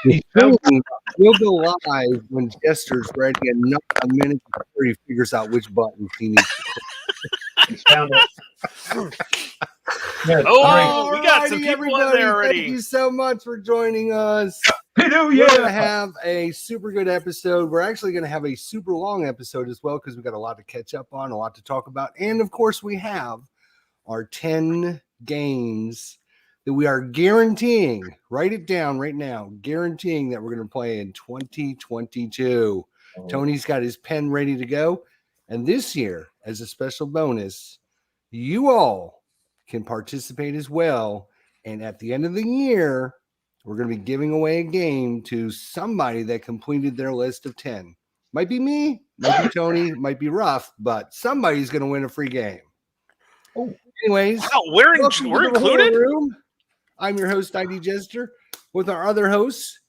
The stream will go live when Jester's ready and not a minute before he figures out which buttons he needs to click. He's found it. Yeah, we got some people in everybody, there already. thank you so much for joining us. New We're going to Year. have a super good episode. We're actually going to have a super long episode as well because we've got a lot to catch up on, a lot to talk about. And, of course, we have our 10 games that we are guaranteeing, write it down right now, guaranteeing that we're going to play in 2022. Oh. Tony's got his pen ready to go. And this year, as a special bonus, you all can participate as well. And at the end of the year, we're going to be giving away a game to somebody that completed their list of 10. Might be me, might be Tony, might be Ruff, but somebody's going to win a free game. Oh. Anyways, Wow, we're welcome to the included? Room. I'm your host, ID Jester, with our other hosts.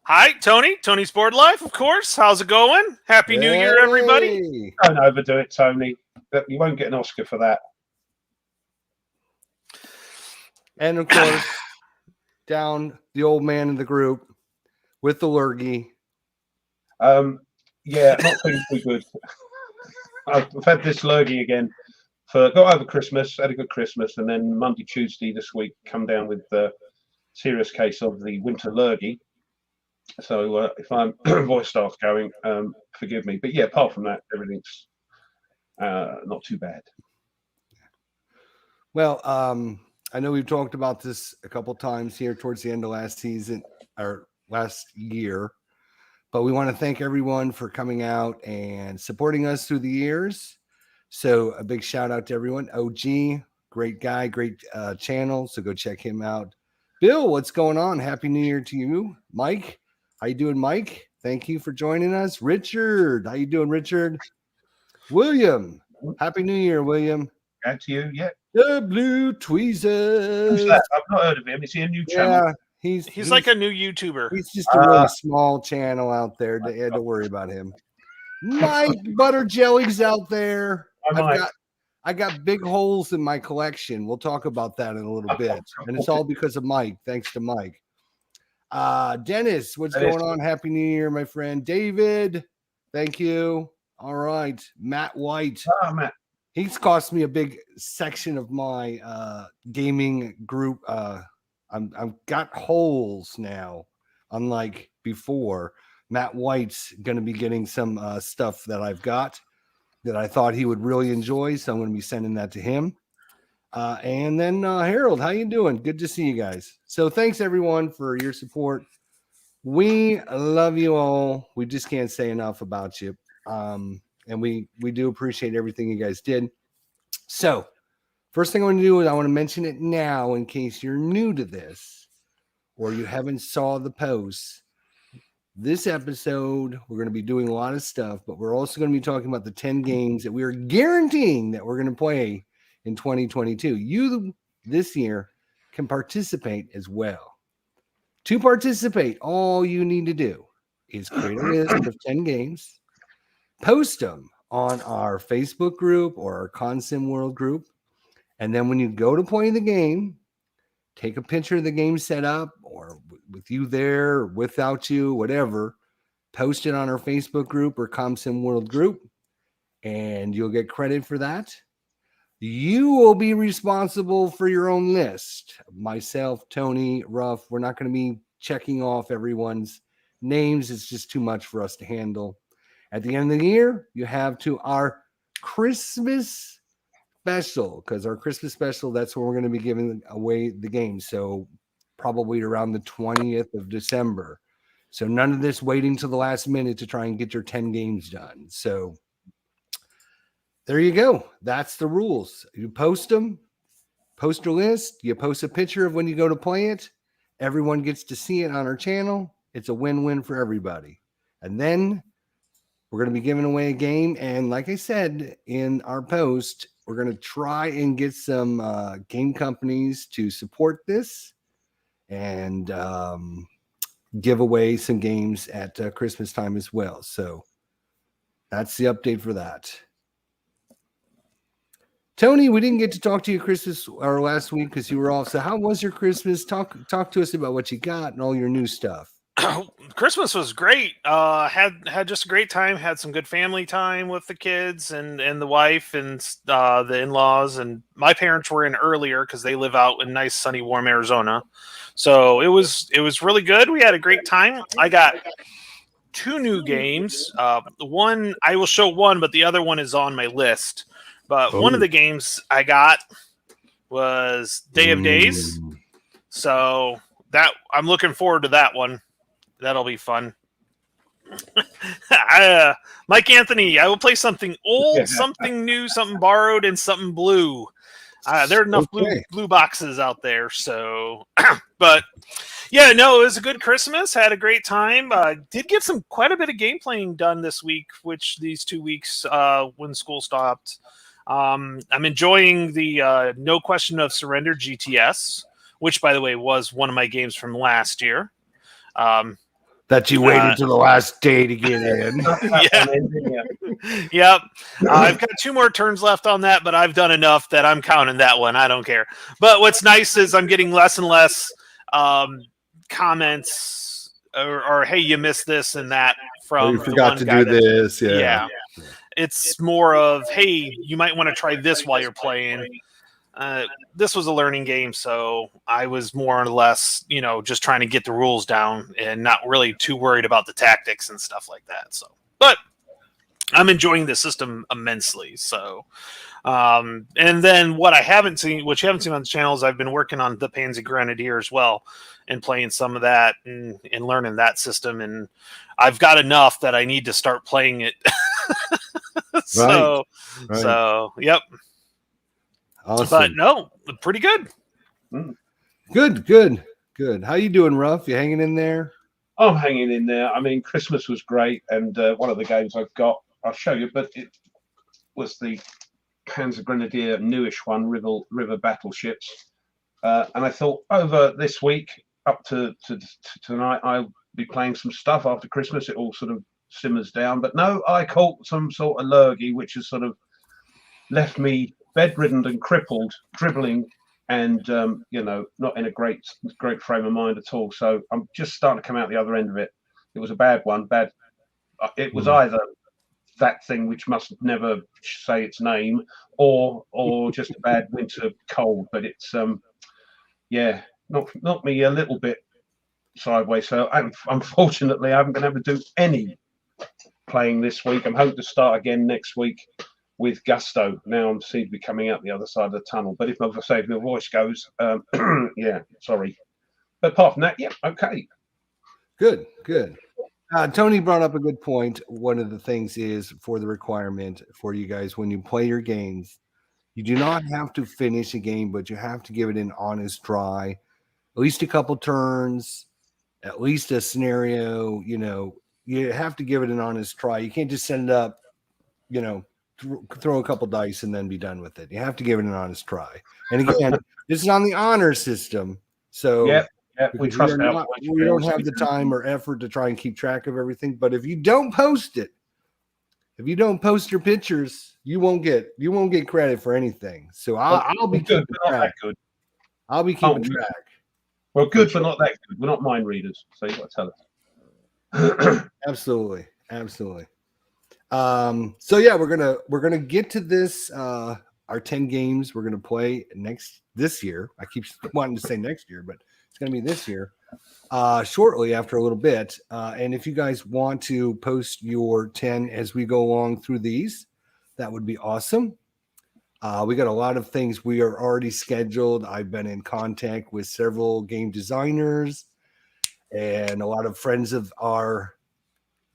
Hi, Tony's Board Life, of course. How's it going? Happy New Year, everybody. Hey. Don't overdo it, Tony. You won't get an Oscar for that. And of course, down the old man in the group with the lurgy. Yeah, not feeling too good. I've had this lurgy again. Got over Christmas, had a good Christmas, and then Monday, Tuesday this week, come down with a serious case of the winter lurgy. So if my voice starts going, forgive me. But yeah, apart from that, everything's not too bad. Well, I know we've talked about this a couple times here towards the end of last season or last year, but we want to thank everyone for coming out and supporting us through the years. So a big shout out to everyone. OG, great guy, great channel. So go check him out. Bill, what's going on? Happy New Year to you. Mike, how you doing, Mike? Thank you for joining us. Richard, how you doing, Richard? William, Happy New Year, William. Back to you, yeah. The Blue Tweezers. Who's that? I've not heard of him. Is he a new channel? Yeah, He's like a new YouTuber. He's just a really small channel out there. Don't worry about him. Mike Butter Jelly's out there. I got big holes in my collection. We'll talk about that in a little bit. And it's all because of Mike. Thanks to Mike. Dennis, what's going on? Happy New Year, my friend. David, thank you. All right. Matt White. Matt. He's cost me a big section of my gaming group. I've got holes now, unlike before. Matt White's going to be getting some stuff that I've got that I thought he would really enjoy, so I'm going to be sending that to him. And then Harold, how you doing? Good to see you guys. So thanks everyone for your support. We love you all. We just can't say enough about you. And we do appreciate everything you guys did. So first thing I want to do is I want to mention it now in case you're new to this or you haven't saw the posts. This episode, we're going to be doing a lot of stuff, but we're also going to be talking about the 10 games that we are guaranteeing that we're going to play in 2022. You this year can participate as well. To participate, all you need to do is create a list of 10 games, post them on our Facebook group or our Consim World group. And then when you go to play the game, take a picture of the game set up or with you there, or without you, whatever, post it on our Facebook group or Consim World group, and you'll get credit for that. You will be responsible for your own list. Myself, Tony, Ruff, we're not going to be checking off everyone's names. It's just too much for us to handle. At the end of the year, you have to our Christmas special, because our Christmas special, that's where we're going to be giving away the game. So probably around the 20th of December. So none of this waiting to the last minute to try and get your 10 games done. So there you go. That's the rules. You post them, post a list, you post a picture of when you go to play it. Everyone gets to see it on our channel. It's a win-win for everybody. And then we're going to be giving away a game. And like I said in our post, we're going to try and get some game companies to support this and give away some games at Christmas time as well. So that's the update for that. Tony, we didn't get to talk to you Christmas or last week because you were off. So how was your Christmas? Talk to us about what you got and all your new stuff. Christmas was great. Had just a great time. Had some good family time with the kids and the wife and the in-laws. And my parents were in earlier because they live out in nice, sunny, warm Arizona. So it was really good. We had a great time. I got 2 new games. One I will show one, but the other one is on my list. But one of the games I got was Day of Days. So that I'm looking forward to that one. That'll be fun. Mike Anthony, I will play something old, something new, something borrowed, and something blue. There are enough blue boxes out there. So, but yeah, no, it was a good Christmas. Had a great time. Did get quite a bit of game playing done this week, which these 2 weeks when school stopped. I'm enjoying the No Question of Surrender GTS, which, by the way, was one of my games from last year. That you waited till the last day to get in. Yep. I've got 2 more turns left on that, but I've done enough that I'm counting that one. I don't care. But what's nice is I'm getting less and less comments or hey, you missed this and that from you forgot to do this. Yeah. It's more of, hey, you might want to try this while you're playing. This was a learning game, so I was more or less, just trying to get the rules down and not really too worried about the tactics and stuff like that. So, but I'm enjoying the system immensely. So, and then what you haven't seen on the channel is I've been working on the Pansy Grenadier as well and playing some of that and learning that system. And I've got enough that I need to start playing it. So, yep. Awesome. But no, pretty good. Good. How you doing, Ruff? You hanging in there? I'm hanging in there. I mean, Christmas was great, and one of the games I've got, I'll show you, but it was the Panzer Grenadier newish one, River Battleships. And I thought over this week up to tonight, I'll be playing some stuff after Christmas. It all sort of simmers down. But no, I caught some sort of lurgy, which has sort of left me bedridden and crippled, dribbling, and not in a great frame of mind at all. So I'm just starting to come out the other end of it. It was a bad one. It was either that thing which must never say its name, or just a bad winter cold. But it's knocked me a little bit sideways. So unfortunately, I haven't been able to do any playing this week. I'm hoping to start again next week with gusto. Now I seem to be coming out the other side of the tunnel. But if my voice goes, sorry. But apart from that, yeah, okay. Good. Tony brought up a good point. One of the things is for the requirement for you guys when you play your games, you do not have to finish a game, but you have to give it an honest try, at least a couple turns, at least a scenario. You have to give it an honest try. You can't just send it up, throw a couple dice and then be done with it. You have to give it an honest try. And again, this is on the honor system. So we trust we don't have the time or effort to try and keep track of everything. But if you don't post it, if you don't post your pictures, you won't get credit for anything. So I'll be keeping track. I'll be keeping track. Well, good, but not that good. We're not mind readers, so you got to tell us. Absolutely. So yeah, we're gonna get to this. Our 10 games we're gonna play this year. I keep wanting to say next year, but it's gonna be this year. Shortly after a little bit. And if you guys want to post your 10 as we go along through these, that would be awesome. We got a lot of things we are already scheduled. I've been in contact with several game designers and a lot of friends of our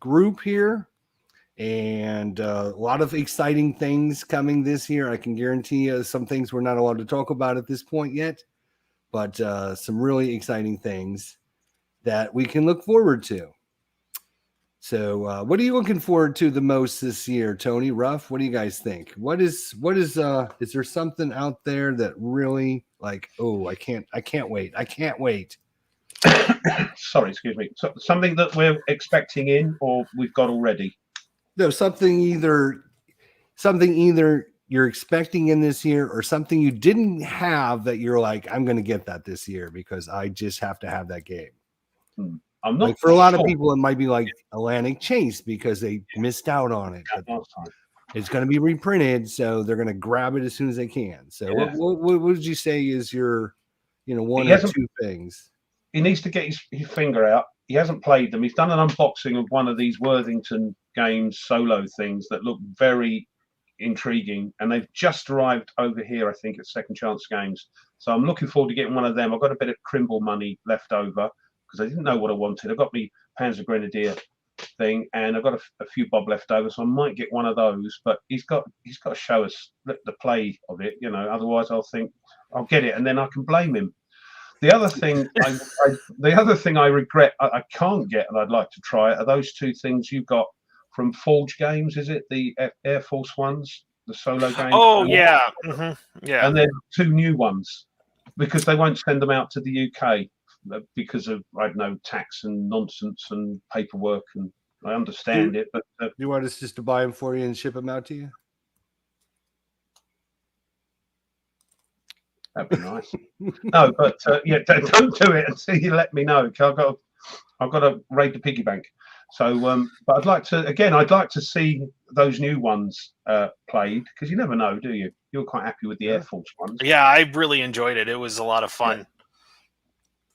group here. And a lot of exciting things coming this year. I can guarantee you some things we're not allowed to talk about at this point yet, but some really exciting things that we can look forward to. So what are you looking forward to the most this year, Tony? Ruff, what do you guys think? Is there something out there that really like, oh, I can't wait. Sorry, excuse me. So, something that we're expecting in or we've got already? No, something either you're expecting in this year, or something you didn't have that you're like, I'm going to get that this year because I just have to have that game? I'm not like for a lot of sure. people, it might be like Atlantic Chase because they missed out on it. But Last time. it's going to be reprinted, so they're going to grab it as soon as they can. So Yeah. what would you say is your, one He or hasn't- two things? He needs to get his finger out. He hasn't played them. He's done an unboxing of one of these Worthington Games solo things that look very intriguing, and they've just arrived over here, I think, at Second Chance Games. So I'm looking forward to getting one of them. I've got a bit of Crimble money left over because I didn't know what I wanted. I got me Panzer Grenadier thing, and I've got a few bob left over, so I might get one of those. But he's got to show us the play of it, Otherwise, I'll think I'll get it, and then I can blame him. The other thing, I regret I can't get, and I'd like to try, are those two things you got from Forge Games. Is it the Air Force ones, the solo game? Oh yeah, yeah. And then two new ones because they won't send them out to the UK because of, I don't know, tax and nonsense and paperwork. And I understand it, but You want us just to buy them for you and ship them out to you? that'd be nice. No, but yeah, don't do it until you let me know. Cause I've got to raid the piggy bank. So, but I'd like to see those new ones played because you never know, do you? You're quite happy with the Air Force ones. Yeah, I really enjoyed it. It was a lot of fun. Yeah.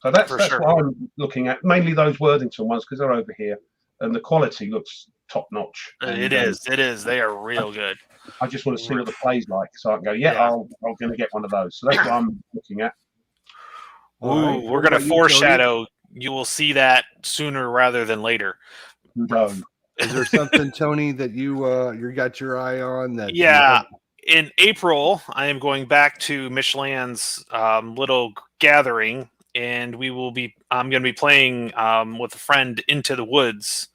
So that's sure. what I'm looking at. Mainly those Worthington ones because they're over here and the quality looks top notch. It is. They are real good. I just want to see what the play's like so I can go, Yeah. I'm going to get one of those. So that's what I'm looking at. All right. We're going to foreshadow. You will see that sooner rather than later. No. Is there something, Tony, that you got your eye on? That Yeah. In April, I am going back to Michelin's little gathering, and I'm going to be playing with a friend Into the Woods,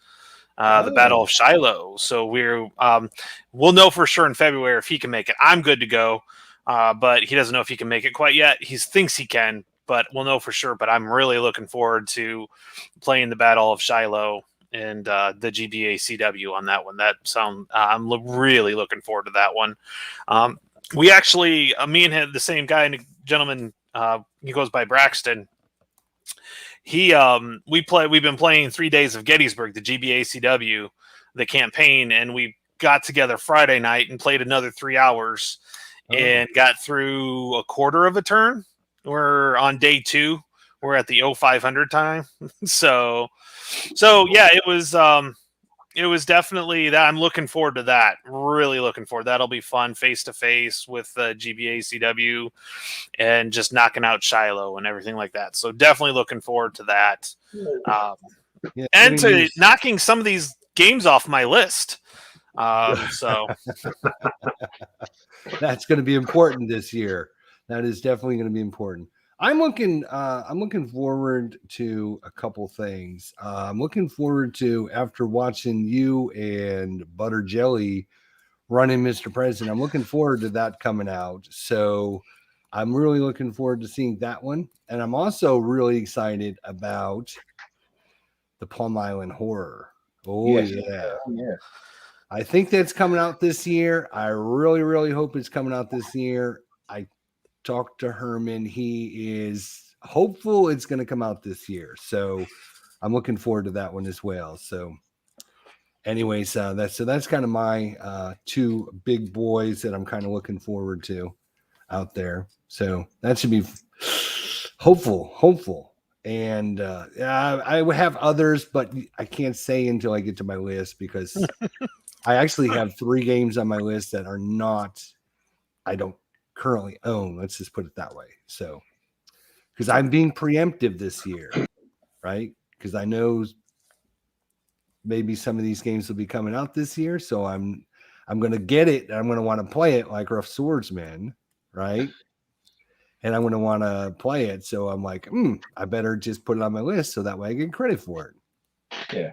the Battle of Shiloh. So we'll know for sure in February if he can make it. I'm good to go, but he doesn't know if he can make it quite yet. He thinks he can, but we'll know for sure. But I'm really looking forward to playing the Battle of Shiloh and the GBA CW on that one. I'm really looking forward to that one. We actually, me and him, the same guy, and a gentleman, he goes by Braxton. We've been playing 3 days of Gettysburg, the GBA CW, the campaign, and we got together Friday night and played another 3 hours and got through a quarter of a turn. We're on day 2. We're at the 0500 time. So yeah, it was definitely that. I'm looking forward to that. Really looking forward. That'll be fun, face to face with GBA CW, and just knocking out Shiloh and everything like that. So definitely looking forward to that, and to knocking some of these games off my list. So that's going to be important this year. That is definitely going to be important. I'm looking forward to a couple things. I'm looking forward to, after watching you and Butter Jelly running Mr. President, I'm looking forward to that coming out. So I'm really looking forward to seeing that one. And I'm also really excited about the Plum Island Horror. Oh, yeah. I think that's coming out this year. I really, really hope it's coming out this year. I talked to Herman. He is hopeful it's going to come out this year. So I'm looking forward to that one as well. So anyways, that's kind of my two big boys that I'm kind of looking forward to out there. So that should be hopeful. And I would have others, but I can't say until I get to my list because I actually have 3 games on my list that are not, I don't currently own. Let's just put it that way. So, because I'm being preemptive this year, right? Because I know maybe some of these games will be coming out this year, so I'm going to get it. And I'm going to want to play it like Rough Swordsman, right? And I'm going to want to play it. So I'm like, I better just put it on my list so that way I get credit for it. Yeah.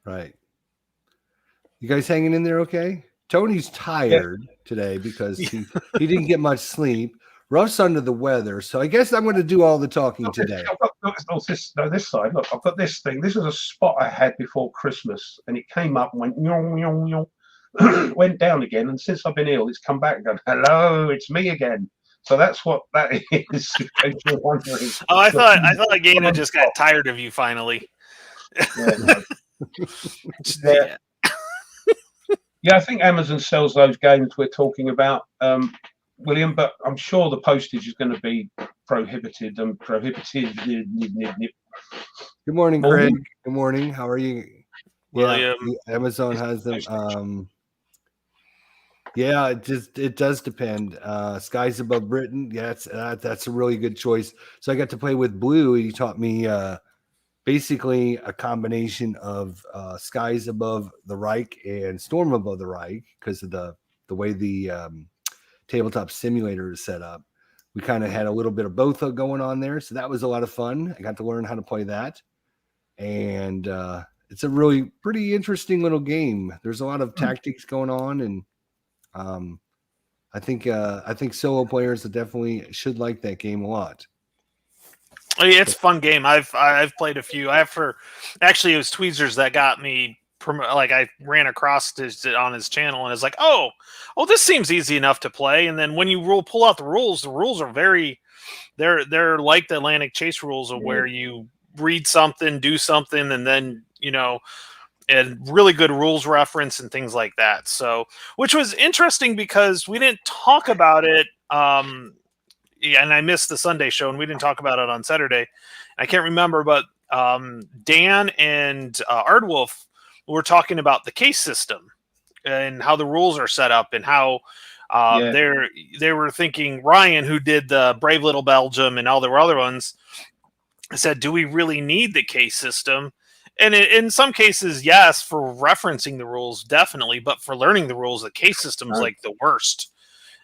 Right. You guys hanging in there okay? Tony's tired today because he didn't get much sleep. Ruff's under the weather, so I guess I'm going to do all the talking today. This side. Look, I've got this thing. This is a spot I had before Christmas, and it came up and went, nyong, nyong, nyong. went down again, and since I've been ill, it's come back and gone, hello, it's me again. So that's what that is. In case you're wondering. Oh, I thought the game had just got tired of you finally. Yeah, no. Yeah. Yeah, I think Amazon sells those games we're talking about, William, but I'm sure the postage is going to be prohibited and prohibitive. Good morning, Craig. Good morning. How are you? William. Yeah, Amazon has them. Yeah, it does depend. Skies Above Britain. Yeah, that's a really good choice. So I got to play with Blue. He taught me basically a combination of Skies Above the Reich and Storm Above the Reich because of the way the tabletop simulator is set up. We kind of had a little bit of both going on there, so that was a lot of fun. I got to learn how to play that, and it's a really pretty interesting little game. There's a lot of tactics going on, and I think solo players definitely should like that game a lot. It's a fun game. I've played a few. Actually, it was Tweezers that got me. Like I ran across this on his channel, and it's like, oh, this seems easy enough to play. And then when you pull out the rules are very, they're like the Atlantic Chase rules of where you read something, do something, and then and really good rules reference and things like that. So, which was interesting because we didn't talk about it. Yeah, and I missed the Sunday show, and we didn't talk about it on Saturday. I can't remember, but Dan and Ardwolf were talking about the case system and how the rules are set up and how they were thinking. Ryan, who did the Brave Little Belgium and all the other ones, said, "Do we really need the case system?" And in some cases, yes, for referencing the rules, definitely. But for learning the rules, the case system is like the worst.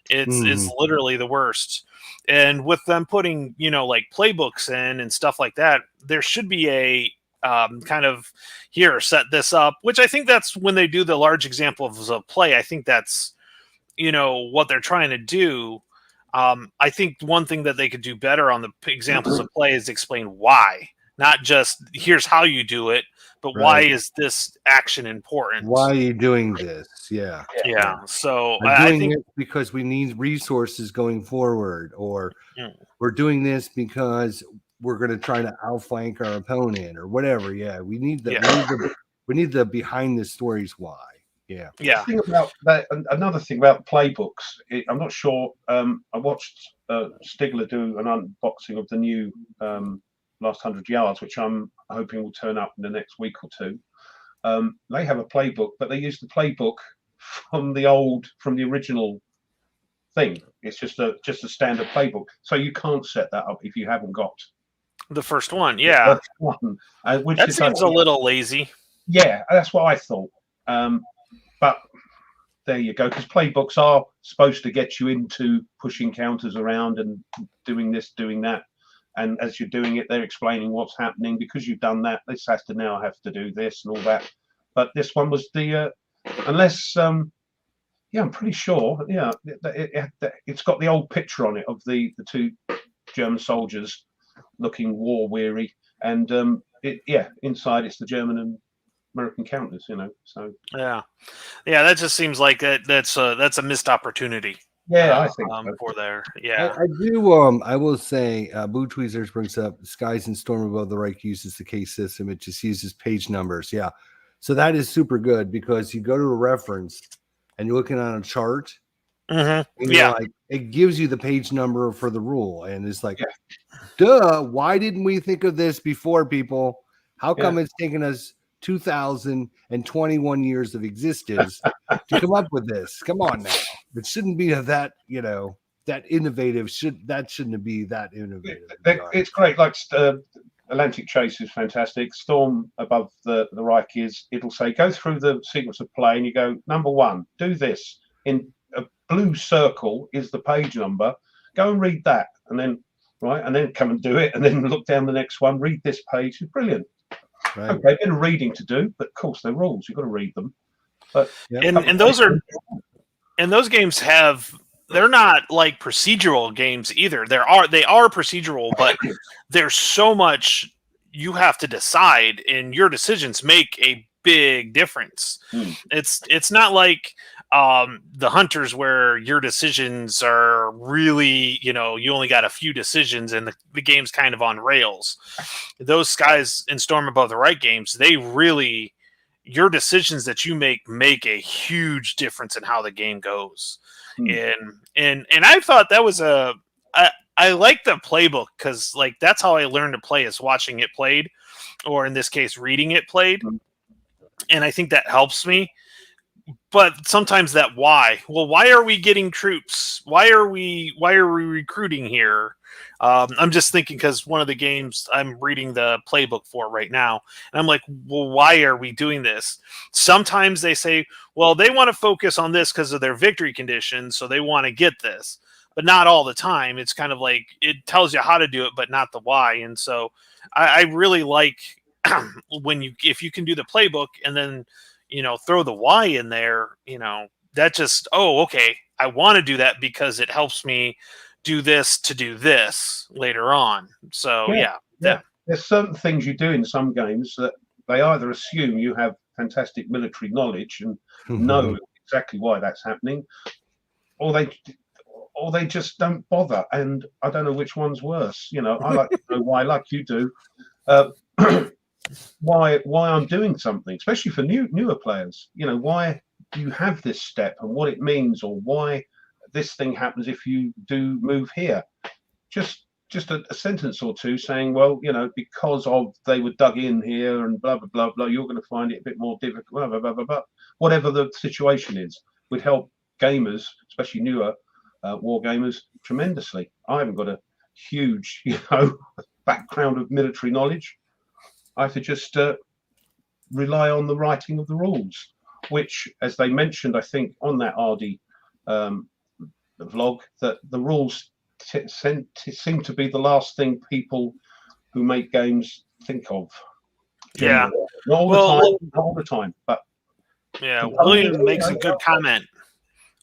It's literally the worst. And with them putting, like playbooks in and stuff like that, there should be a kind of here, set this up, which I think that's when they do the large examples of play. I think that's, what they're trying to do. I think one thing that they could do better on the examples of play is explain why, not just here's how you do it, but why is this action important? Why are you doing this? Yeah. Yeah. So I think it because we need resources going forward, or we're doing this because we're going to try to outflank our opponent or whatever. Yeah. We need the behind the stories why. Yeah. Yeah. Thing about that, another thing about playbooks, I'm not sure. I watched Stigler do an unboxing of the new Last 100 Yards, which I'm hoping will turn up in the next week or two. They have a playbook, but they use the playbook from the original thing. It's just a standard playbook, so you can't set that up if you haven't got the first one. Yeah, the first one, which that seems a little lazy. Yeah, that's what I thought. But there you go, because playbooks are supposed to get you into pushing counters around and doing this, doing that. And as you're doing it, they're explaining what's happening. Because you've done that, this has to now have to do this and all that. But this one was unless, I'm pretty sure, it's got the old picture on it of the two German soldiers looking war weary. And inside it's the German and American counters, So yeah, that just seems like that's a missed opportunity. Yeah, I think for there. Yeah, I do. I will say, Blue Tweezers brings up Skies and Storm Above the Reich uses the case system. It just uses page numbers. Yeah, so that is super good because you go to a reference and you're looking on a chart. And like, it gives you the page number for the rule, and it's like, duh. Why didn't we think of this before, people? How come it's taken us 2021 years of existence to come up with this? Come on now. It shouldn't be that that innovative. Shouldn't be that innovative. It's great. Like Atlantic Chase is fantastic. Storm Above the Reich it'll say go through the sequence of play, and you go, number one, do this. In a blue circle is the page number. Go and read that, and then come and do it, and then look down the next one. Read this page. It's brilliant. Right. Okay, a bit of reading to do, but of course they're rules. You've got to read them. But and those games they're not like procedural games either. They are procedural, but there's so much you have to decide, and your decisions make a big difference. Mm. It's not like the Hunters where your decisions are really, you only got a few decisions and the game's kind of on rails. Those guys in Storm Above the Right games, they really, your decisions that you make a huge difference in how the game goes. And I thought that was I like the playbook because like that's how I learned to play, is watching it played, or in this case reading it played. And I think that helps me. But sometimes that why are we getting troops? Why are we recruiting here? I'm just thinking, because one of the games I'm reading the playbook for right now, and I'm like, well, why are we doing this? Sometimes they say, well, they want to focus on this because of their victory conditions, so they want to get this, but not all the time. It's kind of like it tells you how to do it, but not the why. And so I really like if you can do the playbook and then throw the why in there, that just, oh, okay, I want to do that because it helps me do this to do this later on. So yeah. There's certain things you do in some games that they either assume you have fantastic military knowledge and know exactly why that's happening, or they just don't bother. And I don't know which one's worse. I like to know why, like you do. Why I'm doing something, especially for newer players. Why do you have this step and what it means, or why this thing happens if you do move here. Just a sentence or two saying, well, because of they were dug in here and blah blah blah blah, you're going to find it a bit more difficult, blah blah blah blah, blah. Whatever the situation is, would help gamers, especially newer war gamers, tremendously. I haven't got a huge background of military knowledge. I have to just rely on the writing of the rules, which, as they mentioned, I think on that RD vlog, that the rules seem to be the last thing people who make games think of. Yeah, not all the time, but yeah. William makes a good comment.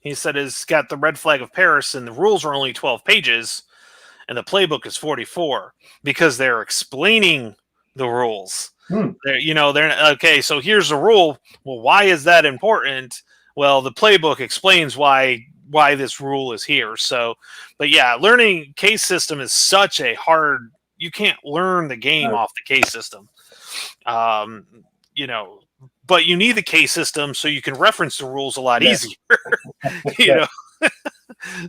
He said it's got the red flag of Paris, and the rules are only 12 pages, and the playbook is 44 because they're explaining the rules. They're okay. So here's the rule. Well, why is that important? Well, the playbook explains why this rule is here. So, but yeah, learning case system is such a hard. You can't learn the game off the case system. But you need the case system so you can reference the rules a lot easier.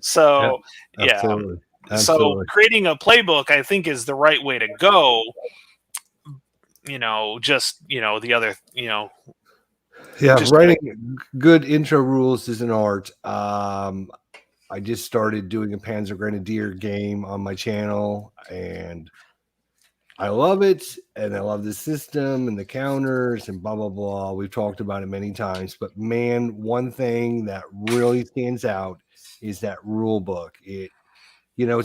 So Absolutely. So creating a playbook, I think, is the right way to go. The other, writing good intro rules is an art. I just started doing a Panzer Grenadier game on my channel, and I love it, and I love the system and the counters and blah blah blah. We've talked about it many times, but man, one thing that really stands out is that rule book. It's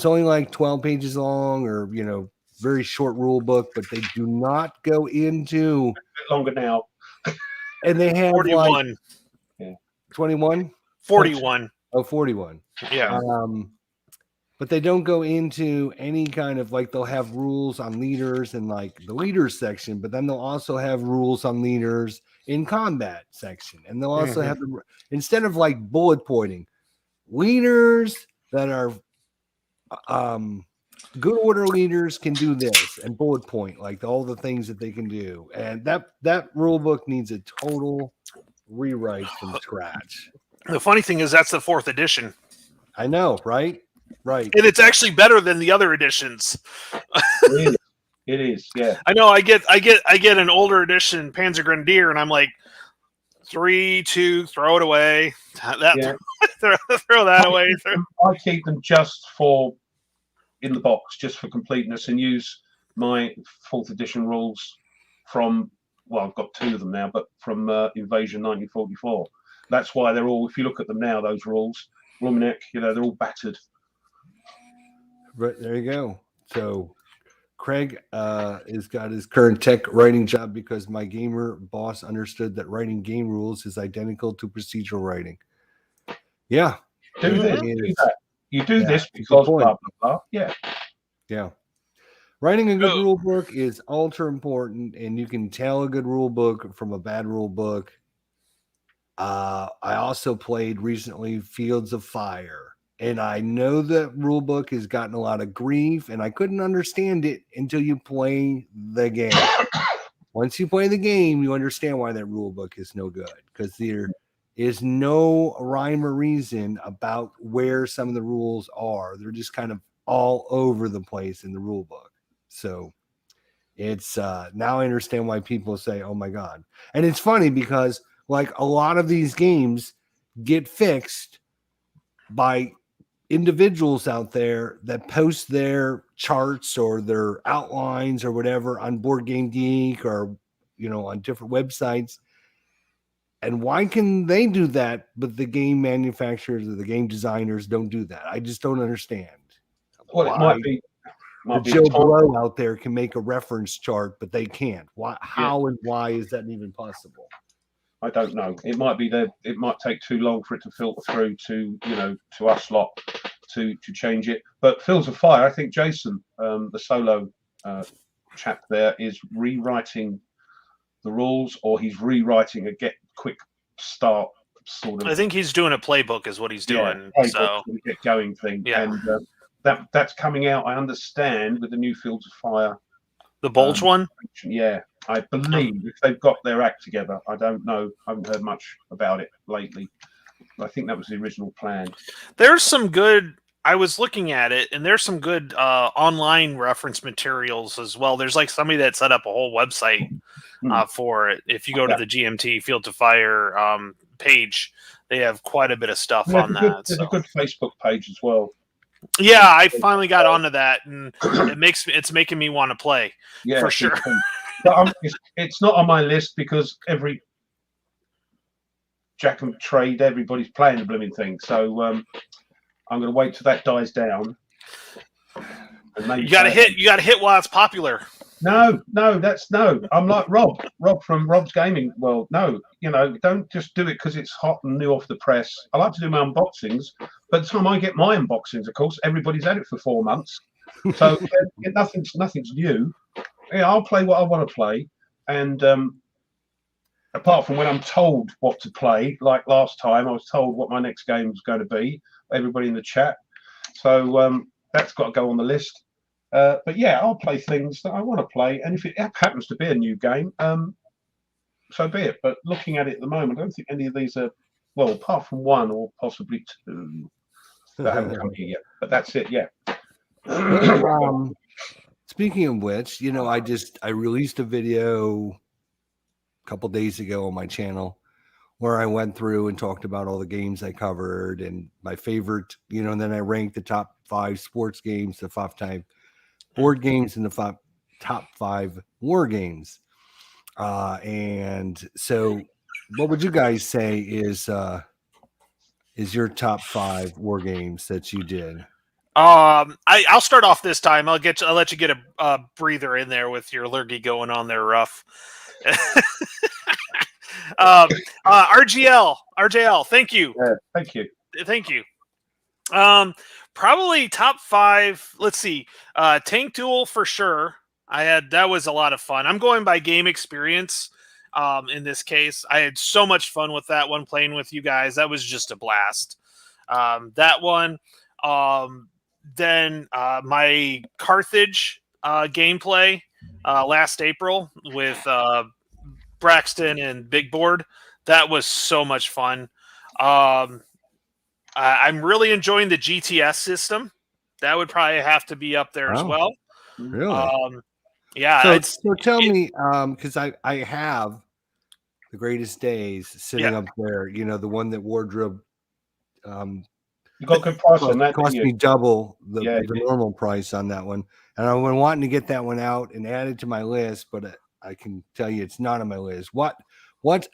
only like 12 pages long, or very short rule book, but they do not go into a bit longer now. And they have 41. 21? 41. Oh, 41. Yeah. But they don't go into any kind of, like, they'll have rules on leaders in like the leaders section, but then they'll also have rules on leaders in combat section. And they'll also have, instead of like bullet pointing, leaders that are good order leaders can do this, and bullet point like all the things that they can do. And that rule book needs a total rewrite from scratch. The funny thing is that's the 4th edition. I know, right? Right. And it's actually better than the other editions. It is, yeah. I know. I get an older edition Panzer Grenadier, and I'm like, 3, 2, throw it away. Throw that away. I keep them just for in the box, just for completeness, and use my 4th edition rules from, well, I've got 2 of them now, but from Invasion 1944. That's why they're all, if you look at them now, those rules, Ruminek, they're all battered. Right, there you go. So Craig has got his current tech writing job because my gamer boss understood that writing game rules is identical to procedural writing. Yeah. Do this, do that. You do this because blah, blah, blah. Yeah. Yeah. Writing a good Oh. rule book is ultra important, and you can tell a good rule book from a bad rule book. I also played recently Fields of Fire, and I know the rule book has gotten a lot of grief, and I couldn't understand it until you play the game. Once you play the game, you understand why that rule book is no good, because there is no rhyme or reason about where some of the rules are. They're just kind of all over the place in the rule book. So it's now I understand why people say, "Oh my god!" And it's funny because like a lot of these games get fixed by individuals out there that post their charts or their outlines or whatever on Board Game Geek or on different websites. And why can they do that, but the game manufacturers or the game designers don't do that? I just don't understand. Well, it might be the Joe Blow out there can make a reference chart, but they can't. Why? How and why is that even possible? I don't know. It might be that it might take too long for it to filter through to to us lot to change it. But Fields of Fire, I think Jason, the solo chap there, is rewriting the rules, or he's rewriting a quick start sort of. I think he's doing a playbook, is what he's doing. Yeah, so get going thing. Yeah. And that's coming out, I understand, with the new Fields of Fire. The Bulge one? Yeah, I believe if they've got their act together. I don't know. I haven't heard much about it lately. I think that was the original plan. There's some good. I was looking at it, and there's some good online reference materials as well. There's like somebody that set up a whole website for it. If you go to the GMT Field to Fire page, they have quite a bit of stuff on that. There's a good Facebook page as well. Yeah, I finally got onto that, and it's making me want to play. Yeah, for sure. But it's not on my list because every Jack and Trade, everybody's playing the blooming thing. So I'm going to wait till that dies down. And you got to hit while it's popular. No. I'm like Rob from Rob's Gaming. Well, no, don't just do it because it's hot and new off the press. I like to do my unboxings. By the time I get my unboxings, of course, everybody's had it for 4 months. So nothing's new. Yeah, I'll play what I want to play. And apart from when I'm told what to play, like last time, I was told what my next game was going to be. Everybody in the chat. So that's got to go on the list. But yeah, I'll play things that I want to play, and if it happens to be a new game, so be it. But looking at it at the moment, I don't think any of these are, well, apart from one or possibly two that haven't come here yet. But that's it, yeah. Speaking of which, I released a video a couple days ago on my channel where I went through and talked about all the games I covered and my favorite, and then I ranked the top 5 sports games, the 5 type board games, and the top 5 war games. And so what would you guys say is your top 5 war games that you did? I'll start off this time. I'll let you get a breather in there with your lurgy going on there rough. RJL, thank you. Thank you. Probably top 5. Let's see. Tank Duel for sure. That was a lot of fun. I'm going by game experience. In this case, I had so much fun with that one, playing with you guys. That was just a blast. That one. Then my Carthage gameplay last April with Braxton and Big Board. That was so much fun. I'm really enjoying the GTS system. That would probably have to be up there as well. Really? Yeah. So tell me, because I have the Greatest Days sitting up there. The one that Wardrobe. You got a good price on that. Cost me double the normal price on that one, and I've been wanting to get that one out and add it to my list, but I can tell you it's not on my list. What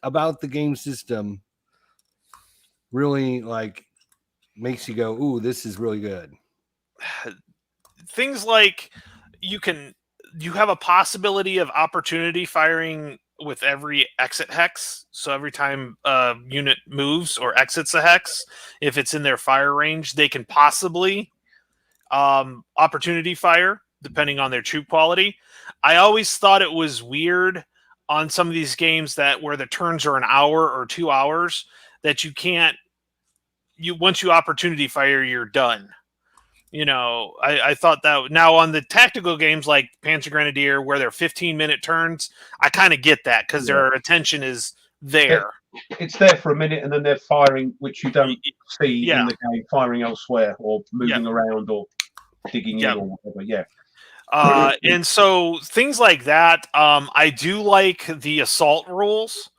about the game system really makes you go, "Ooh, this is really good"? Things like you have a possibility of opportunity firing with every exit hex. So every time a unit moves or exits a hex, if it's in their fire range, they can possibly opportunity fire. depending on their troop quality. I always thought it was weird on some of these games that where the turns are an hour or 2 hours that you can't, once you opportunity fire, you're done. I thought that. Now on the tactical games like Panzer Grenadier, where they're 15-minute turns, I kind of get that because their attention is there. It's there for a minute, and then they're firing, which you don't see in the game, firing elsewhere or moving around or digging in or whatever. Yeah. And so things like that, I do like the assault rules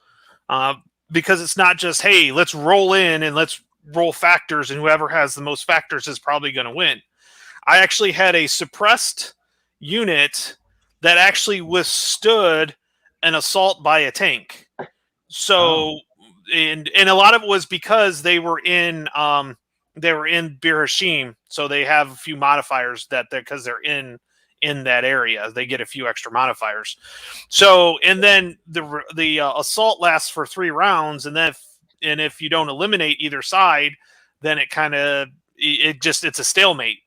because it's not just, hey, let's roll in and let's roll factors, and whoever has the most factors is probably going to win. I actually had a suppressed unit that actually withstood an assault by a tank. So, and a lot of it was because they were in Bir Hashim, so they have a few modifiers because they're in that area. They get a few extra modifiers. So, and then the assault lasts for 3 rounds, and then if you don't eliminate either side, then it's a stalemate.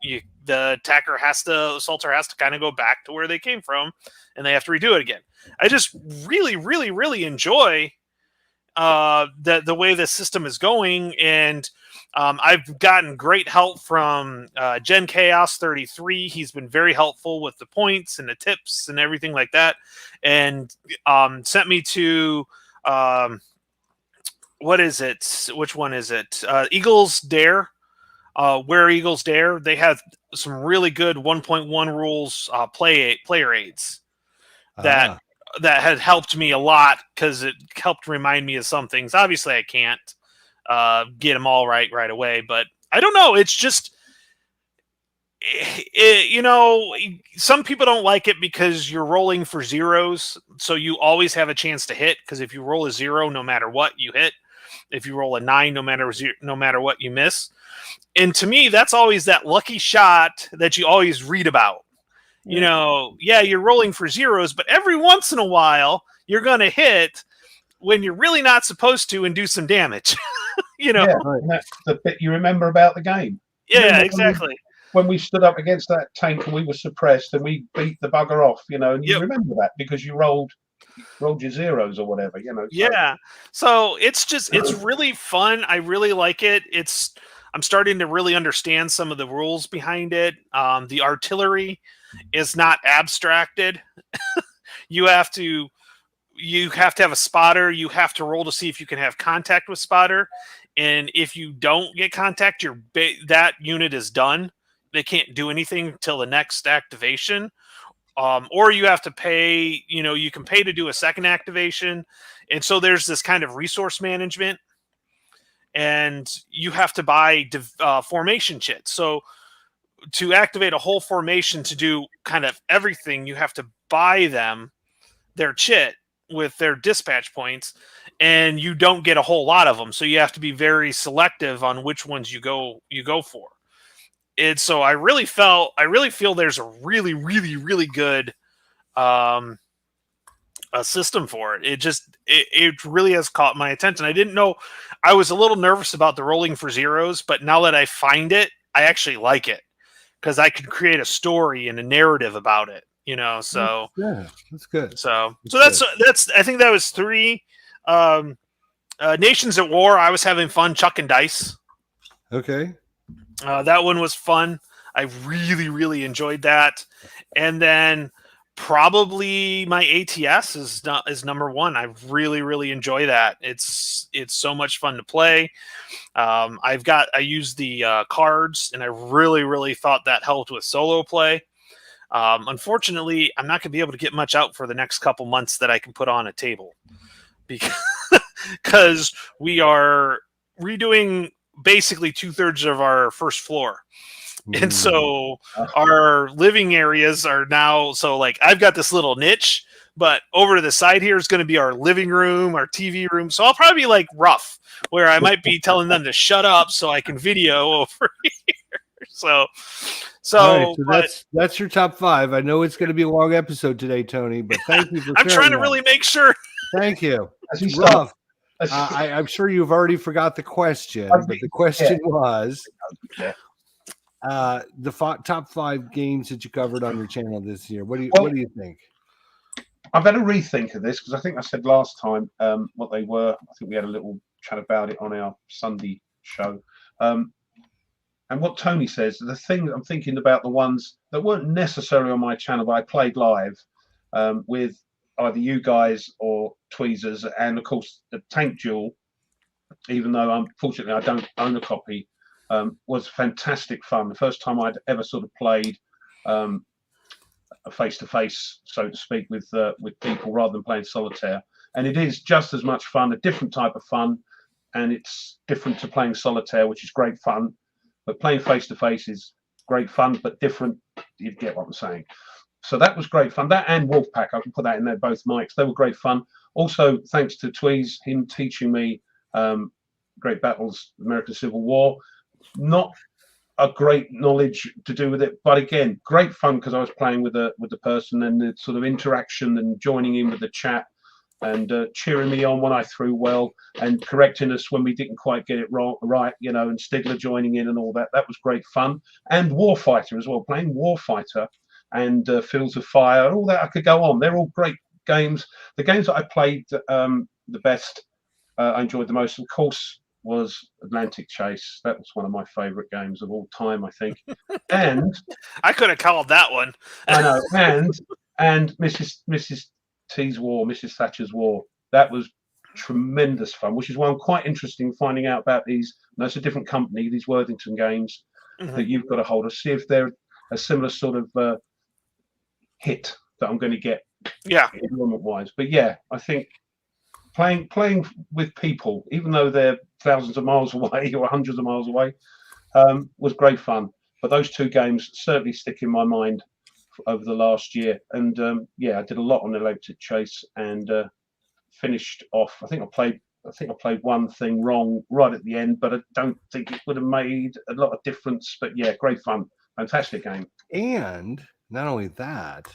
The assaulter has to kind of go back to where they came from, and they have to redo it again. I just really, really, really enjoy the way the system is going, and I've gotten great help from Gen Chaos 33. He's been very helpful with the points and the tips and everything like that, and sent me to what is it? Which one is it? Eagles Dare. Where Eagles Dare, they have some really good 1.1 rules player aids that had helped me a lot because it helped remind me of some things. Obviously, I can't get them all right away, but I don't know. It's just, some people don't like it because you're rolling for zeros, so you always have a chance to hit. Because if you roll a 0, no matter what, you hit. If you roll a 9, no matter what, you miss. And to me, that's always that lucky shot that you always read about. You're rolling for zeros, but every once in a while, you're going to hit when you're really not supposed to and do some damage. Yeah, and that's the bit you remember about the game. Yeah, exactly. When we stood up against that tank and we were suppressed and we beat the bugger off, and you remember that because you rolled your zeros or whatever, So. Yeah. So it's really fun. I really like it. I'm starting to really understand some of the rules behind it. The artillery is not abstracted. You have to have a spotter. You have to roll to see if you can have contact with spotter. And if you don't get contact, that unit is done. They can't do anything until the next activation. Or you have to pay, you can pay to do a second activation. And so there's this kind of resource management, and you have to buy formation chits. So to activate a whole formation to do kind of everything, you have to buy them their chit with their dispatch points, and you don't get a whole lot of them. So you have to be very selective on which ones you go for. And so I really feel there's a really, really, really good a system for it. It really has caught my attention. I didn't know, I was a little nervous about the rolling for zeros, but now that I find it, I actually like it because I can create a story and a narrative about it, so yeah, that's good. So that's I think that was 3 Nations at War. I was having fun chucking dice. Okay. That one was fun. I really, really enjoyed that. And then probably my ATS is number 1. I really, really enjoy that. It's so much fun to play. I used the cards, and I really, really thought that helped with solo play. Unfortunately, I'm not going to be able to get much out for the next couple months that I can put on a table because we are redoing basically 2/3 of our first floor. And so our living areas are now, I've got this little niche, but over to the side here is going to be our living room, our TV room. So I'll probably be rough, where I might be telling them to shut up so I can video over here. So that's your top 5. I know it's going to be a long episode today, Tony, but thank you for I'm trying to really make sure. Thank you. It's rough. I'm sure you've already forgot the question, but the question was... top 5 games that you covered on your channel this year. What do you think? I've had a rethink of this because I think I said last time what they were. I think we had a little chat about it on our Sunday show. And what Tony says, the thing I'm thinking about, the ones that weren't necessarily on my channel, but I played live with either you guys or Tweezers, and of course the Tank Duel, even though unfortunately I don't own a copy, was fantastic fun. The first time I'd ever sort of played face to face, so to speak, with people rather than playing solitaire. And it is just as much fun, a different type of fun, and it's different to playing solitaire, which is great fun. But playing face to face is great fun, but different. You get what I'm saying. So that was great fun. That and Wolfpack, I can put that in there, both mics. They were great fun. Also, thanks to Tweez, him teaching me Great Battles, American Civil War. Not a great knowledge to do with it, but again, great fun because I was playing with the person and the sort of interaction and joining in with the chat and cheering me on when I threw well and correcting us when we didn't quite get it right, you know, and Stigler joining in and all that. That was great fun. And Warfighter as well, playing Warfighter and Fields of Fire and all that. I could go on. They're all great games. The games that I played the best, I enjoyed the most, of course, was Atlantic Chase. That was one of my favorite games of all time, I think. And I could have called that one. I know. And Mrs. T's War, Mrs. Thatcher's War. That was tremendous fun, which is why I'm quite interested in finding out about these. No, it's a different company, these Worthington games that you've got a hold of. See if they're a similar sort of hit that I'm going to get. Yeah. Wise. But yeah, I think playing with people, even though they're thousands of miles away or hundreds of miles away, was great fun. But those two games certainly stick in my mind over the last year. And yeah, I did a lot on Atlantic Chase and finished off. I think I played one thing wrong right at the end, but I don't think it would have made a lot of difference. But yeah, great fun, fantastic game. And not only that,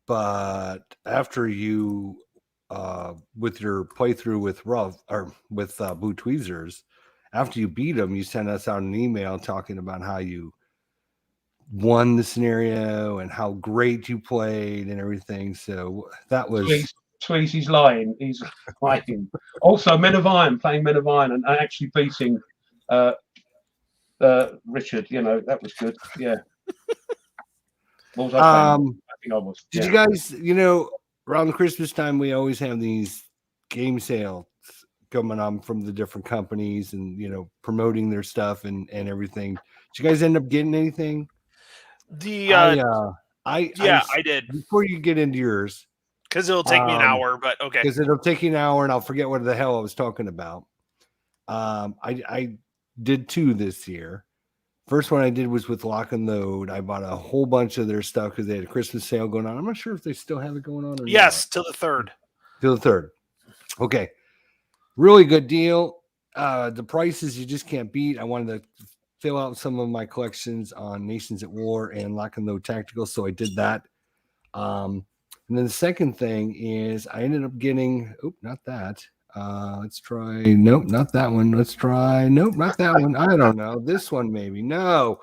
but after you with your playthrough with Blue Tweezers, after you beat them, you sent us out an email talking about how you won the scenario and how great you played and everything. So that was Tweez, he's lying. He's lying. Also, Men of Iron, playing Men of Iron and actually beating Richard. You know, that was good. Yeah. What was I playing? I think I was. Did you guys, you know, around the Christmas time, we always have these game sales coming on from the different companies and, you know, promoting their stuff and everything. Did you guys end up getting anything? I did. Before you get into yours, because it'll take me an hour, but okay. Because it'll take you an hour, and I'll forget what the hell I was talking about. I did 2 this year. First one I did was with Lock and Load. I bought a whole bunch of their stuff because they had a Christmas sale going on. I'm not sure if they still have it going on or yes, not. till the 3rd. Till the 3rd. Okay. Really good deal. The prices you just can't beat. I wanted to fill out some of my collections on Nations at War and Lock and Load Tactical, so I did that. And then the second thing is I ended up getting, not that. Let's try, nope, not that one. Let's try, nope, not that one. I don't know. This one maybe. No.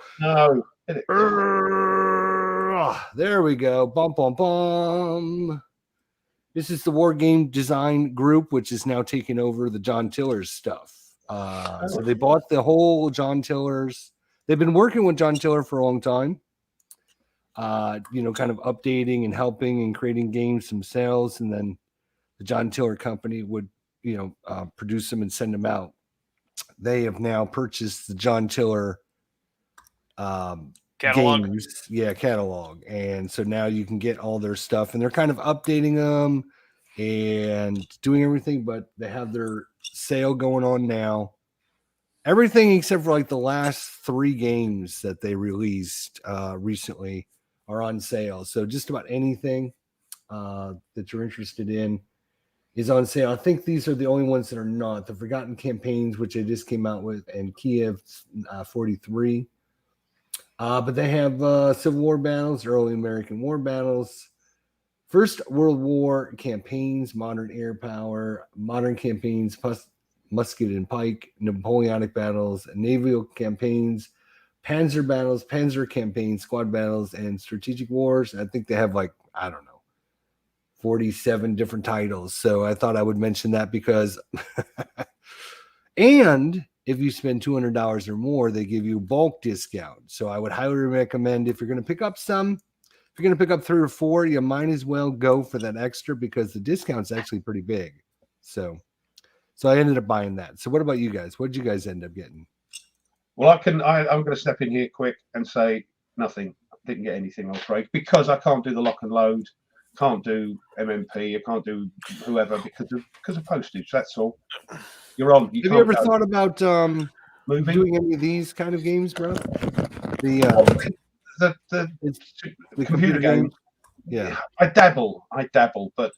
There we go. Bum, bum, bum. This is the War Game Design Group, which is now taking over the John Tiller's stuff. So they bought the whole John Tiller's. They've been working with John Tiller for a long time. You know, kind of updating and helping and creating games themselves. And then the John Tiller company would, you know, produce them and send them out. They have now purchased the John Tiller catalog. Games, catalog. And so now you can get all their stuff, and they're kind of updating them and doing everything, but they have their sale going on now. Everything except for like the last 3 games that they released recently are on sale. So just about anything that you're interested in is on sale. I think these are the only ones that are not. The Forgotten Campaigns, which they just came out with, and Kiev 43. But they have Civil War battles, early American war battles, First World War campaigns, modern air power, modern campaigns, musket and pike, Napoleonic battles, naval campaigns, Panzer battles, Panzer campaign, squad battles, and strategic wars. I think they have like, I don't know, 47 different titles. So I thought I would mention that because, and if you spend $200 or more, they give you bulk discount. So I would highly recommend if you're going to pick up some, if you're going to pick up 3 or 4, you might as well go for that extra because the discount's actually pretty big. So I ended up buying that. So what about you guys? What did you guys end up getting? Well, I'm going to step in here quick and say nothing. I didn't get anything, I'm afraid, because I can't do the lock and load, can't do MMP, I can't do whoever because of postage. That's all. You're on. Have you ever thought about doing any of these kind of games, bro? The computer game. Yeah, I dabble, but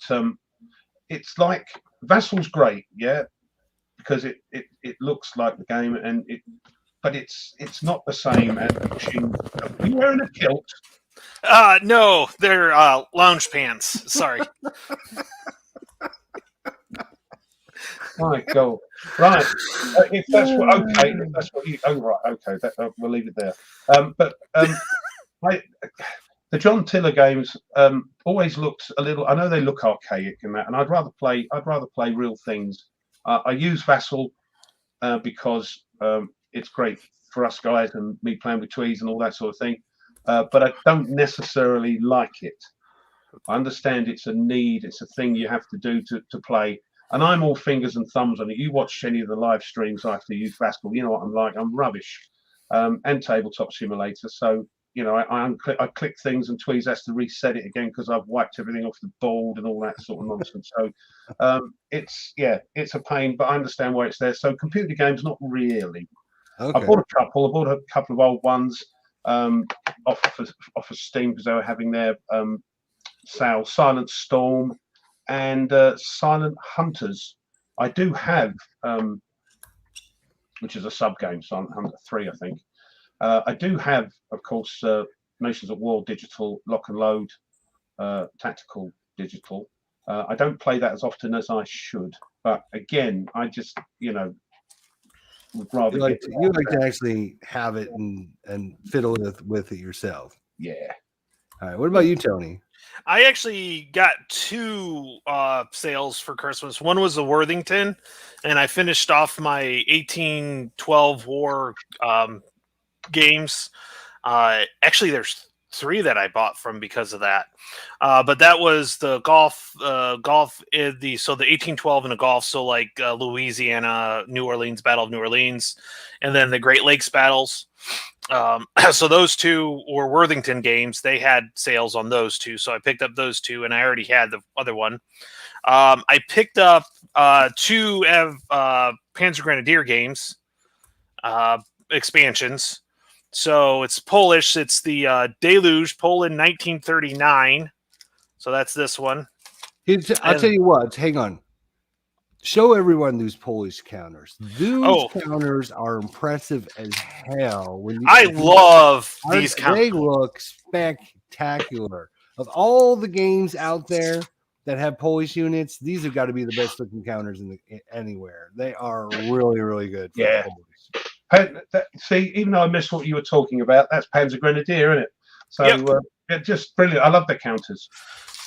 it's like Vassal's great, yeah, because it looks like the game, but it's not the same as pushing. Are you wearing a kilt? No, they're lounge pants. Sorry. My God. Right. If that's what, okay. If that's what you. Oh, right. Okay. We'll leave it there. The John Tiller games always looked a little. I know they look archaic and that, and I'd rather play real things. I use Vassal because it's great for us guys and me playing with Tweez and all that sort of thing. But I don't necessarily like it. I understand it's a need. It's a thing you have to do to play. And I'm all fingers and thumbs on it. You watch any of the live streams I have to use Vassal. You know what I'm like. I'm rubbish. And Tabletop Simulator. So, you know, I click things and Tweez has to reset it again because I've wiped everything off the board and all that sort of nonsense. So it's a pain, but I understand why it's there. So computer games, not really. Okay. I bought a couple of old ones off of Steam because they were having their sale. Silent Storm and Silent Hunters. I do have, which is a sub game, Silent Hunter 3, I think. I do have, of course, Nations at War digital, lock and load, tactical digital. I don't play that as often as I should, but again, I just, you know, would rather you like to actually have it and fiddle with it yourself. Yeah. All right. What about you, Tony? I actually got 2 sales for Christmas. One was a Worthington, and I finished off my 1812 war games. Actually, there's 3 that I bought from because of that. But that was the golf the 1812 and the golf. So like Louisiana, New Orleans, Battle of New Orleans, and then the Great Lakes battles. So those 2 were Worthington games. They had sales on those 2. So I picked up those 2 and I already had the other one. I picked up 2 Panzer Grenadier games, expansions. So it's Polish. It's the Deluge, Poland 1939. So that's this one. I'll tell you what. Hang on. Show everyone those Polish counters. Those counters are impressive as hell. I love these counters. They look spectacular. Of all the games out there that have Polish units, these have got to be the best looking counters anywhere. They are really, really good. Yeah. See, even though I missed what you were talking about, that's Panzer Grenadier, isn't it? So just brilliant. I love the counters.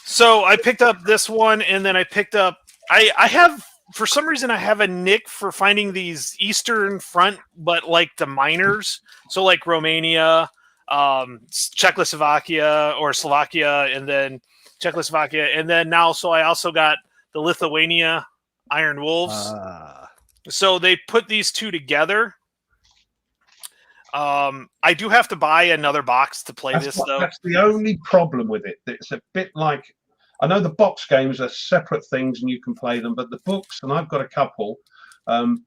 So I picked up this one, and then I picked up. I have, for some reason, I have a nick for finding these Eastern Front, but like the minors. So like Romania, Czechoslovakia, or Slovakia, and then Czechoslovakia, and then now. So I also got the Lithuania Iron Wolves. So they put these 2 together. I do have to buy another box to play this, though. That's the only problem with it. It's a bit like, I know the box games are separate things and you can play them, but the books, and I've got a couple, and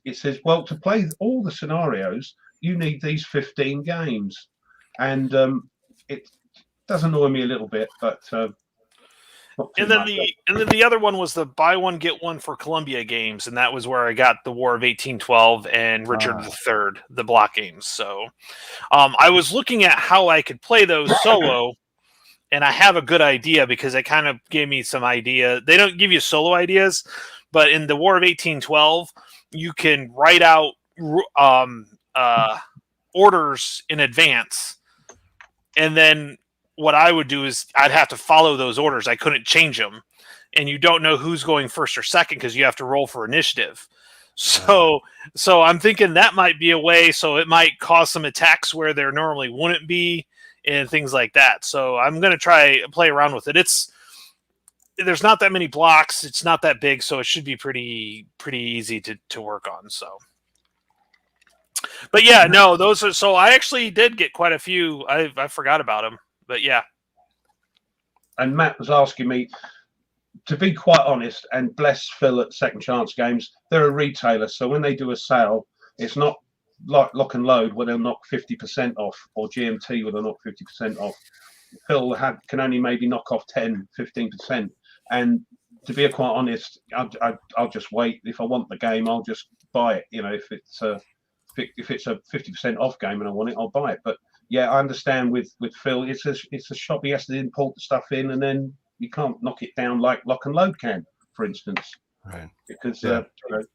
it says, well, to play all the scenarios, you need these 15 games. And it does annoy me a little bit, but and then the other one was the buy one get one for Columbia games, and that was where I got the War of 1812 and Richard III, the block games. So I was looking at how I could play those solo, and I have a good idea because it kind of gave me some idea. They don't give you solo ideas, but in the War of 1812, you can write out orders in advance, and then what I would do is I'd have to follow those orders. I couldn't change them, and you don't know who's going first or second because you have to roll for initiative. So I'm thinking that might be a way. So it might cause some attacks where there normally wouldn't be, and things like that. So I'm going to play around with it. There's not that many blocks. It's not that big, so it should be pretty easy to work on. So, but yeah, no, those are. So I actually did get quite a few. I forgot about them, but yeah. And Matt was asking me, to be quite honest, and bless Phil at Second Chance Games, they're a retailer, so when they do a sale, it's not like Lock and Load where they'll knock 50% off, or GMT where they'll knock 50% off. Phil can only maybe knock off 10-15%. And to be quite honest, I'll just wait. If I want the game, I'll just buy it. You know, if it's a 50% off game and I want it, I'll buy it. But yeah, I understand with Phil, it's a shop. He has to import the stuff in, and then you can't knock it down like Lock and Load can, for instance, right? Because you're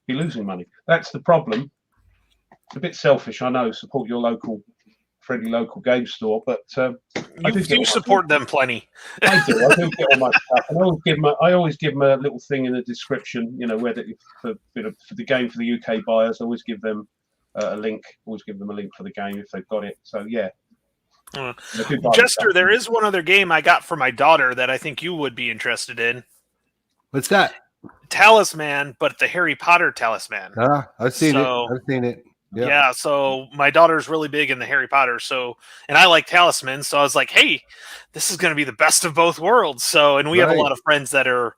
losing money. That's the problem. It's a bit selfish, I know. Support your friendly local game store, but you do support them plenty. I do. I do get all my stuff, and I always give them a little thing in the description. You know, for the game for the UK buyers, I always give them a link. Always give them a link for the game if they've got it. So yeah. Jester, there is one other game I got for my daughter that I think you would be interested in. What's that? Talisman, but the Harry Potter Talisman. I've seen it. I've seen it. Yeah, so my daughter's really big in the Harry Potter, and I like Talisman, so I was like, hey, this is going to be the best of both worlds. So, and we have a lot of friends that are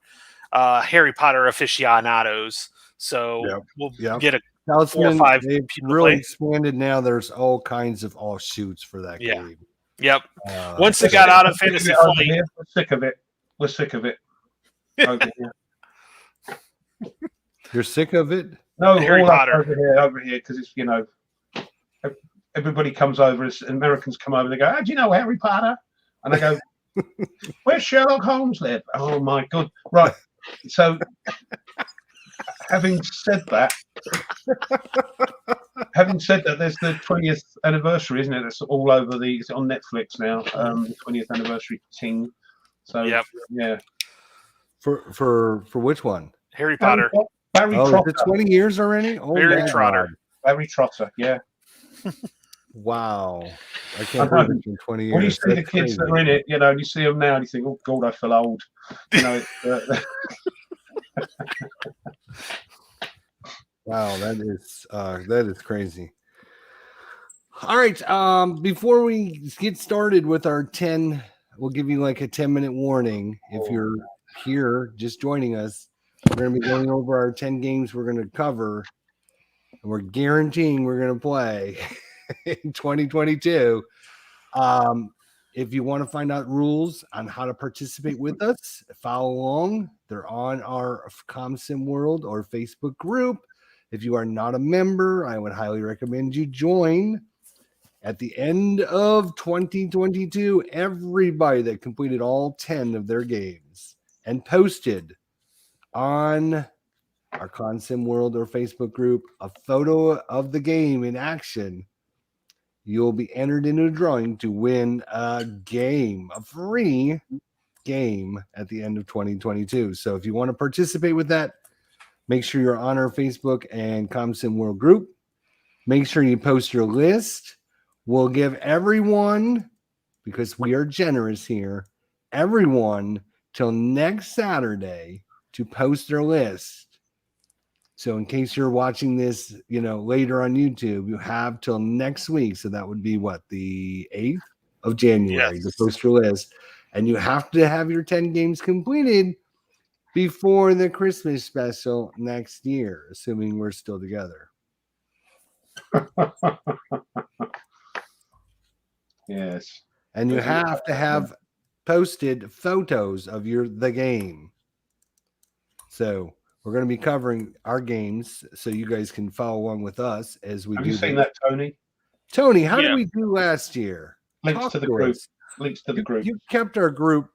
Harry Potter aficionados, so we'll get a Talisman, 4 or 5 they've people really play. expanded now. There's all kinds of offshoots for that game. Yep. Once it got out of Fantasy Flight, we're sick of it. We're sick of it. Over here. You're sick of it? No, Harry Potter over here, because it's everybody comes over. Americans come over. They go, "Oh, do you know Harry Potter?" And I go, "Where's Sherlock Holmes live?" Oh my God! Right. So, having said that, there's the 20th anniversary, isn't it? That's all over it's on Netflix now. The 20th anniversary ting. So yeah. For which one? Harry Potter. Barry Trotter. Is it 20 years already? Oh, Barry Trotter. Barry Trotter, yeah. Wow. I can't believe it's been 20 years. When you see the kids that are in it, and you see them now, and you think, oh, God, I feel old. Wow, that is crazy. All right. Before we get started with our 10, we'll give you like a 10-minute warning. If you're here just joining us, we're going to be going over our 10 games we're going to cover, and we're guaranteeing we're going to play in 2022. If you want to find out rules on how to participate with us, follow along. They're on our ComSim World or Facebook group. If you are not a member, I would highly recommend you join. At the end of 2022, everybody that completed all 10 of their games and posted on our ComSim World or Facebook group a photo of the game in action, you'll be entered into a drawing to win a free game at the end of 2022. So if you want to participate with that, make sure you're on our Facebook and ComSim World group. Make sure you post your list. We'll give everyone, because we are generous here, everyone till next Saturday to post their list. So in case you're watching this, later on YouTube, you have till next week. So that would be the 8th of January to post your list. And you have to have your 10 games completed before the Christmas special next year, assuming we're still together. Yes. And you have to have posted photos of the game. So we're going to be covering our games so you guys can follow along with us as we do. Have you seen that, Tony? Tony, how did we do last year? Links to the group. Links to the group. You kept our group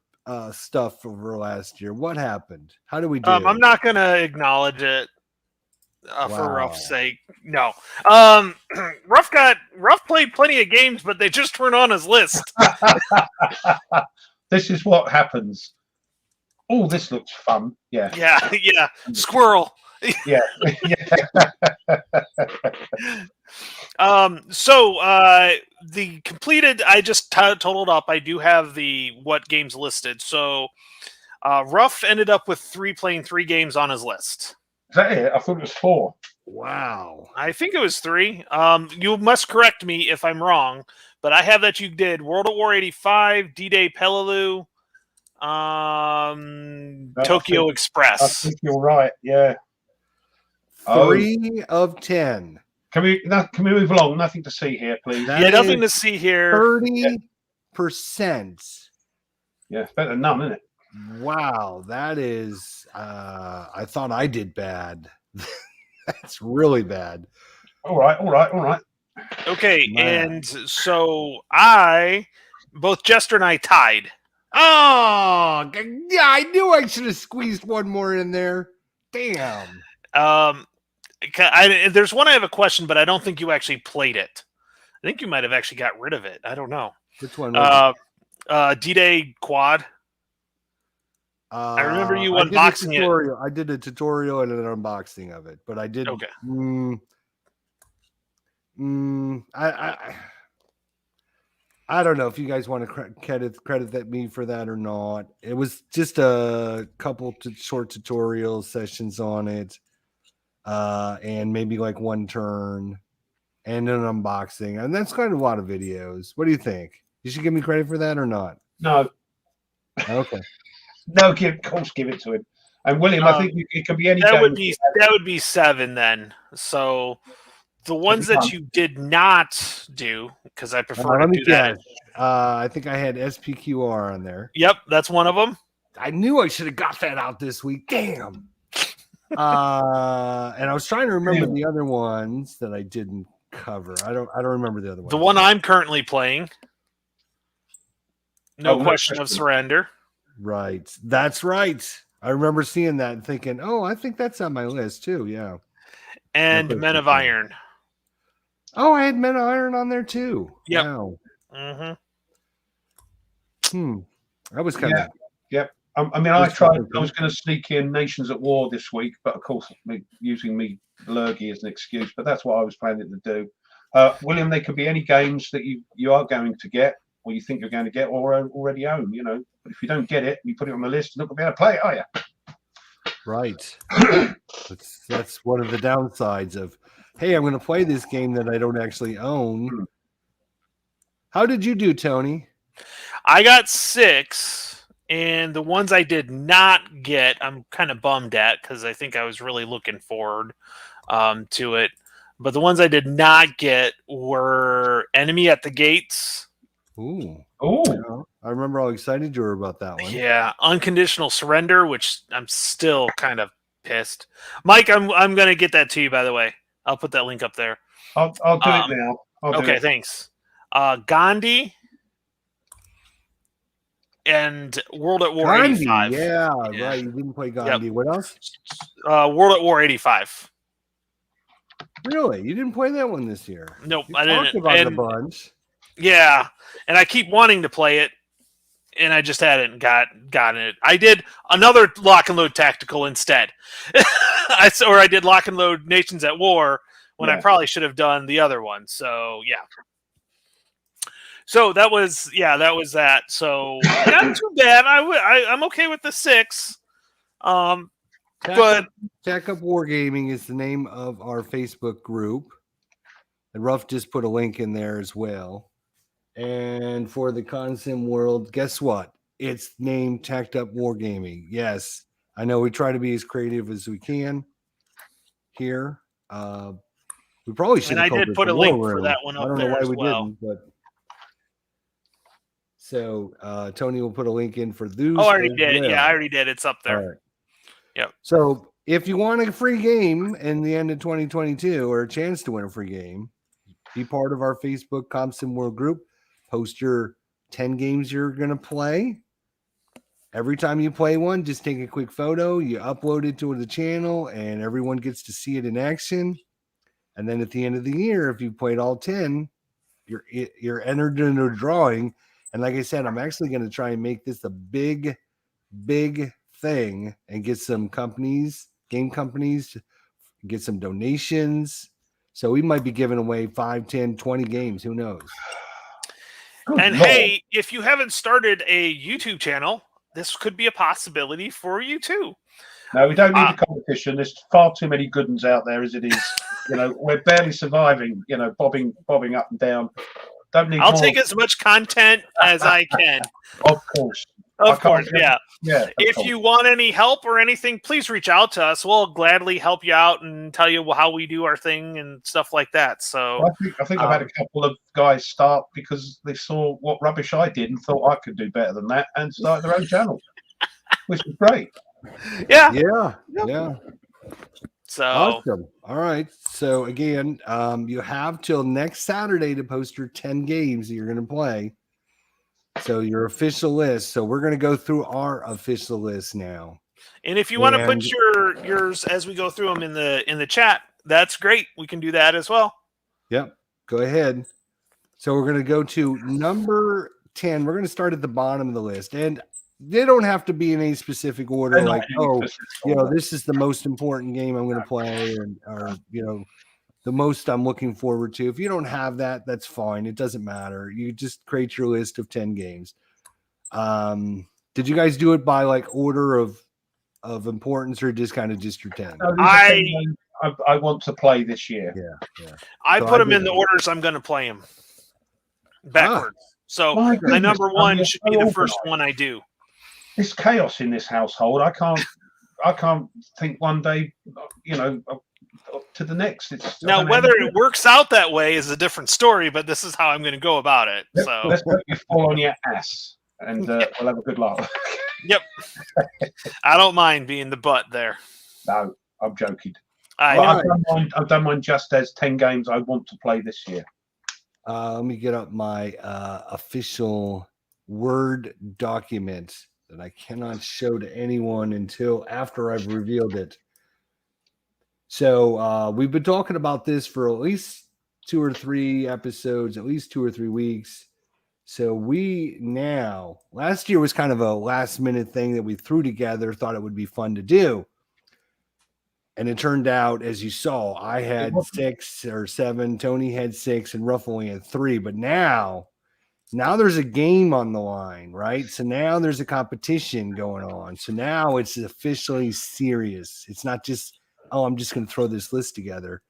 stuff over last year. What happened? How did we do? I'm not going to acknowledge it. for Wow. Ruff's sake. No. Ruff played plenty of games, but they just weren't on his list. This is what happens. Oh, this looks fun. Yeah. Yeah. Squirrel. Yeah. The completed, I just totaled up. I do have the what games listed. So Ruff ended up with playing 3 games on his list. Is that it? I thought it was 4. Wow. I think it was 3. You must correct me if I'm wrong, but I have that you did World at War 85, D-Day Peleliu, Tokyo Express. I think you're right. Yeah. 3 of 10. Can we move along? Nothing to see here, please. That nothing is to see here. 30%. Yeah, it's better than none, isn't it? Wow, that is. I thought I did bad. That's really bad. All right. Okay, Man. and so both Jester and I tied. Oh, yeah, I knew I should have squeezed one more in there. Damn. There's one I have a question, but I don't think you actually played it. I think you might have actually got rid of it. I don't know. Which one was it? D-Day Quad. I remember you unboxing it. I did a tutorial and an unboxing of it, but I did. Okay. I don't know if you guys want to credit that me for that or not. It was just a couple short tutorial sessions on it, and maybe like one turn and an unboxing, and that's kind of a lot of videos. What do you think? You should give me credit for that or not? No. Okay. No, of course, give it to him. And William, I think it could be any. That would be 7 then. So the ones that you did not do, because I prefer to do that. I think I had SPQR on there. Yep, that's one of them. I knew I should have got that out this week. Damn. And I was trying to remember the other ones that I didn't cover. I don't remember the other one. The one I'm currently playing. No question of surrender. Right. That's right. I remember seeing that and thinking, oh, I think that's on my list too. Yeah. And Men of Iron. Oh, I had Men of Iron on there too. Yep. Wow. Mm-hmm. That was kind of. Yep. I mean, I was going to sneak in Nations at War this week, but of course, using me Lurgy as an excuse. But that's what I was planning to do. William, they could be any games that you are going to get, or you think you're going to get, or already own. You know, but if you don't get it, you put it on the list. You're not going to be able to play it, are you? Right. That's one of the downsides of, hey, I'm going to play this game that I don't actually own. How did you do, Tony? I got 6, and the ones I did not get, I'm kind of bummed at because I think I was really looking forward to it. But the ones I did not get were Enemy at the Gates. Ooh. Oh. I remember how excited you were about that one. Yeah, Unconditional Surrender, which I'm still kind of pissed. Mike, I'm going to get that to you, by the way. I'll put that link up there. I'll do it now. Okay, thanks. Gandhi and World at War 85. Yeah, right. You didn't play Gandhi. Yep. What else? World at War 85. Really? You didn't play that one this year? Nope, You I didn't. talked about it a bunch. Yeah, and I keep wanting to play it, and I just hadn't gotten it. I did another Lock and Load Tactical instead. I did Lock and Load Nations at War when I probably should have done the other one. So, yeah. So that was that. So not too bad. I'm okay with the 6. But Tack Up Wargaming is the name of our Facebook group. And Ruff just put a link in there as well. And for the Consim world, guess what? It's named Tacked Up Wargaming. Yes, I know we try to be as creative as we can here. We probably should. And I did put a link for that one up there as well. Didn't, but so Tony will put a link in for those. Oh, I already did. Well. Yeah, I already did. It's up there. All right. Yep. So if you want a free game in the end of 2022 or a chance to win a free game, be part of our Facebook Compson World group. Post your 10 games you're going to play. Every time you play one, just take a quick photo, you upload it to the channel, and everyone gets to see it in action. And then at the end of the year, if you played all 10, you're entered in a drawing. And like I said, I'm actually going to try and make this a big thing and get some game companies, get some donations. So we might be giving away 5, 10, 20 games. Who knows? And hey, if you haven't started a YouTube channel, this could be a possibility for you too. No, we don't need the competition. There's far too many good ones out there as it is. We're barely surviving. Bobbing up and down. Don't need. I'll take as much content as I can. Of course. Of course, yeah. Yeah. If you want any help or anything, please reach out to us. We'll gladly help you out and tell you how we do our thing and stuff like that. So I think I've had a couple of guys start because they saw what rubbish I did and thought I could do better than that and started their own channel, which is great. Yeah. So awesome. All right. So again, you have till next Saturday to post your 10 games that you're going to play. So your official list. So we're going to go through our official list now. And if you want to put yours as we go through them in the chat, that's great. We can do that as well. Yep. Go ahead. So we're going to go to number 10. We're going to start at the bottom of the list. And they don't have to be in any specific order. Like, this is the most important game I'm going to play, or the most I'm looking forward to. If you don't have that, that's fine. It doesn't matter. You just create your list of 10 games. Did you guys do it by like order of importance, or just kind of just your 10? I want to play this year. Yeah. I put them in the orders I'm going to play them backwards. So my number one should be the first one I do. It's chaos in this household. I can't think one day, to the next. Now, whether it works out that way is a different story, but this is how I'm going to go about it. Yep, so let's let you fall on your ass, and we'll have a good laugh. Yep. I don't mind being the butt there. No, I'm joking. I've done mine just as 10 games I want to play this year. Let me get up my official Word document that I cannot show to anyone until after I've revealed it. So we've been talking about this for at least 2 or 3 episodes, at least 2 or 3 weeks. So last year was kind of a last minute thing that we threw together, thought it would be fun to do. And it turned out, as you saw, I had 6 or 7, Tony had 6, and Ruff only had 3. But now there's a game on the line, right? So now there's a competition going on. So now it's officially serious. It's not just, I'm just going to throw this list together.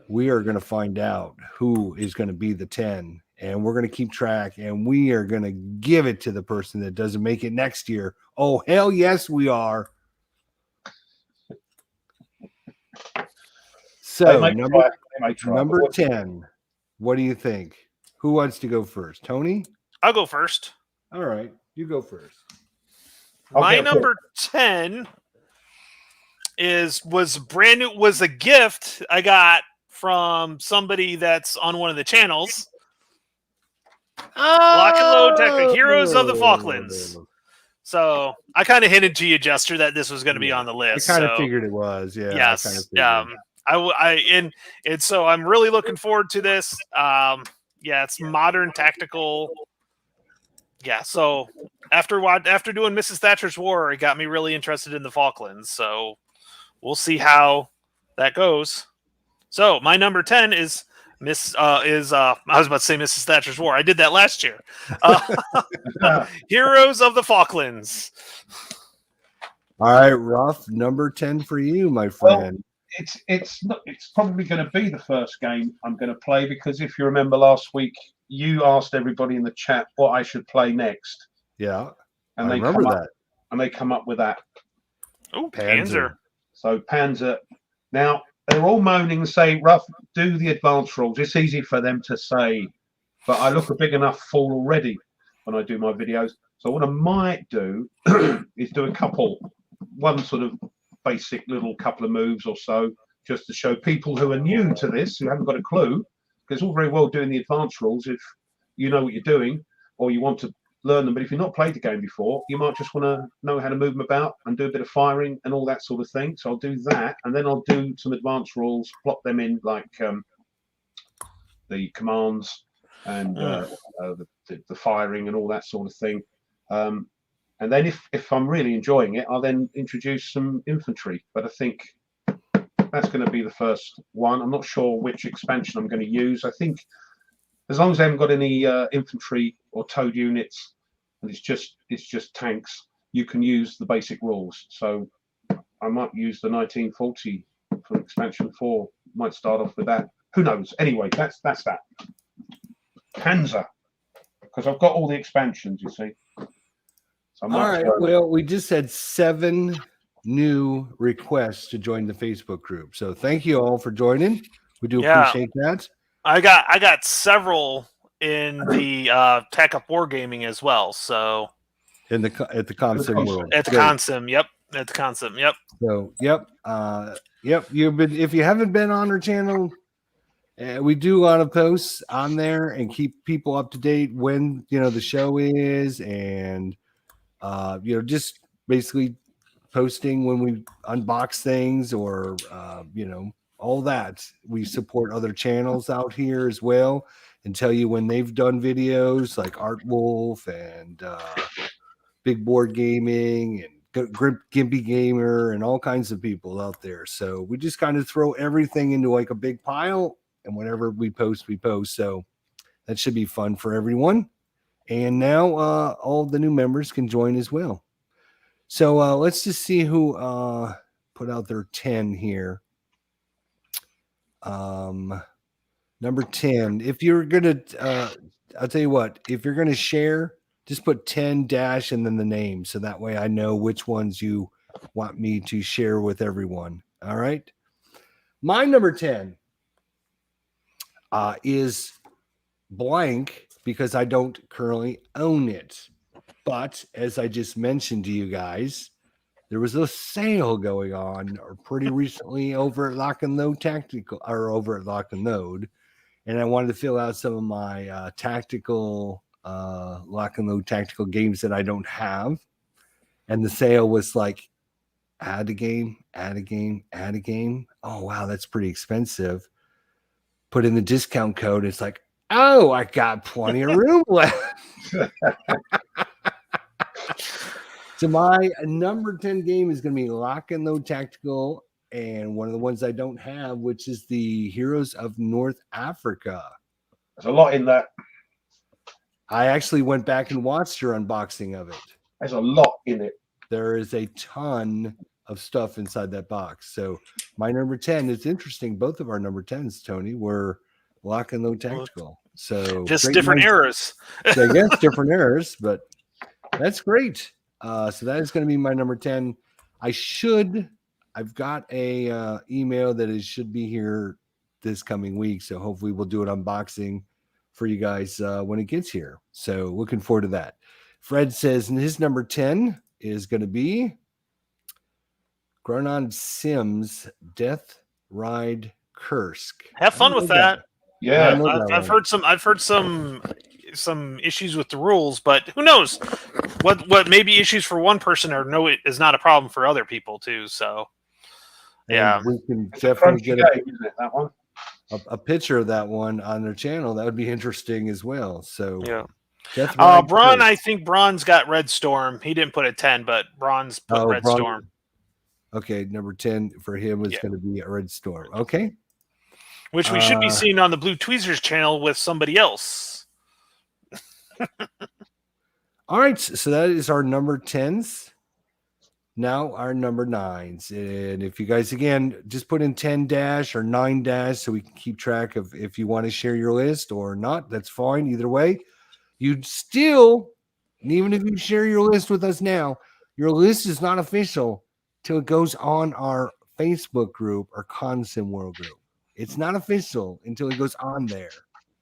We are going to find out who is going to be the 10, and we're going to keep track, and we are going to give it to the person that doesn't make it next year. Oh, hell yes, we are. So number 10, what do you think? Who wants to go first? Tony? I'll go first. All right, you go first. My number 10 was a gift I got from somebody that's on one of the channels. Lock and Load Technic, Heroes of the Falklands. So I kind of hinted to you, Jester, that this was going to be on the list. I kind of figured it was, yeah. Yes. And so I'm really looking forward to this. It's modern tactical. Yeah. So after doing Mrs. Thatcher's War, it got me really interested in the Falklands. So we'll see how that goes. So my number 10 is I was about to say Mrs. Thatcher's War. I did that last year. Heroes of the Falklands. All right, Ruff, number 10 for you, my friend. It's probably going to be the first game I'm going to play, because if you remember last week, you asked everybody in the chat what I should play next. Yeah, and I remember that. And they come up with that. Oh, Panzer. So Panzer. Now, they're all moaning and saying, Ruff, do the advanced rules. It's easy for them to say, but I look a big enough fool already when I do my videos. So what I might do is do one sort of basic little couple of moves or so, just to show people who are new to this, who haven't got a clue, because it's all very well doing the advanced rules if you know what you're doing, or you want to learn them. But if you've not played the game before, you might just want to know how to move them about and do a bit of firing and all that sort of thing. So I'll do that, and then I'll do some advanced rules, plot them in like the commands and the firing and all that sort of thing. And then if I'm really enjoying it, I'll then introduce some infantry. But I think that's going to be the first one. I'm not sure which expansion I'm going to use. I think as long as I haven't got any infantry or towed units, and it's just tanks, you can use the basic rules. So I might use the 1940 for expansion 4. Might start off with that. Who knows? Anyway, that's that. Panzer, because I've got all the expansions, you see. So all right. Well, we just had 7 new requests to join the Facebook group. So thank you all for joining. We do appreciate that. I got several in the Tech Up Wargaming as well. So at the Consim world. At the Consim, yep. At the Consim, yep. So yep. If you haven't been on our channel, we do a lot of posts on there and keep people up to date when the show is, and just basically posting when we unbox things or all that. We support other channels out here as well and tell you when they've done videos like Art Wolf and Big Board Gaming and Gimpy Gamer and all kinds of people out there. So we just kind of throw everything into like a big pile, and whenever we post. So that should be fun for everyone. And now all the new members can join as well. So let's just see who put out their 10 here. Number 10. If you're gonna, I'll tell you what. If you're gonna share, just put 10 dash and then the name, so that way I know which ones you want me to share with everyone. All right. My number 10 is blank because I don't currently own it. But as I just mentioned to you guys, there was a sale going on pretty recently over at Lock and Load Tactical, or over at Lock and Load, and I wanted to fill out some of my tactical Lock and Load tactical games that I don't have. And the sale was like, add a game. Oh wow, that's pretty expensive. Put in the discount code. It's like, oh, I got plenty of room left. So my number 10 game is going to be Lock and Load Tactical, and one of the ones I don't have, which is the Heroes of North Africa. There's a lot in that. I actually went back and watched your unboxing of it. There's a lot in it. There is a ton of stuff inside that box. So my number 10 is interesting. Both of our number 10s, Tony, were Lock and Load Tactical. So just different eras. So I guess different eras, but that's great. So that is going to be my number 10. I've got a email that should be here this coming week. So hopefully we'll do an unboxing for you guys when it gets here. So looking forward to that. Fred says his number 10 is going to be Gronon Sims Death Ride Kursk. Have fun with that. Yeah, I've heard some issues with the rules, but who knows? What may be issues for one person or no, it is not a problem for other people too. So, yeah, and we can definitely get that one. A picture of that one on their channel. That would be interesting as well. So, yeah. Braun, I think Braun's got Red Storm. He didn't put a 10, but Braun's put Red Storm. Okay, number 10 for him is going to be a Red Storm. Okay. Which we should be seeing on the Blue Tweezers channel with somebody else. All right, so that is our number 10s. Now our number 9s. And if you guys, again, just put in 10 dash or 9 dash so we can keep track of if you want to share your list or not. That's fine. Either way, you'd still, even if you share your list with us now, your list is not official till it goes on our Facebook group or Consim World group. It's not official until it goes on there.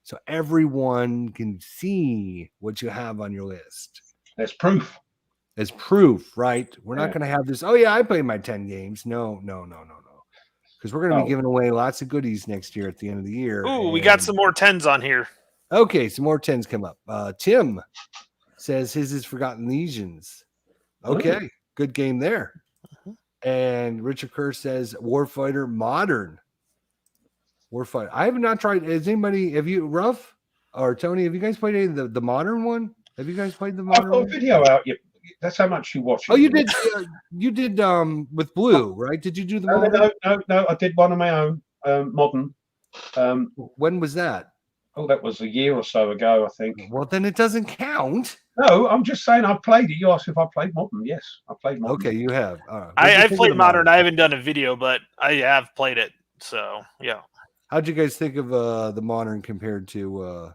So everyone can see what you have on your list. There's proof. As proof, right? We're not going to have this. Oh, yeah, I play my 10 games. No. Because we're going to be giving away lots of goodies next year at the end of the year. Ooh, we got some more 10s on here. Okay, some more 10s come up. Tim says his is Forgotten Legions. Okay, good game there. And Richard Kerr says Warfighter Modern. Warfighter. I have not tried. Have you, Ruff or Tony, have you guys played any of the modern one? Have you guys played the modern I've got a one? video out. Yeah, that's how much you watch it. Oh, you did. You did with Blue, right? Did you do the modern? No. I did one on my own, modern. When was that? Oh, that was a year or so ago, I think. Well, then it doesn't count. No, I'm just saying I played it. You asked if I played modern. Yes, I played modern. Okay, you have. I've played modern. I haven't done a video, but I have played it. So yeah. How'd you guys think of the modern compared to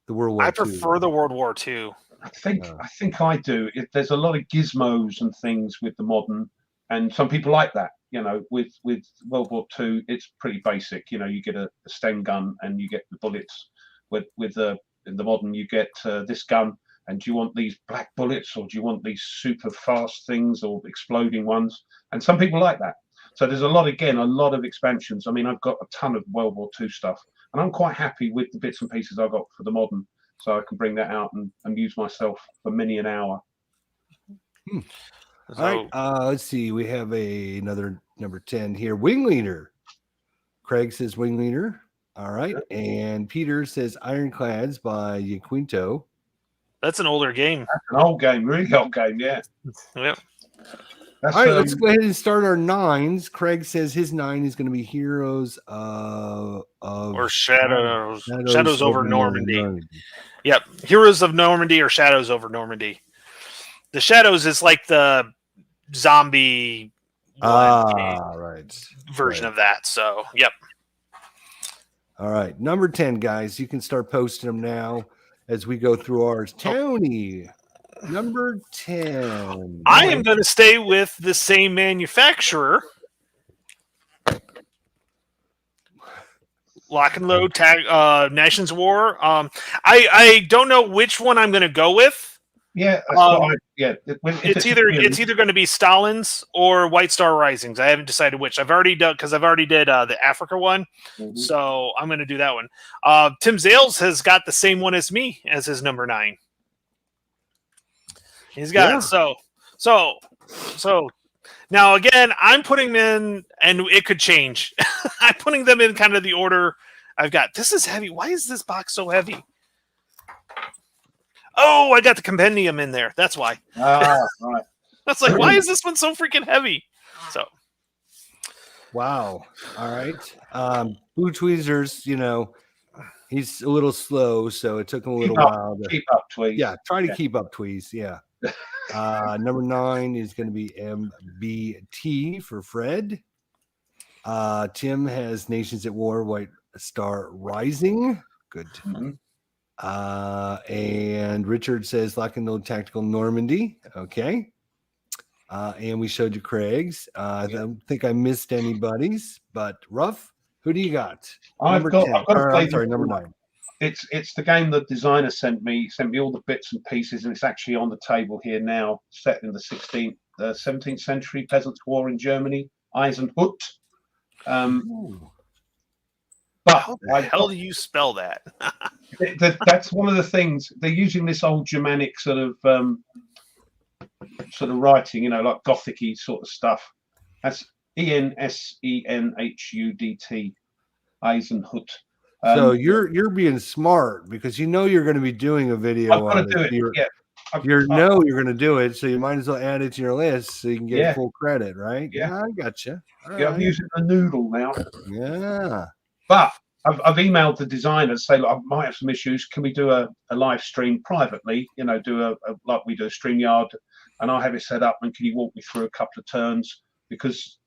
the World War II? I prefer the World War II. I think I do. There's a lot of gizmos and things with the modern, and some people like that. You know, with World War II, it's pretty basic. You know, you get a Sten gun and you get the bullets. In the modern, you get this gun. And do you want these black bullets, or do you want these super fast things, or exploding ones? And some people like that. So there's a lot of expansions. I mean, I've got a ton of World War II stuff, and I'm quite happy with the bits and pieces I got for the modern. So I can bring that out and amuse myself for many an hour. All right. Let's see. We have another number 10 here. Wing Leader. Craig says Wing Leader. All right. And Peter says Ironclads by Yaquinto. That's an older game. That's an old game, really old game, yeah. Yep. All right, let's go ahead and start our 9s. Craig says his 9 is going to be Heroes of Shadows over Normandy. Yep, Heroes of Normandy or Shadows over Normandy. The Shadows is like the zombie version of that. So, yep. All right, number 10, guys. You can start posting them now as we go through ours. Tony, number 10. I am going to stay with the same manufacturer. Lock and Load, Nations War. I don't know which one I'm going to go with. Yeah, it's either going to be Stalin's or White Star Risings. I haven't decided which. I've already did the Africa one, so I'm going to do that one. Tim Zales has got the same one as me as his number 9. He's got it. So now again, I'm putting them in, and it could change. I'm putting them in kind of the order I've got. This is heavy. Why is this box so heavy? Oh, I got the compendium in there. That's why. Right. That's like, why is this one so freaking heavy? So, wow. All right. Blue Tweezers, he's a little slow, so it took him a little while to keep up, Tweez. Yeah, try to keep up, Tweez. Yeah. Number 9 is going to be MBT for Fred. Tim has Nations at War, White Star Rising. Good. Mm-hmm. And Richard says Lock and Load Tactical Normandy. Okay. And we showed you Craig's. I don't think I missed anybody's, but Ruff, who do you got? I've got to play. Sorry, number 9. It's the game the designer sent me all the bits and pieces, and it's actually on the table here now, set in the 17th century Peasants' War in Germany, Eisenhut. But how the hell do you spell that? That's one of the things. They're using this old Germanic sort of writing, like Gothic-y sort of stuff. That's Ensenhudt, Eisenhut. So you're being smart because you're going to be doing a video. I've got to do it. You're going to do it, so you might as well add it to your list so you can get full credit, right? Yeah, I gotcha. I'm using a noodle now. Yeah, but I've emailed the designer to say, look, I might have some issues. Can we do a live stream privately? Do a like we do a StreamYard, and I'll have it set up. And can you walk me through a couple of turns? Because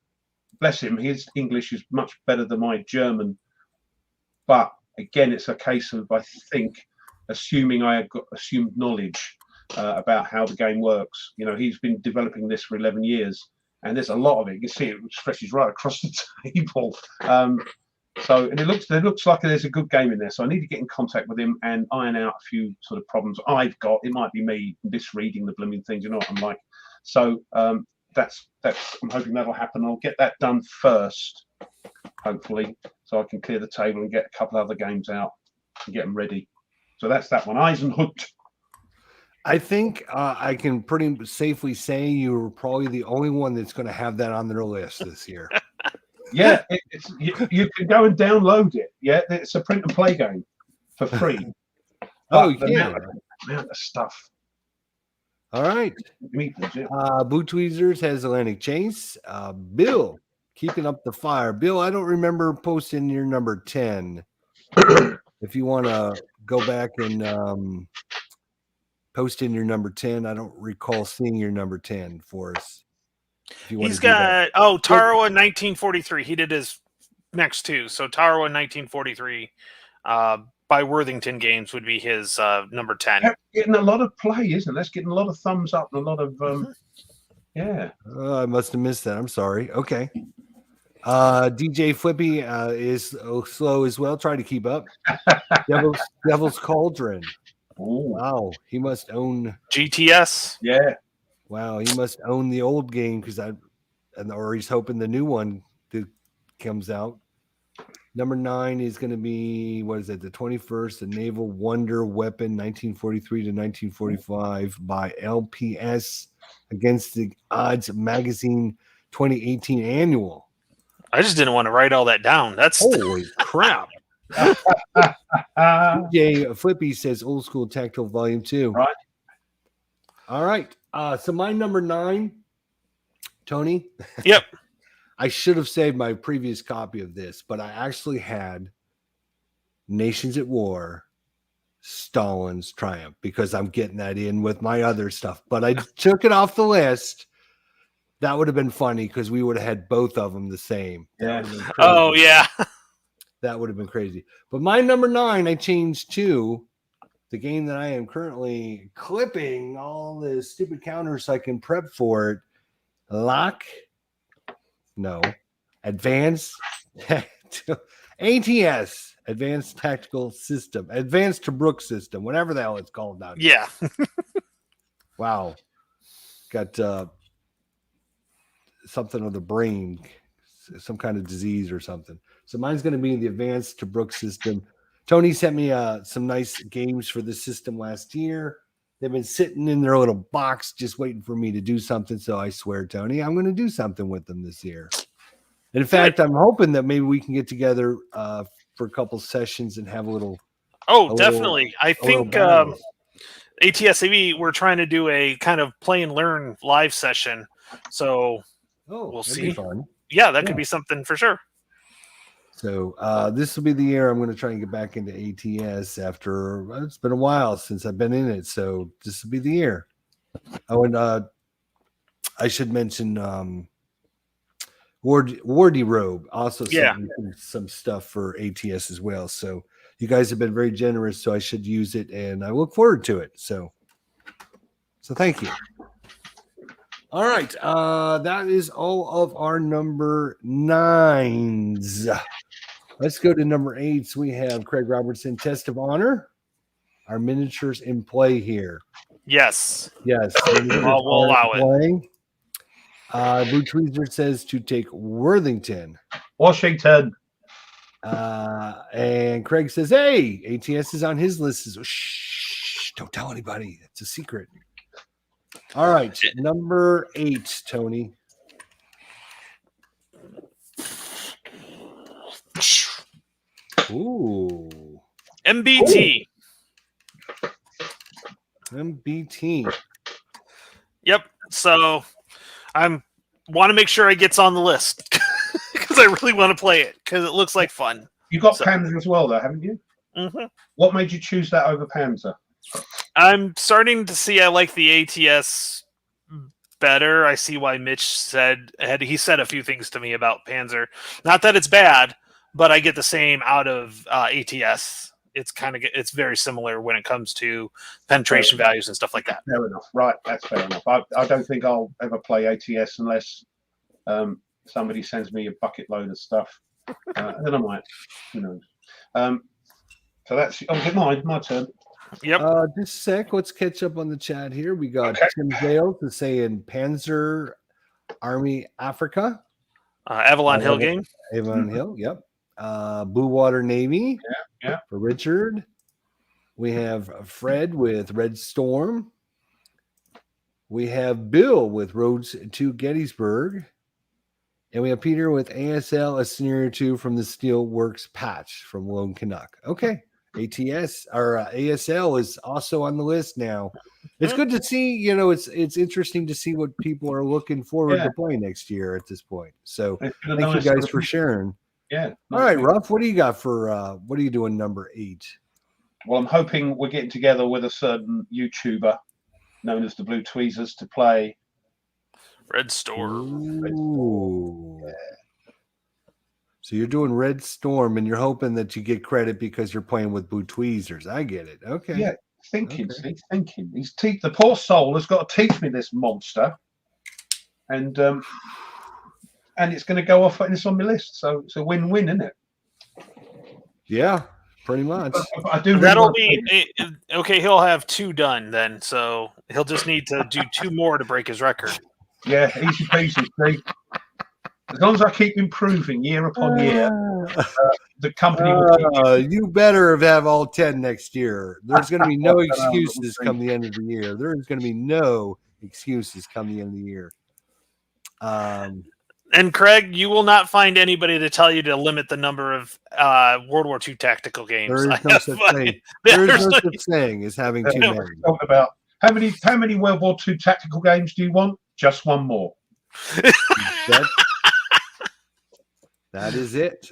bless him, his English is much better than my German. But again, it's a case of, I think, assuming I have got assumed knowledge about how the game works. He's been developing this for 11 years, and there's a lot of it. You can see it stretches right across the table. And it looks like there's a good game in there. So I need to get in contact with him and iron out a few sort of problems I've got. It might be me misreading the blooming things, what I'm like. So that's I'm hoping that'll happen. I'll get that done first, hopefully, so I can clear the table and get a couple other games out and get them ready. So that's that one, Eisenhut. I think I can pretty safely say you're probably the only one that's going to have that on their list this year. Yeah, you can go and download it. Yeah, it's a print and play game for free. Oh, you But can. the amount of stuff. All right. Legit. Blue Tweezers has Atlantic Chase. Bill, keeping up the fire. Bill, I don't remember posting your number 10. If you want to go back and post in your number 10, I don't recall seeing your number 10 for us. If you want He's to do that. got Tarawa 1943. He did his next two. So Tarawa 1943 by Worthington Games would be his number 10. That's getting a lot of play, isn't it? That's getting a lot of thumbs up and a lot of yeah. I must have missed that. I'm sorry. Okay. DJ Flippy is slow as well. Try to keep up. Devil's Cauldron. Ooh. Wow, he must own GTS. Yeah. Wow, he must own the old game or he's hoping the new one that comes out. Number 9 is going to be, what is it? The 21st, the Naval Wonder Weapon, 1943 to 1945 by LPS Against the Odds Magazine 2018 annual. I just didn't want to write all that down. That's Holy crap. DJ Flippy says Old School Tactile Volume 2. Right. All right. So my number 9, Tony. Yep. I should have saved my previous copy of this, but I actually had Nations at War, Stalin's Triumph, because I'm getting that in with my other stuff. But I took it off the list. That would have been funny because we would have had both of them the same. Yeah. Oh, yeah. That would have been crazy. But my number 9, I changed to the game that I am currently clipping all the stupid counters so I can prep for it. Advanced ATS, Advanced Tactical System, Advanced Tobruk System, whatever the hell it's called now. Yeah. Wow. Got something of the brain, some kind of disease or something. So mine's going to be the Advanced Tobruk System. Tony sent me some nice games for the system last year. They've been sitting in their little box just waiting for me to do something. So I swear, Tony, I'm going to do something with them this year. In fact, I'm hoping that maybe we can get together for a couple sessions and have a little. Definitely. I think ATSAB, we're trying to do a kind of play and learn live session. So we'll see. Fun. Yeah, that could be something for sure. So this will be the year I'm going to try and get back into ATS after it's been a while since I've been in it. So this will be the year. Oh, and I should mention Wardy Robe also sent me some stuff for ATS as well. So you guys have been very generous, so I should use it, and I look forward to it. So thank you. All right, that is all of our number 9s. Let's go to number 8s. We have Craig Robertson, Test of Honor. Our miniatures in play here. Yes. We'll allow it. Blue Tweezer says to take Worthington. Washington. And Craig says, hey, ATS is on his list. Shh, don't tell anybody. It's a secret. All right, number 8, Tony. Ooh. MBT. MBT. Yep. So I want to make sure it gets on the list because I really want to play it because it looks like fun. You got Panzer as well, though, haven't you? Mm-hmm. What made you choose that over Panzer? I'm starting to see I like the ATS better. I see why Mitch said he said a few things to me about Panzer. Not that it's bad, but I get the same out of ATS. It's very similar when it comes to penetration values and stuff like that. Fair enough. Right, that's fair enough. I don't think I'll ever play ATS unless somebody sends me a bucket load of stuff. Then I might, who knows. So that's my turn. Yep. Just a sec. Let's catch up on the chat here. We got Tim Dale to say in Panzer Army Africa. Avalon Hill game. Avalon Hill, yep. Blue Water Navy. Yeah. For Richard. We have Fred with Red Storm. We have Bill with Roads to Gettysburg. And we have Peter with ASL, a scenario 2 from the Steelworks patch from Lone Canuck. Okay. ATS or ASL is also on the list now. It's good to see, it's interesting to see what people are looking forward to play next year at this point. So thank you guys for sharing. Yeah. All right, Ruff, what do you got for what are you doing number 8? Well, I'm hoping we're getting together with a certain YouTuber known as the Blue Tweezers to play Red Storm. Ooh. Yeah. So you're doing Red Storm and you're hoping that you get credit because you're playing with Blue Tweezers. I get it. Okay. Yeah, thinking. The poor soul has got to teach me this monster. And it's going to go off and it's on my list. So it's a win-win, isn't it? Yeah, pretty much. I do. That'll be okay. He'll have 2 done then, so he'll just need to do 2 more to break his record. Yeah, easy peasy. See? As long as I keep improving year upon year, the company will you better have all 10 next year. There's going to be no excuses come the end of the year. There's going to be no excuses come the end of the year. And Craig, you will not find anybody to tell you to limit the number of World War II tactical games. There is no such thing. There is no such thing as having too many. Talking about how many World War II tactical games do you want? Just one more. That is it.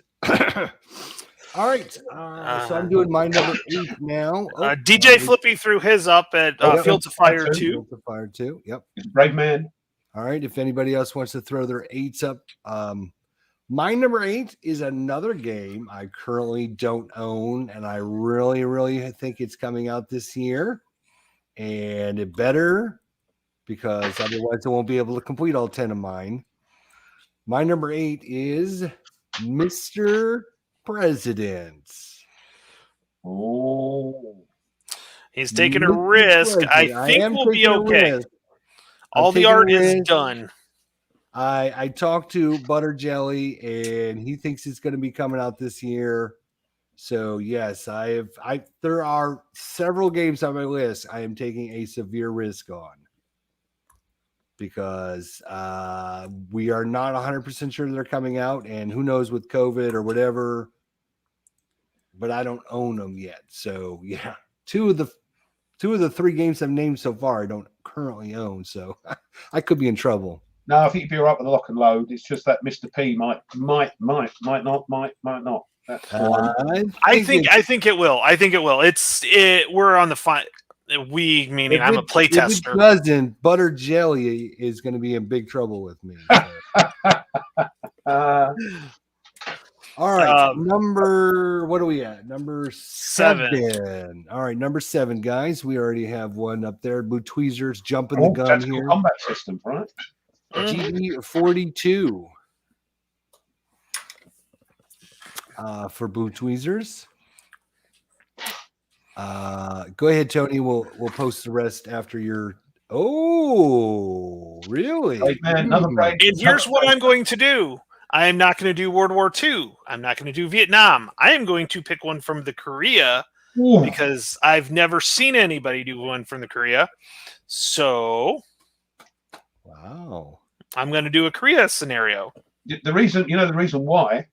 All right. So I'm doing my number 8 now. DJ Flippy threw his up at Fields of Fire 2. Fields of Fire 2. Yep. He's a brave man. All right. If anybody else wants to throw their 8s up, my number 8 is another game I currently don't own, and I really, really think it's coming out this year. And it better, because otherwise I won't be able to complete all 10 of mine. My number 8 is Mr. President. Oh. He's taking a risk. I think we'll be okay. All the art is done. I talked to Butter Jelly, and he thinks it's going to be coming out this year. So yes, there are several games on my list I am taking a severe risk on, because we are not 100% sure they're coming out, and who knows with COVID or whatever, but I don't own them yet. So yeah, two of the 3 games I've named so far I don't currently own, so I could be in trouble. No, I think you'd be all right with the lock and load. It's just that Mr. P might not. That's I think it will. We're on the fine. We, meaning I'm a playtester. If it doesn't, Butter Jelly is going to be in big trouble with me. So. All right, what are we at? Number 7. All right, number 7, guys. We already have one up there. Blue Tweezers jumping the gun here. Combat system, right? GB42 for Blue Tweezers. Go ahead, Tony. We'll post the rest after your. Oh, really? Right, man, another break. And here's what I'm going to do. I am not going to do World War II. I'm not going to do Vietnam. I am going to pick one from the Korea because I've never seen anybody do one from the Korea. So, wow, I'm going to do a Korea scenario. The reason why?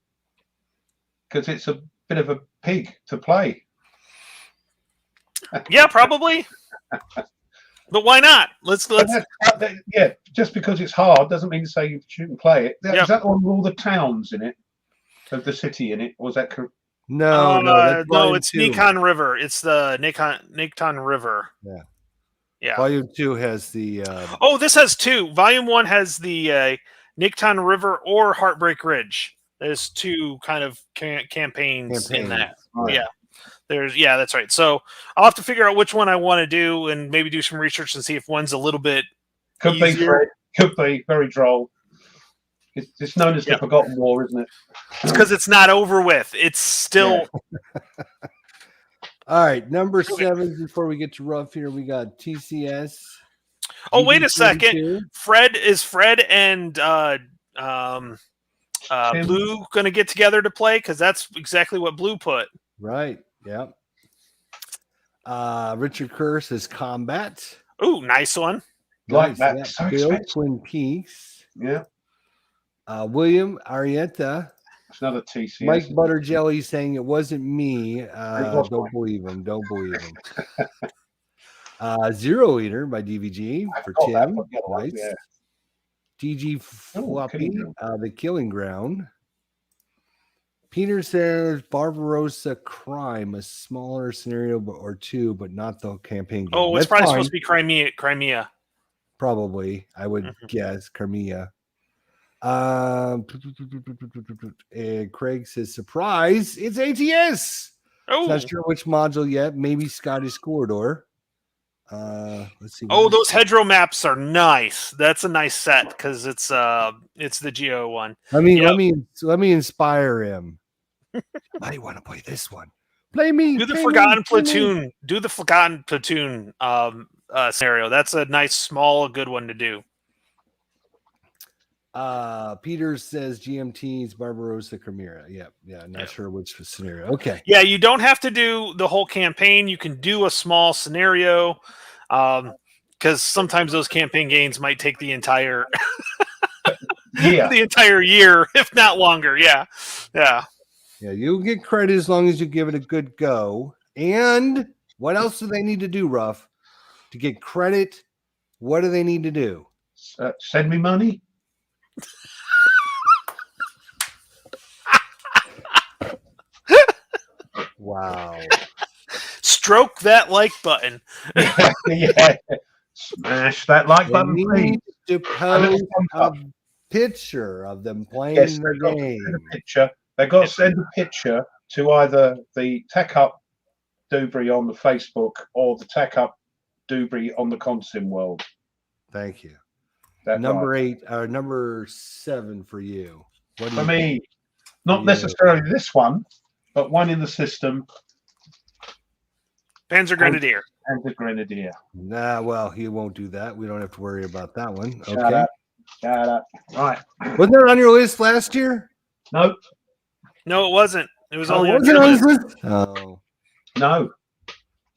Because it's a bit of a pig to play. Yeah, probably. But why not? Let's. Yeah, just because it's hard doesn't mean to say you shouldn't play it. Is that one with all the towns in it, of the city in it, or was that? No, it's Nikon River. It's the Nikon River. Yeah. Volume 2 has the. This has 2. Volume 1 has the Nikon River or Heartbreak Ridge. There's 2 kind of campaigns in that. Right. Yeah. That's right. So I'll have to figure out which one I want to do and maybe do some research and see if one's a little bit easier. Could be very droll. It's known as the Forgotten War, isn't it? It's because it's not over with. It's still. Yeah. All right, number 7. Before we get to rough here, we got TCS. Oh, wait a second. Fred and Blue going to get together to play? Because that's exactly what Blue put. Right. Yep. Richard Kerr says Combat. Ooh, nice one. Like Nice. that. Yeah. So Bill, expensive. Twin Peaks. Yeah. William, Arietta. It's another TCS. Mike Butterjelly saying it wasn't me. was Don't mine. believe him. Don't believe him. Zero Eater by DVG I for forgot that Tim. one, the other one, Nice. yeah. TG Floppy, Killing Ground. The Killing Ground. Peter says Barbarossa Crime, a smaller scenario or two, but not the campaign game. Oh, it's That's probably fine. supposed to be Crimea. Probably, I would guess Crimea. And Craig says, surprise, it's ATS. Oh, Not sure which module yet. Maybe Scottish Corridor. Let's see. oh, those hedgerow maps are nice. That's a nice set because it's the Geo one. Let me inspire him. I want to play this one. Play me. Do the play Forgotten me, play me. Platoon. Do the Forgotten Platoon scenario. That's a nice, small, good one to do. Peter says GMT's Barbarossa Chimera. Yeah. Not sure which scenario. Okay. Yeah, you don't have to do the whole campaign. You can do a small scenario, because sometimes those campaign games might take the entire the entire year, if not longer. Yeah. You'll get credit as long as you give it a good go. And what else do they need to do, Ruff, to get credit? What do they need to do? Send me money. Wow. Stroke that like button. Yeah. Smash that like button, They please. need to post a picture of them playing the game. They've got to send a picture to either the Tech Up Dewberry on the Facebook or the Tech Up Dewberry on the Consim World. Thank you. That Number right. 8 or number 7 for you. What do For you me, think? not necessarily this one, but one in the system. Panzer Grenadier. And the Grenadier. Nah, well, he won't do that. We don't have to worry about that one. Shut Okay. up. Shut up. Right. Wasn't that on your list last year? Nope. No, it wasn't. It was Oh, only on was it your on list. his list? Oh. No.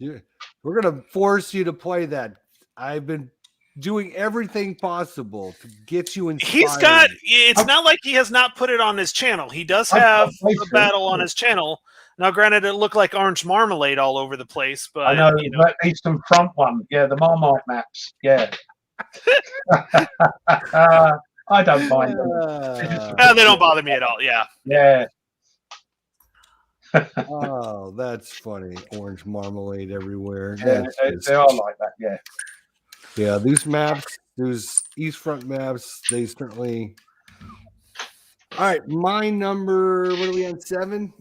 We're going to force you to play that. I've been doing everything possible to get you inspired. It's not like he has not put it on his channel. He does have a battle on his channel. Now, granted, it looked like orange marmalade all over the place, but I know, that Eastern Front one. Yeah, the Marmite maps. Yeah. I don't mind them. they don't bother me at all. Yeah. Yeah. Oh, that's funny. Orange marmalade everywhere. Yeah, they are like that. Yeah. Yeah, these maps, those East Front maps, they certainly. All right, my number, what are we on, 7?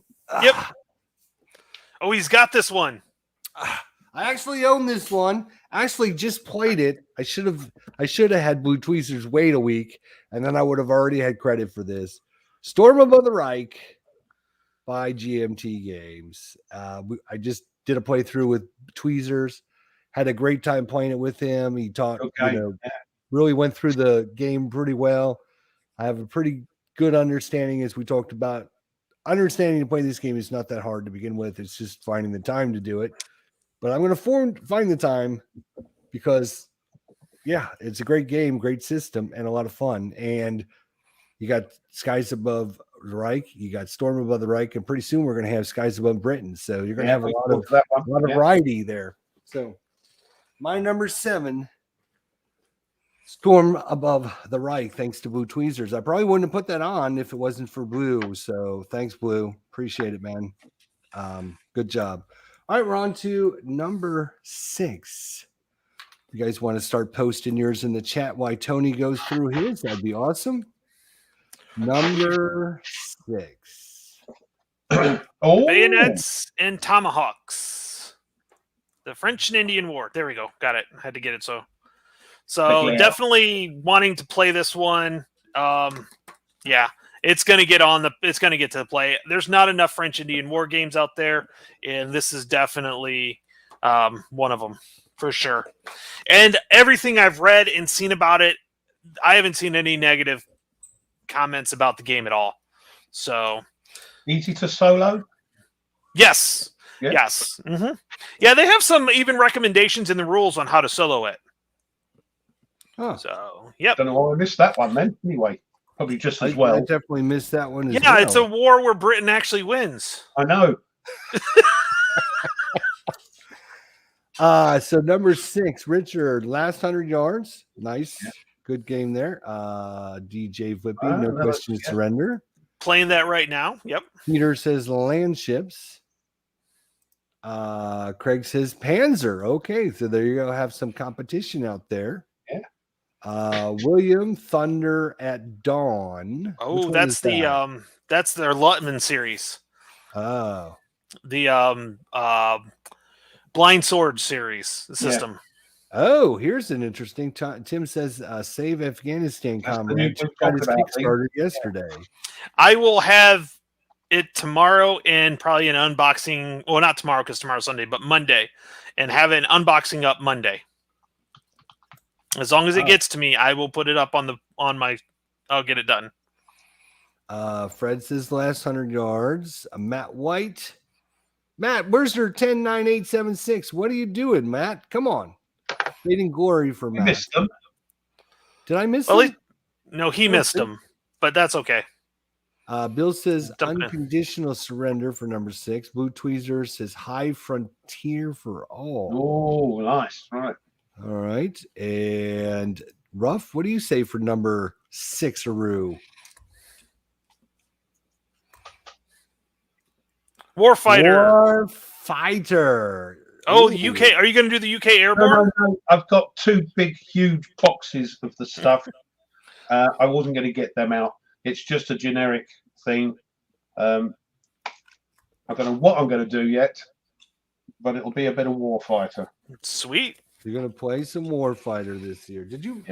Yep. Oh, he's got this one. I actually own this one. I actually just played it. I should have had Blue Tweezers wait a week, and then I would have already had credit for this. Storm Above the Reich by GMT Games. I just did a playthrough with Tweezers. Had a great time playing it with him. He taught, really went through the game pretty well. I have a pretty good understanding, as we talked about. Understanding to play this game is not that hard to begin with. It's just finding the time to do it. But I'm going to find the time because, it's a great game, great system, and a lot of fun. And you got Skies Above the Reich, you got Storm Above the Reich, and pretty soon we're going to have Skies Above Britain. So you're going to have a lot of variety there. So my number 7, Storm Above the Reich, thanks to Blue Tweezers. I probably wouldn't have put that on if it wasn't for Blue. So thanks, Blue. Appreciate it, man. Good job. All right, we're on to number 6. You guys want to start posting yours in the chat while Tony goes through his? That'd be awesome. Number 6. Bayonets and Tomahawks. The French and Indian War. There we go. Got it. Had to get it. So definitely wanting to play this one. It's going to get to the play. There's not enough French Indian War games out there, and this is definitely one of them for sure. And everything I've read and seen about it, I haven't seen any negative comments about the game at all. So easy to solo. Yes. Yeah. Yes. Mm-hmm. Yeah, they have some even recommendations in the rules on how to solo it. Huh. So, yep. Don't know why I missed that one then. Anyway, probably just as I well. definitely missed that one as Yeah, well. it's a war where Britain actually wins. I know. So number 6, Richard, last 100 yards. Nice. Yeah. Good game there. DJ Flippy, Oh, no no, question, yeah. surrender. Playing that right now. Yep. Peter says land ships. Craig says Panzer. Okay, so there you go. Have some competition out there. Yeah. William, Thunder at Dawn. Oh, that's that's their Lutman series. Oh. The Blind Sword series system. Oh, here's an interesting Tim says Save Afghanistan comrade got his Kickstarter yesterday. I will have it tomorrow and probably an unboxing. Well, not tomorrow because tomorrow's Sunday, but Monday, and have an unboxing up Monday. As long as it gets to me, I will put it up I'll get it done. Fred says last 100 yards. Matt White. Matt, where's your 109876? What are you doing, Matt? Come on. Fading glory for Matt. Missed them. Did I miss them? No, he missed them, but that's okay. Bill says Jumping unconditional surrender for number 6. Blue Tweezer says high frontier for all. Oh, nice. All right. And Ruff, what do you say for number 6, Aru? Warfighter. Warfighter. Oh, the UK. Are you going to do the UK airborne? No. I've got 2 big, huge boxes of the stuff. I wasn't going to get them out. It's just a generic thing. I don't know what I'm going to do yet, but it'll be a bit of Warfighter. Sweet. You're going to play some Warfighter this year. Did you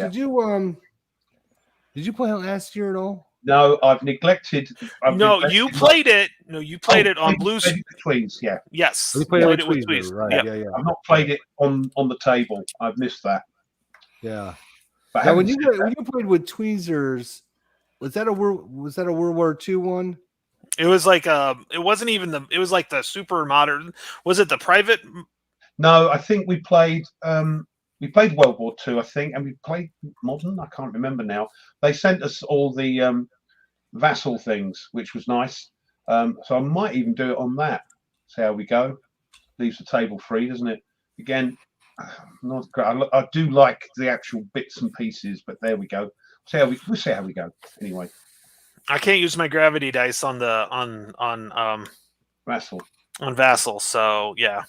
play it last year at all? No, I've neglected. You played it. No, you played it on Blue. Tweez, yeah. Yes, you played it with Tweez, right? Yep. Yeah. I've not played it on the table. I've missed that. Yeah. But now, when you played with Tweezers, was that a World War II one? It was like it wasn't even it was like the super modern. Was it the private? No, I think we played World War II, I think, and we played modern. I can't remember now. They sent us all the vassal things, which was nice. So I might even do it on that. See how we go. Leaves the table free, doesn't it? Again, not great. I do like the actual bits and pieces, but there we go. We'll see how we go. Anyway, I can't use my gravity dice on vassal. On vassal, so yeah.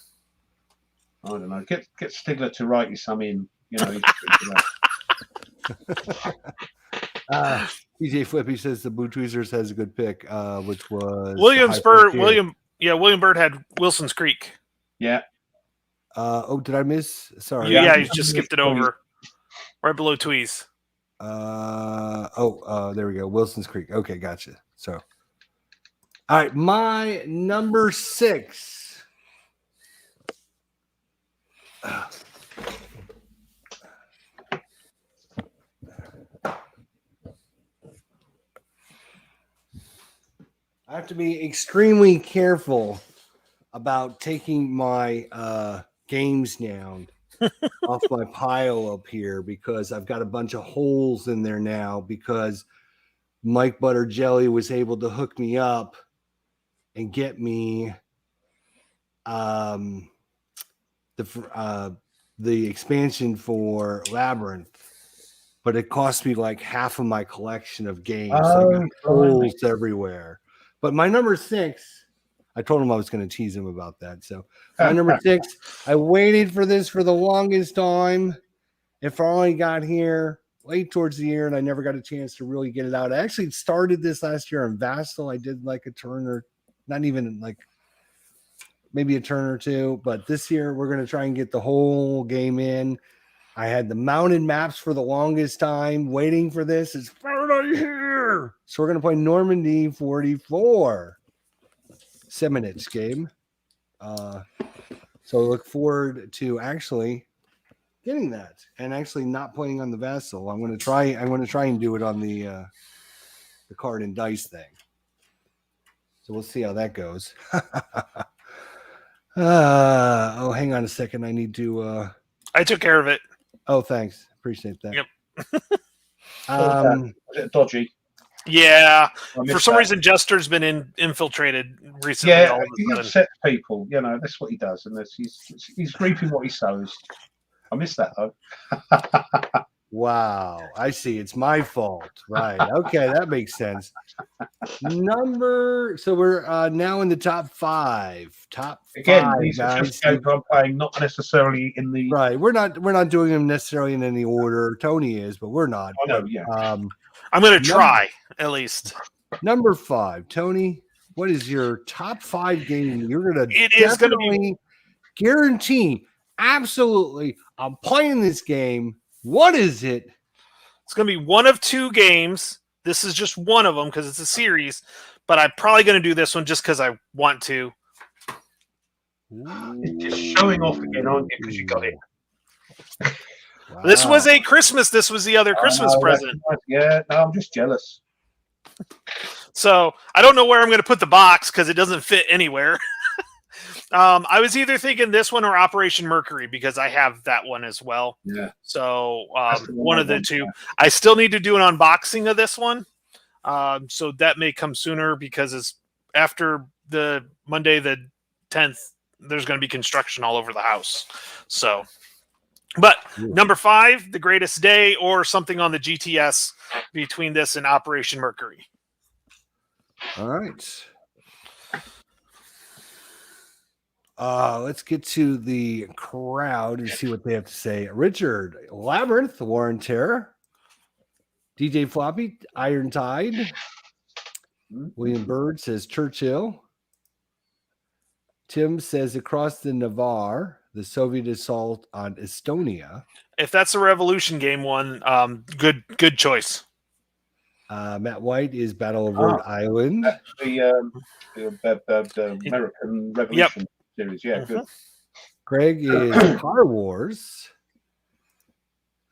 I don't know. Get Stigler to write you some in. DJ Flippy says the Blue Tweezers has a good pick, which was William Byrd had Wilson's Creek. Yeah. Did I miss? Sorry. Yeah, you just skipped it over. Right below Tweez. There we go. Wilson's Creek. Okay, gotcha. So, all right, my number 6. I have to be extremely careful about taking my games down off my pile up here because I've got a bunch of holes in there now because Mike Butter Jelly was able to hook me up and get me the expansion for Labyrinth, but it cost me like half of my collection of games. So I got holes everywhere. But my number 6, I told him I was going to tease him about that. So my number 6, I waited for this for the longest time. It finally got here late towards the year, and I never got a chance to really get it out. I actually started this last year on Vassal. I did like a turn or not even like maybe a turn or two, but this year we're going to try and get the whole game in. I had the mounted maps for the longest time waiting for this. It's finally here. So we're going to play Normandy 44. 7-minute game. So I look forward to actually getting that and actually not playing on the Vassal. I'm going to try and do it on the card and dice thing. So we'll see how that goes. Hang on a second. I need to. I took care of it. Oh, thanks. Appreciate that. Yep. Um, Was it dodgy? Yeah, I missed for some that. reason, Jester's been infiltrated recently. Yeah, All of he a sudden, upsets people. You know, that's what he does, and he's reaping what he sows. I missed that though. wow, I see. It's my fault. Right. Okay, that makes sense. So we're now in the top five. Top Again, five, these are guys. just games I'm playing, not necessarily in the. Right. We're not doing them necessarily in any order. Tony is, but we're not. I know, But, yeah. I'm going to try at least. Number 5, Tony. What is your top 5 game? You're gonna It is going to be. definitely guarantee. Absolutely, I'm playing this game. What is it? It's going to be one of 2 games. This is just one of them because it's a series, but I'm probably going to do this one just because I want to. It's just showing off again, aren't you? Because you got it. Wow. This was a Christmas. This was the other Christmas present. Nice. Yeah, no, I'm just jealous. So I don't know where I'm going to put the box because it doesn't fit anywhere. I was either thinking this one or Operation Mercury because I have that one as well. Yeah. So the one one of the I want, two. yeah. I still need to do an unboxing of this one. So that may come sooner because it's after the Monday the 10th. There's going to be construction all over the house. So, but number 5, The Greatest Day, or something on the GTS between this and Operation Mercury. All right. Let's get to the crowd and see what they have to say. Richard, Labyrinth, War and Terror. DJ Floppy, Iron Tide. William Bird says Churchill. Tim says Across the Navarre, the Soviet assault on Estonia. If that's a Revolution game one, good choice. Matt White is Battle of Rhode Island. That's the American Revolution series. Yeah, good. Greg is Car Wars.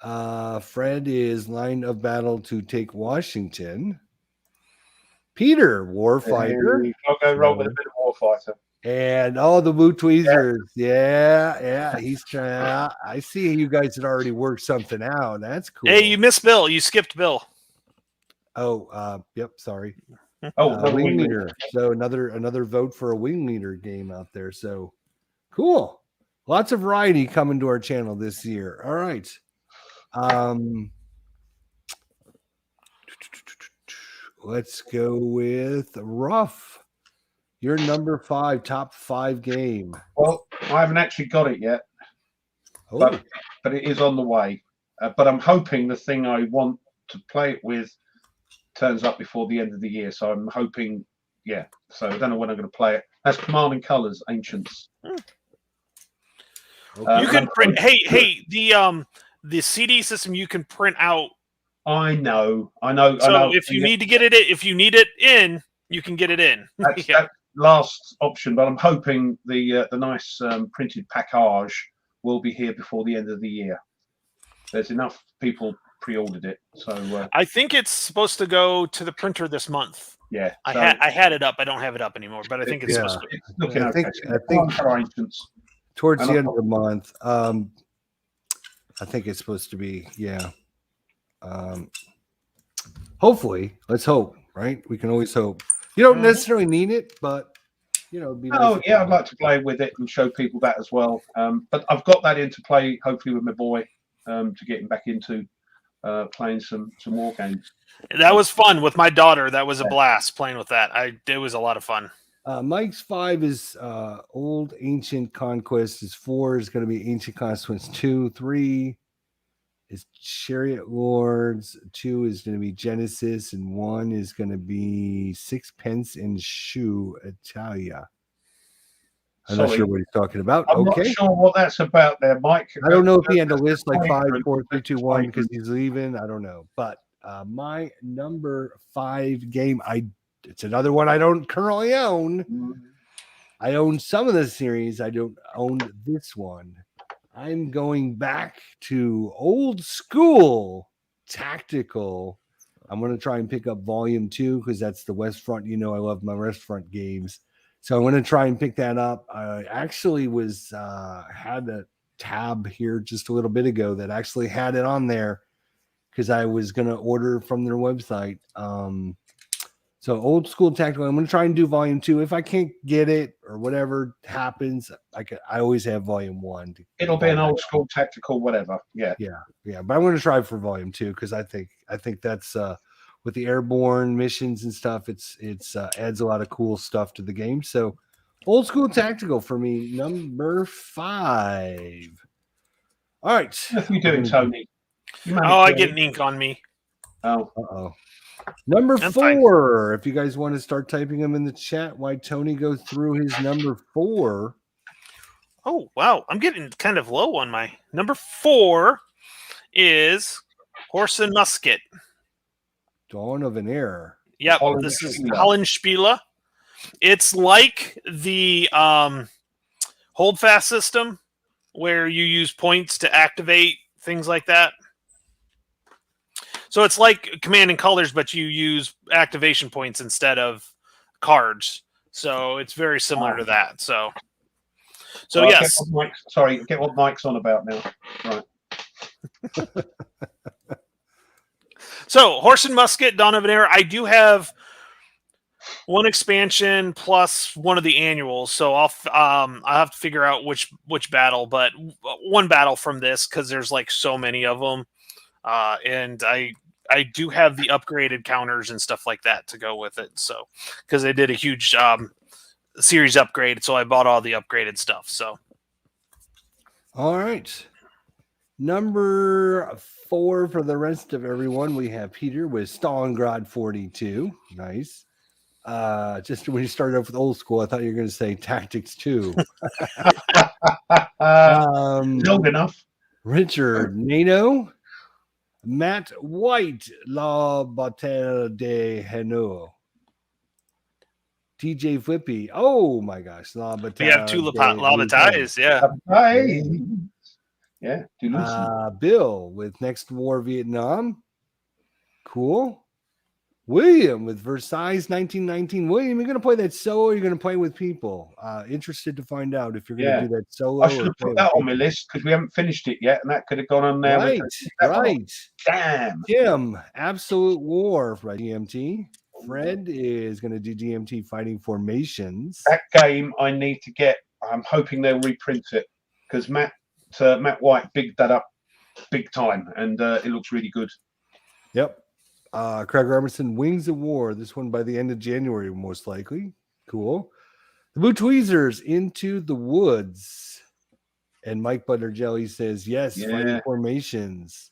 Fred is Line of Battle to Take Washington. Peter, Warfighter. I'll go wrong with a bit of Warfighter. And the Woo Tweezers. Yeah. He's trying. I see you guys had already worked something out. That's cool. Hey, you missed Bill. You skipped Bill. Yep. Sorry. Wing Leader. So another vote for a Wing Leader game out there. So cool. Lots of variety coming to our channel this year. All right. Let's go with Ruff. Your number 5, top 5 game. Well, I haven't actually got it yet, Oh, but it is on the way. But I'm hoping the thing I want to play it with turns up before the end of the year. So I'm hoping, yeah. So I don't know when I'm going to play it. That's Command and Colors Ancients. okay. You can print. Hey, the CD system you can print out. I know. So if you need to get it, if you need it in, you can get it in. That's that last option, but I'm hoping the nice printed package will be here before the end of the year. There's enough people pre-ordered it, so I think it's supposed to go to the printer this month. yeah. I So had it up. I don't have it up anymore, but I think it's supposed to. it's looking I okay. think Ancients. towards the end of the month. I think it's supposed to be, yeah. Hopefully, let's hope, right? We can always hope. You don't necessarily need it, but it'd be nice. Yeah, I'd like to play with it and show people that as well. But I've got that into play, hopefully with my boy, to get him back into playing some war games. That was fun with my daughter. That was a blast playing with that. It was a lot of fun. Mike's 5 is Old Ancient Conquest. His 4 is going to be Ancient Conquest 2. 3 is Chariot Lords. 2 is going to be Genesis, and 1 is going to be Sixpence and Shoe Italia. I'm not sure what he's talking about. I'm not sure what that's about there, Mike. I don't know if he had to list like 5, 4, 3, 2, 1 because he's leaving. I don't know. But my number 5 game, it's another one I don't currently own. I own some of the series. I don't own this one. I'm going back to old school tactical. I'm going to try and pick up volume 2 because that's the West Front. I love my West Front games. So I'm going to try and pick that up. I actually had a tab here just a little bit ago that actually had it on there because I was gonna order from their website. So Old School Tactical. I'm gonna try and do Volume 2. If I can't get it or whatever happens, I always have Volume 1. It'll be an old school tactical, whatever. Yeah. Yeah. But I'm gonna try for Volume 2 because I think that's with the airborne missions and stuff. It's adds a lot of cool stuff to the game. So Old School Tactical for me, number 5. All right. What are you doing, Tony? I get an ink on me. Oh. Uh-oh. Number I'm 4. If you guys want to start typing them in the chat, why Tony goes through his number 4. Oh, wow. I'm getting kind of low on my number 4 is Horse and Musket. Dawn of an Era. Yep, this is Hollenspiele. It's like the holdfast system where you use points to activate things like that. So it's like Command and Colors, but you use activation points instead of cards. So it's very similar to that. So yes. Get what Mike's on about now. Right. So Horse and Musket, Dawn of an Era. I do have one expansion plus one of the annuals, so I'll have to figure out which battle, but one battle from this because there's like so many of them, and I do have the upgraded counters and stuff like that to go with it. So because they did a huge series upgrade, so I bought all the upgraded stuff. So all right, number 4 for the rest of everyone. We have Peter with Stalingrad 42. Nice. Just when you started off with Old School, I thought you were going to say Tactics 2. Long enough. Richard Nano, Matt White, La Bataille de Hainaut. TJ Flippy. Oh my gosh, La Bataille. We have 2 La Batailles, yeah. Hey. Yeah. Bill with Next War Vietnam. Cool. William with Versailles 1919. William, you're going to play that solo or you're going to play with people? Interested to find out if you're going to do that solo. I should have put that on my list because we haven't finished it yet, and that could have gone on there. Right. Damn. Jim, Absolute War for GMT. Fred is going to do GMT Fighting Formations. That game I need to get. I'm hoping they'll reprint it because Matt White bigged that up big time, and it looks really good. Yep. Craig Robertson, Wings of War. This one by the end of January, most likely. Cool. The Blue Tweezers, Into the Woods. And Mike Butter Jelly says, yes, Fighting Formations.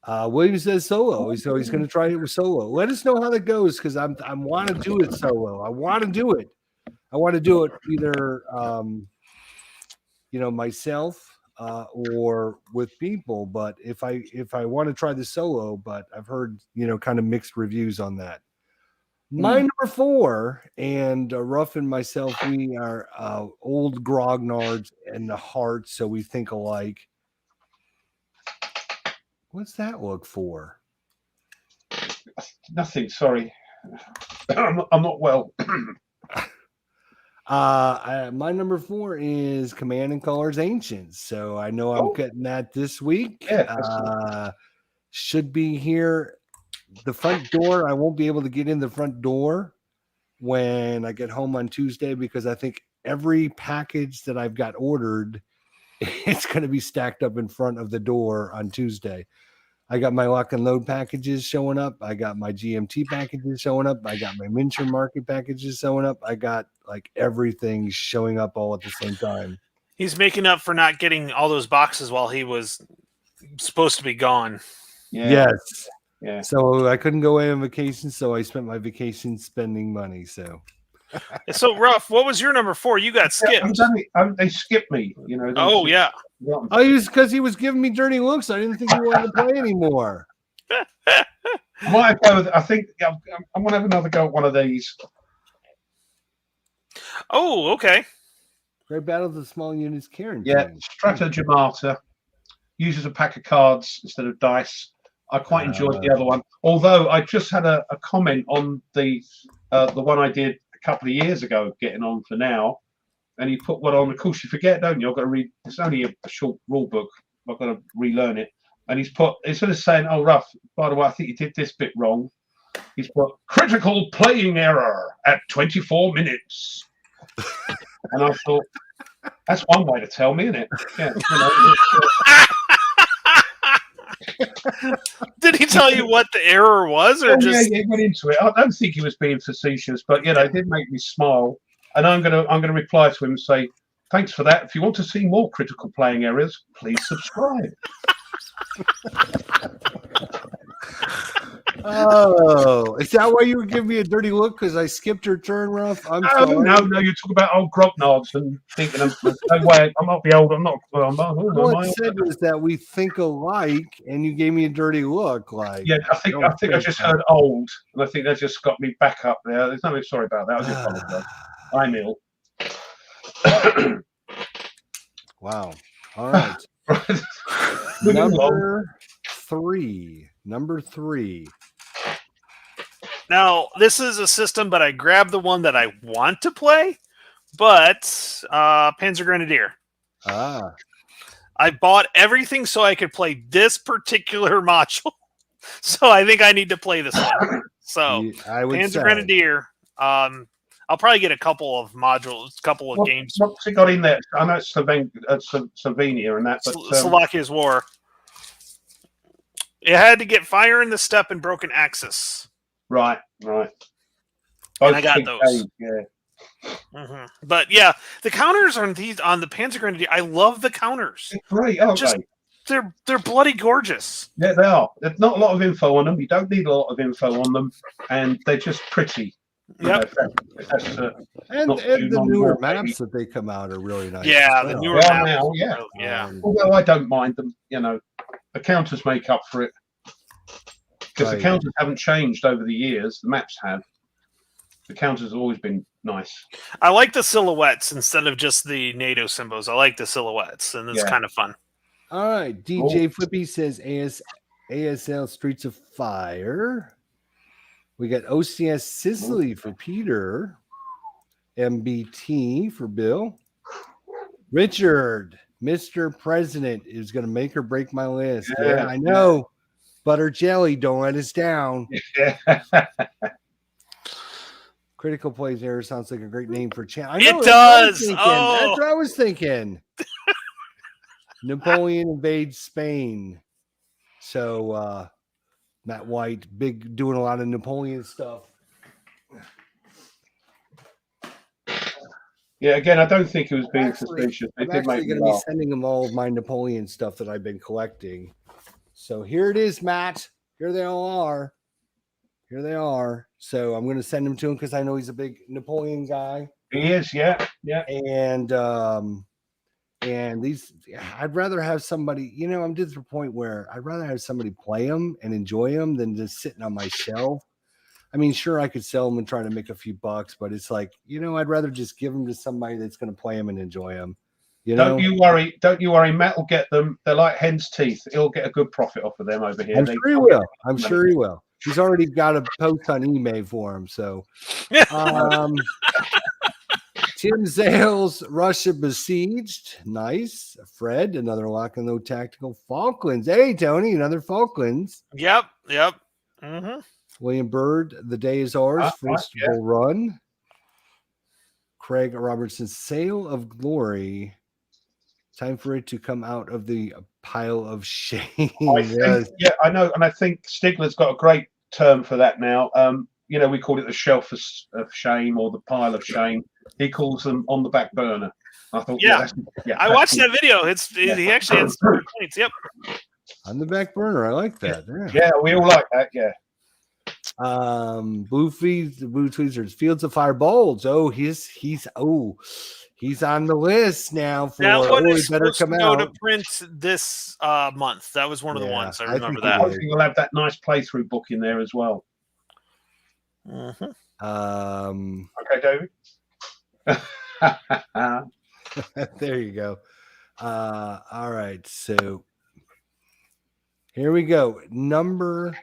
William says solo. So he's going to try it with solo. Let us know how that goes because I want to do it solo. I want to do it. I want to do it either, myself or with people. But if I want to try the solo, but I've heard, kind of mixed reviews on that. My number 4, and Ruff and myself, we are old grognards in the heart, so we think alike. What's that look for? Nothing. Sorry, I'm not well. My number 4 is Command and Colors Ancients. So I know I'm getting that this week. Yeah, should be here. The front door. I won't be able to get in the front door when I get home on Tuesday because I think every package that I've got ordered, it's going to be stacked up in front of the door on Tuesday. I got my lock and load packages showing up. I got my GMT packages showing up. I got my miniature market packages showing up. I got like everything showing up all at the same time. He's making up for not getting all those boxes while he was supposed to be gone. Yeah. Yes. Yeah. So I couldn't go away on vacation, so I spent my vacation spending money. So Ruff, what was your number 4? You got skipped. They skipped me, Oh yeah. Because he was giving me dirty looks. I didn't think he wanted to play anymore. I think I'm going to have another go at one of these. Oh, okay. Great Battle of the Small Units, Karen. Yeah, Stratagemata uses a pack of cards instead of dice. I quite enjoyed the other one. Although I just had a comment on the one I did a couple of years ago, getting on for now, and you put one on. Of course, you forget, don't you? I've got to read. It's only a short rule book. I've got to relearn it. and he's put, instead of saying, "Oh, Ruff, by the way, I think you did this bit wrong," he's put critical playing error at 24 minutes. And I thought, that's one way to tell me, isn't it? Yeah, Did he tell you what the error was, or just? Yeah, he went into it. I don't think he was being facetious, but it did make me smile. And I'm gonna reply to him and say, thanks for that. If you want to see more critical playing errors, please subscribe. Oh, is that why you were giving me a dirty look? Because I skipped your turn, Ruff? I'm sorry. No, you talk about old grognards and thinking, no way, I'm not the old, I'm not. What I said was that we think alike, and you gave me a dirty look. Like, yeah, I think I just heard old, and I think that just got me back up there. There's nothing sorry about that. I just apologize. I'm ill. Wow. All right. Number three. Now, this is a system, but I grabbed the one that I want to play, but Panzer Grenadier. Ah. I bought everything so I could play this particular module. So I think I need to play this one. So I would Panzer say. Grenadier. I'll probably get a couple of modules, couple of games. What's it got in there? I know it's Slovenia and that, but Slovakia's War. It had to get Fire in the Steppe and Broken Axis. Right. And I got those. Games, yeah. Mm-hmm. But yeah, the counters on the Panzer Grenadier. I love the counters. They're great, aren't they? They're bloody gorgeous. Yeah, they are. There's not a lot of info on them. You don't need a lot of info on them, and they're just pretty. Yep. And the newer maps that they come out are really nice. Yeah, the newer maps. Now, yeah. Although I don't mind them, the counters make up for it. Because the counters haven't changed over the years. The maps have. The counters have always been nice. I like the silhouettes instead of just the NATO symbols. I like the silhouettes, and it's kind of fun. All right. DJ Flippy says ASL Streets of Fire. We got OCS Sicily for Peter. MBT for Bill. Richard, Mr. President, is going to make or break my list. Yeah, I know. Butter jelly, don't let us down. Critical Plays Error sounds like a great name for channel. It does. That's what I was thinking. Napoleon invades Spain. So Matt White, doing a lot of Napoleon stuff. Yeah, again, I don't think it was being suspicious. I'm actually going to be sending him all of my Napoleon stuff that I've been collecting. So here it is, Matt. Here they all are. So I'm going to send them to him because I know he's a big Napoleon guy. He is, yeah. And these, I'd rather have somebody, I'm to the point where I'd rather have somebody play them and enjoy them than just sitting on my shelf. I mean, sure, I could sell them and try to make a few bucks, but it's like, I'd rather just give them to somebody that's going to play them and enjoy them. Don't you worry. Matt will get them. They're like hen's teeth. He'll get a good profit off of them over here. I'm sure he will. He's already got a post on eBay for him. So, Tim Zales, Russia besieged. Nice. Fred, another lock and load tactical. Falklands. Hey, Tony, another Falklands. Yep. Mm-hmm. William Byrd, the day is ours. First Bull Run. Craig Robertson, Sail of Glory. Time for it to come out of the pile of shame. Yeah, I know. And I think Stigler's got a great term for that now. We call it the shelf of shame or the pile of shame. He calls them on the back burner. I thought, I watched that video. He actually had some points. Yep. On the back burner. I like that. Yeah, we all like that. Yeah. Blue Tweezers, Fields of Fire Bulge. Oh, he's on the list now for that one is better supposed come to go out to print this month. That was one of the ones I remember. I think we'll have that nice playthrough book in there as well. Mm-hmm. Okay, David. There you go. All right, so here we go. Number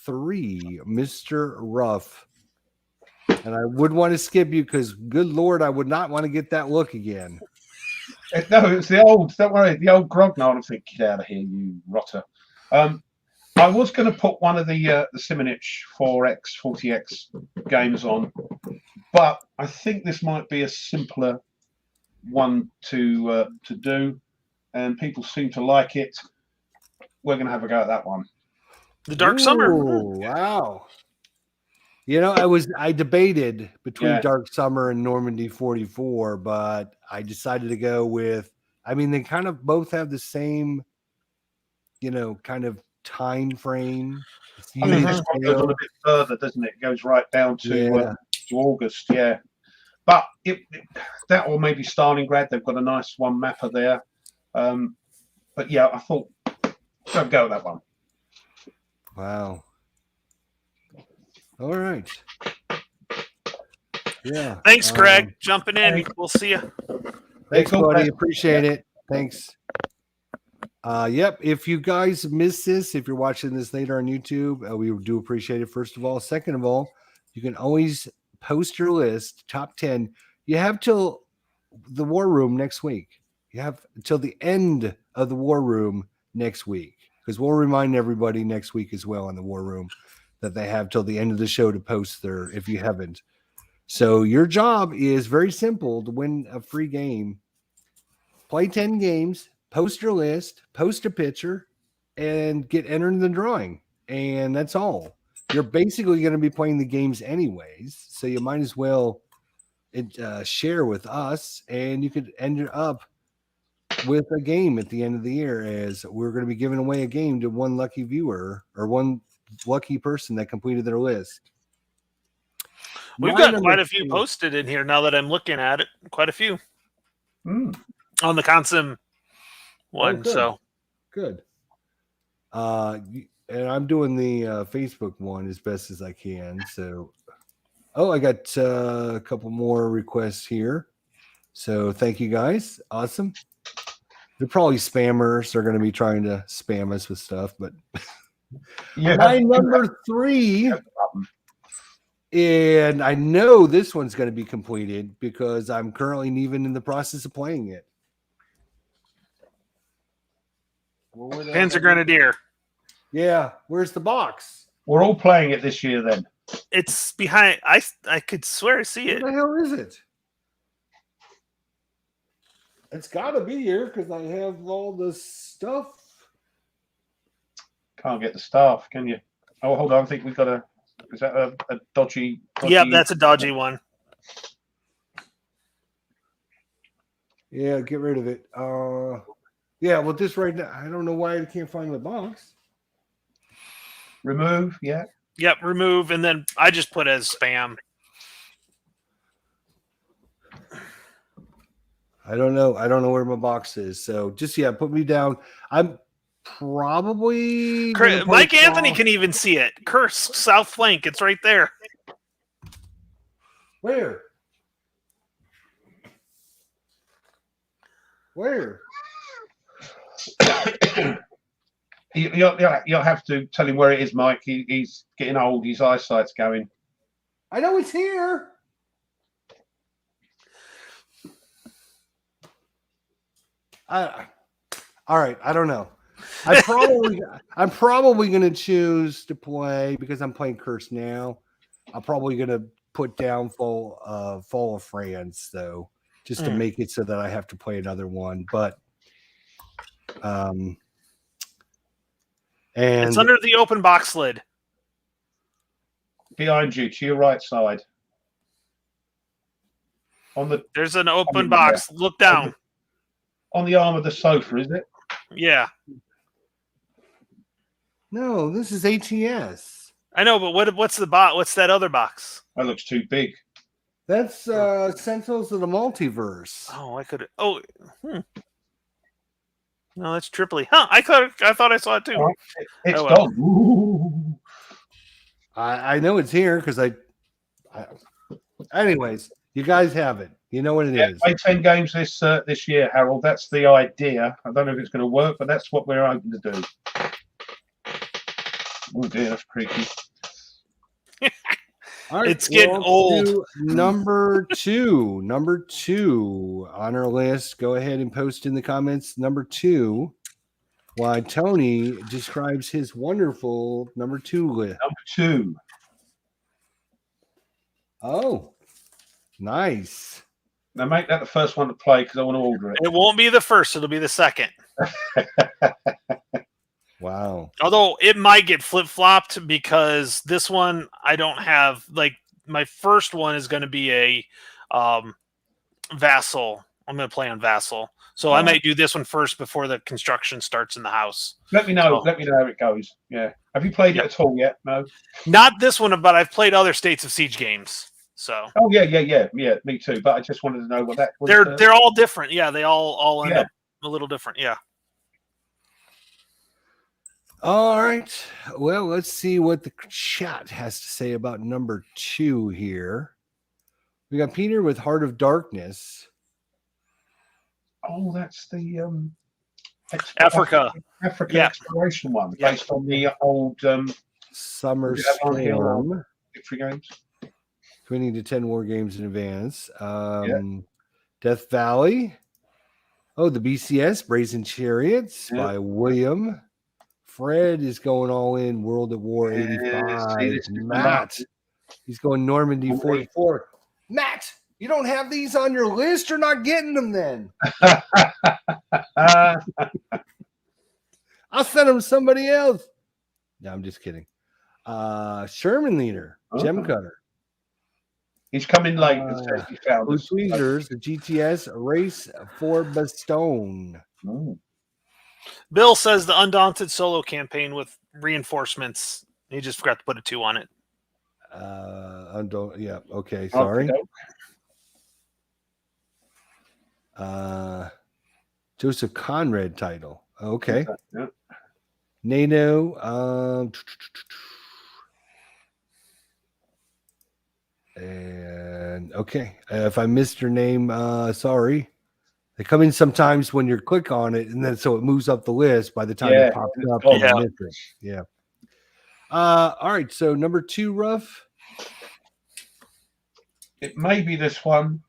3, Mr. Ruff. And I would want to skip you because, good Lord, I would not want to get that look again. No, it's the old. Don't worry, the old Grognard. I'm thinking, get out of here, you rotter. I was going to put one of the Simonich 4X, 40X games on, but I think this might be a simpler one to do, and people seem to like it. We're going to have a go at that one. The Dark Summer. Ooh, wow. You know, I debated between Dark Summer and Normandy 44, but I decided to go with, I mean, they kind of both have the same, you know, kind of time frame. I mean, this one goes on a bit further, doesn't it? It goes right down to August, But that or maybe Stalingrad, they've got a nice one mapper there. But yeah, I thought I'd go with that one. Wow. All right. Yeah. Thanks, Craig. Jumping in. We'll see you. Thanks, buddy. Appreciate it. Thanks. Yep. If you guys miss this, if you're watching this later on YouTube, we do appreciate it. First of all, second of all, you can always post your list, top 10. You have till the War Room next week. You have until the end of the War Room next week, because we'll remind everybody next week as well in the War Room that they have till the end of the show to post their, if you haven't. So your job is very simple to win a free game. Play 10 games, post your list, post a picture, and get entered in the drawing. And that's all. You're basically going to be playing the games anyways, so you might as well share with us, and you could end up with a game at the end of the year, as we're going to be giving away a game to one lucky viewer or one lucky person that completed their list. We've got quite a few posted in here now that I'm looking at it. Quite a few on the Consim one. Good. So good. And I'm doing the Facebook one as best as I can. So, I got a couple more requests here. So thank you guys. Awesome. They're probably spammers. They're going to be trying to spam us with stuff, but my number 3, and I know this one's going to be completed because I'm currently even in the process of playing it. Panzer Grenadier. Yeah, where's the box? We're all playing it this year then. It's behind. I could swear I see it. What the hell is it? It's got to be here because I have all the stuff. Can't get the staff, can you? Oh, hold on. I think we've got is that a dodgy? Yep, that's a dodgy one. Yeah, get rid of it. Yeah, well, this right now, I don't know why I can't find the box. Remove, yeah. Yep, remove, and then I just put as spam. I don't know. I don't know where my box is. So just, put me down. I'm probably Mike Anthony can even see it. Cursed south flank. It's right there. Where? Where? You'll have to tell him where it is, Mike. He's getting old. His eyesight's going. I know it's here. All right. I don't know. I'm probably going to choose to play, because I'm playing Curse now. I'm probably going to put down Fall of France, though, just to make it so that I have to play another one. But and it's under the open box lid. Behind you, to your right side. There's an open box. Look down. On the arm of the sofa, is it? Yeah. No, this is ATS. I know, but what's the box? What's that other box? That looks too big. That's Sentinels of the Multiverse. Oh, I could. Oh, no, that's Tripoli. Huh? I thought I saw it too. It's gone. I know it's here because I. Anyways, you guys have it. You know what it is. Play 10 games this year, Harold. That's the idea. I don't know if it's going to work, but that's what we're hoping to do. Oh dear, that's creepy. All right, It's getting we're on old. to number two. Number two on our list. Go ahead and post in the comments number two. Why Tony describes his wonderful number two list. Number 2. Oh, nice. Now make that the first one to play because I want to order it. It won't be the first; it'll be the second. Wow. Although it might get flip flopped because this one I don't have. Like my first one is going to be a Vassal. I'm going to play on Vassal, so I might do this one first before the construction starts in the house. Let me know. Let me know how it goes. Yeah. Have you played it at all yet? No. Not this one, but I've played other States of Siege games. So. Oh yeah. Me too. But I just wanted to know what that was. They're all different. Yeah, they all end up a little different. Yeah. All right. Well, let's see what the chat has to say about number 2 here. We got Peter with Heart of Darkness. Oh, that's the Africa exploration one, based on the old Summer Storm victory games. 20 to 10 war games in advance. Death Valley. Oh, the BCS Brazen Chariots by William. Fred is going all in World at War 85. Matt, he's going Normandy 44. Matt, you don't have these on your list. You're not getting them then. I'll send them to somebody else. No, I'm just kidding. Sherman Leader, Gem Cutter. He's coming late. Blue Tweezers, the GTS Race for Bastogne. Bill says the Undaunted solo campaign with reinforcements. He just forgot to put a 2 on it. Yeah. Okay. Sorry. Joseph Conrad title. Okay. Yeah. NATO. And okay. If I missed your name, sorry. They come in sometimes when you click on it, and then so it moves up the list by the time it pops up. Yeah. All right. So number 2, Ruff. It may be this one,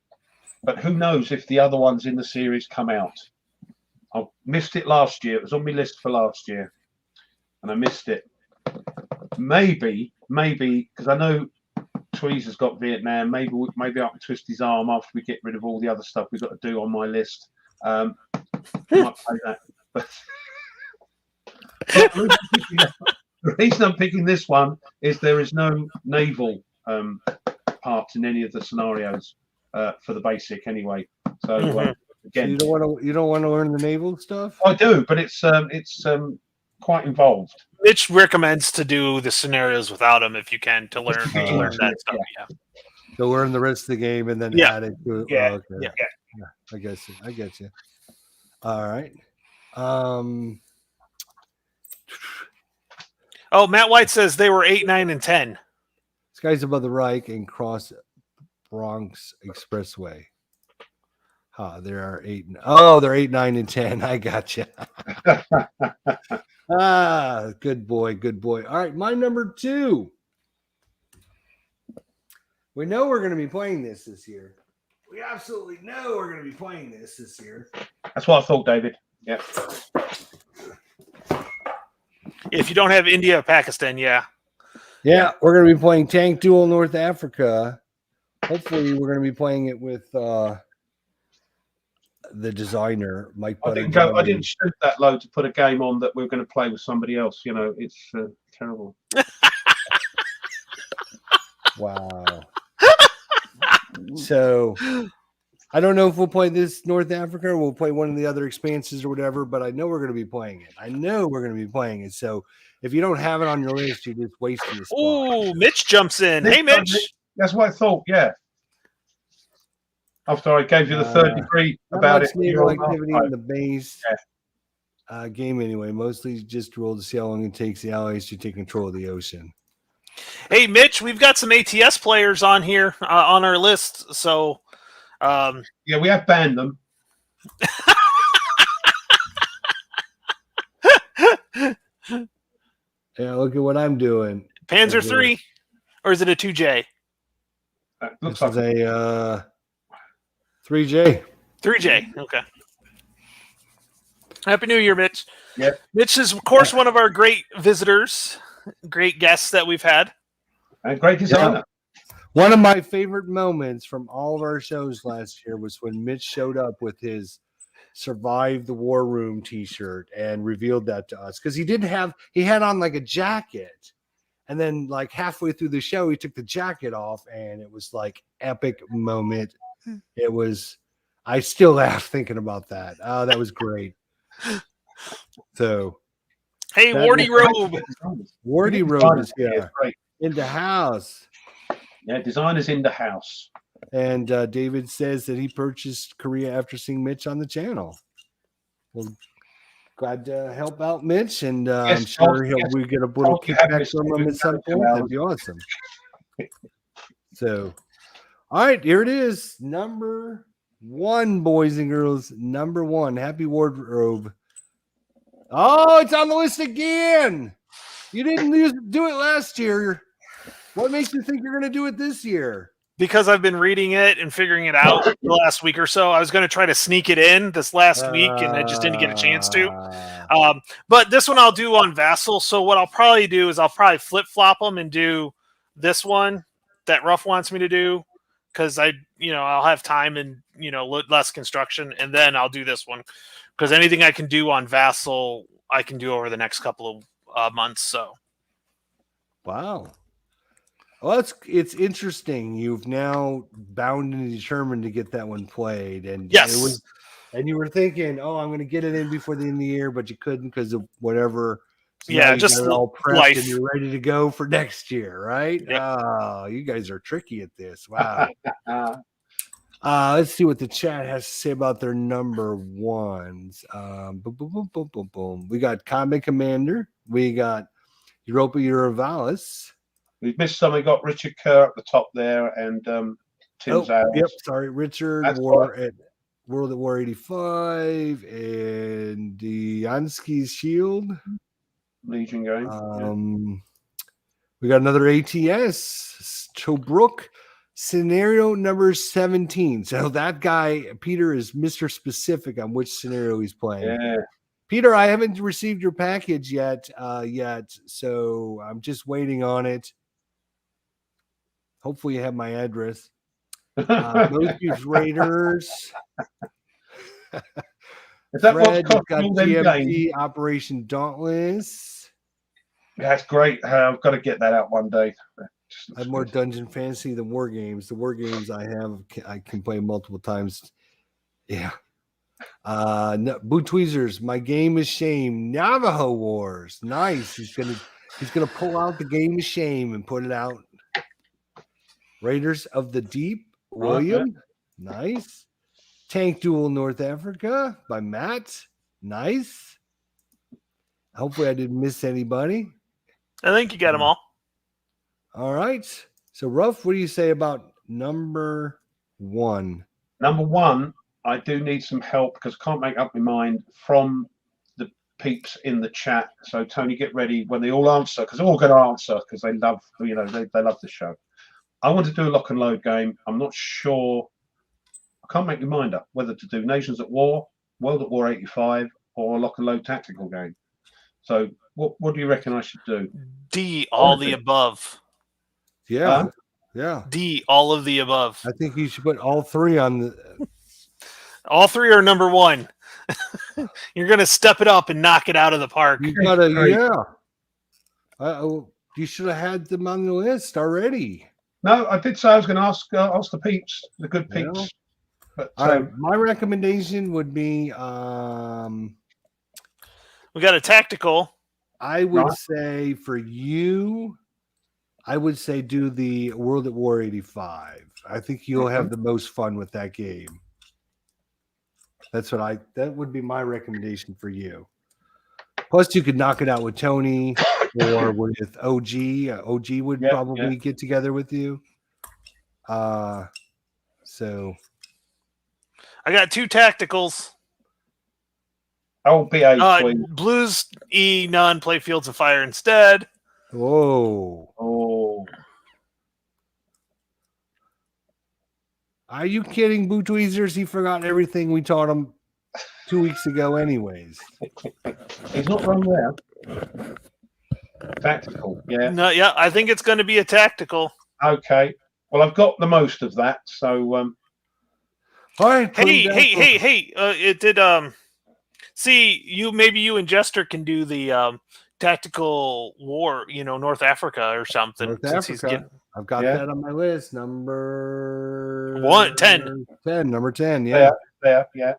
but who knows if the other ones in the series come out. I missed it last year. It was on my list for last year, and I missed it. Maybe, because I know Tweezer's got Vietnam. Maybe I can twist his arm after we get rid of all the other stuff we've got to do on my list. I might play that. But the reason I'm picking this one is there is no naval parts in any of the scenarios for the basic anyway. So again, so you don't want to learn the naval stuff? I do, but it's quite involved. Mitch recommends to do the scenarios without them if you can to learn that stuff. Yeah. To learn the rest of the game and then add it to it. Yeah. Okay. I get you. All right. Oh, Matt White says they were 8, 9, and 10. Skies Above the Reich and Cross Bronx Expressway. There are 8. They're 8, 9, and 10. I got you. Good boy. All right, my number 2. We know we're going to be playing this year. We absolutely know we're going to be playing this year. That's what I thought, David. Yeah. If you don't have India or Pakistan, yeah, we're going to be playing Tank Duel North Africa. Hopefully, we're going to be playing it with the designer, Mike. I didn't shoot that low to put a game on that we're going to play with somebody else. You know, it's terrible. Wow. So I don't know if we'll play this North Africa or we'll play one of the other expanses or whatever, but I know we're going to be playing it. So if you don't have it on your list, you're just wasting the spot. Oh, Mitch jumps in. Hey, Mitch. That's what I thought. Yeah. After I gave you the third degree about it. Naval activity in the base game anyway. Mostly just roll to see how long it takes the allies to take control of the ocean. Hey, Mitch, we've got some ATS players on here on our list. So, yeah, we have banned them. Yeah, look at what I'm doing. Panzer 3, or is it a 2J? Looks This like is a 3J. 3J. Okay. Happy New Year, Mitch. Yeah. Mitch is, of course, one of our great visitors, great guests that we've had. a great designer. One of my favorite moments from all of our shows last year was when Mitch showed up with his Survive the War Room t-shirt and revealed that to us, because he had on like a jacket, and then like halfway through the show he took the jacket off, and it was like epic moment. It was, I still laugh thinking about that. Oh, that was great. So Hey, That- Wardy Robe. Wardy Road is Yeah, here great. in the house. Yeah, designers in the house. And David says that he purchased Korea after seeing Mitch on the channel. Well, glad to help out Mitch, and I'm Yes, sure yes. we get a little You have kickback this from him good at some character point. now. That'd be awesome. So, all right, here it is. Number 1, boys and girls. Number 1. Happy Wardrobe. Oh, it's on the list again. You didn't do it last year. What makes you think you're going to do it this year? Because I've been reading it and figuring it out the last week or so. I was going to try to sneak it in this last week, and I just didn't get a chance to. But this one I'll do on Vassal. So what I'll probably do is I'll probably flip-flop them and do this one that Ruff wants me to do, because I'll have time and less construction, and then I'll do this one, because anything I can do on Vassal I can do over the next couple of months. So Wow. Well, it's interesting. You've now bound and determined to get that one played, and yes, and you were thinking, "Oh, I'm going to get it in before the end of the year," but you couldn't because of whatever. So now yeah, you just got it all prepped life. and you're ready to go for next year, right? Yep. Oh, you guys are tricky at this. Wow. Uh, Let's see what the chat has to say about their number 1s. Boom, boom, boom, boom, boom, boom. We got Combat Commander. We got Europa Universalis. we've missed some. We got Richard Kerr at the top there, and Tim Zales. Yep, sorry, Richard. That's World at War 85 and the Ansky's Shield. Legion going. We got another ATS, Tobruk, scenario number 17. So that guy, Peter, is Mr. Specific on which scenario he's playing. Yeah. Peter, I haven't received your package yet, so I'm just waiting on it. Hopefully you have my address. Most Beef Raiders. Is that Fred, what's you've got costing all them games? GMT Operation Dauntless. That's great. I've got to get that out one day. I have more Dungeon Fantasy than War Games. The War Games I can play multiple times. Yeah. Boo Tweezers, my game is shame. Navajo Wars. Nice. He's gonna pull out the game of shame and put it out. Raiders of the Deep, William. Nice. Tank Duel North Africa by Matt. Nice. Hopefully I didn't miss anybody. I think you got them all. All right. So, Ruff, what do you say about number 1? Number 1, I do need some help because I can't make up my mind from the peeps in the chat. So, Tony, get ready when they all answer, because they're all going to answer because they love, they love the show. I want to do a lock and load game. I'm not sure. I can't make my mind up whether to do Nations at War, World at War 85, or a lock and load tactical game. So, what do you reckon I should do? D, all the above. Yeah. Yeah. D, all of the above. I think you should put all 3 on the. All 3 are number 1. You're going to step it up and knock it out of the park. You gotta, Great. yeah. You should have had them on the list already. No, I did say I was going to ask the peeps, the good peeps. Yeah. But, All right. My recommendation would be We got a tactical. I would say for you, I would say do the World at War 85. I think you'll have the most fun with that game. That would be my recommendation for you. Plus, you could knock it out with Tony or with OG. OG would probably get together with you. So I got 2 tacticals. Oh, BA, please. Blues E, none, play Fields of Fire instead. whoa. Oh. Are you kidding, Boo Tweezers? He forgot everything we taught him 2 weeks ago, anyways. He's not wrong there. Tactical, yeah. No, yeah, I think it's going to be a tactical. Okay. Well, I've got the most of that, so All right. Hey! It did. See, maybe you and Jester can do the tactical war. North Africa or something. North since he's Africa. I've got that on my list. Number 10. 10. Number 10. Yeah. Yeah.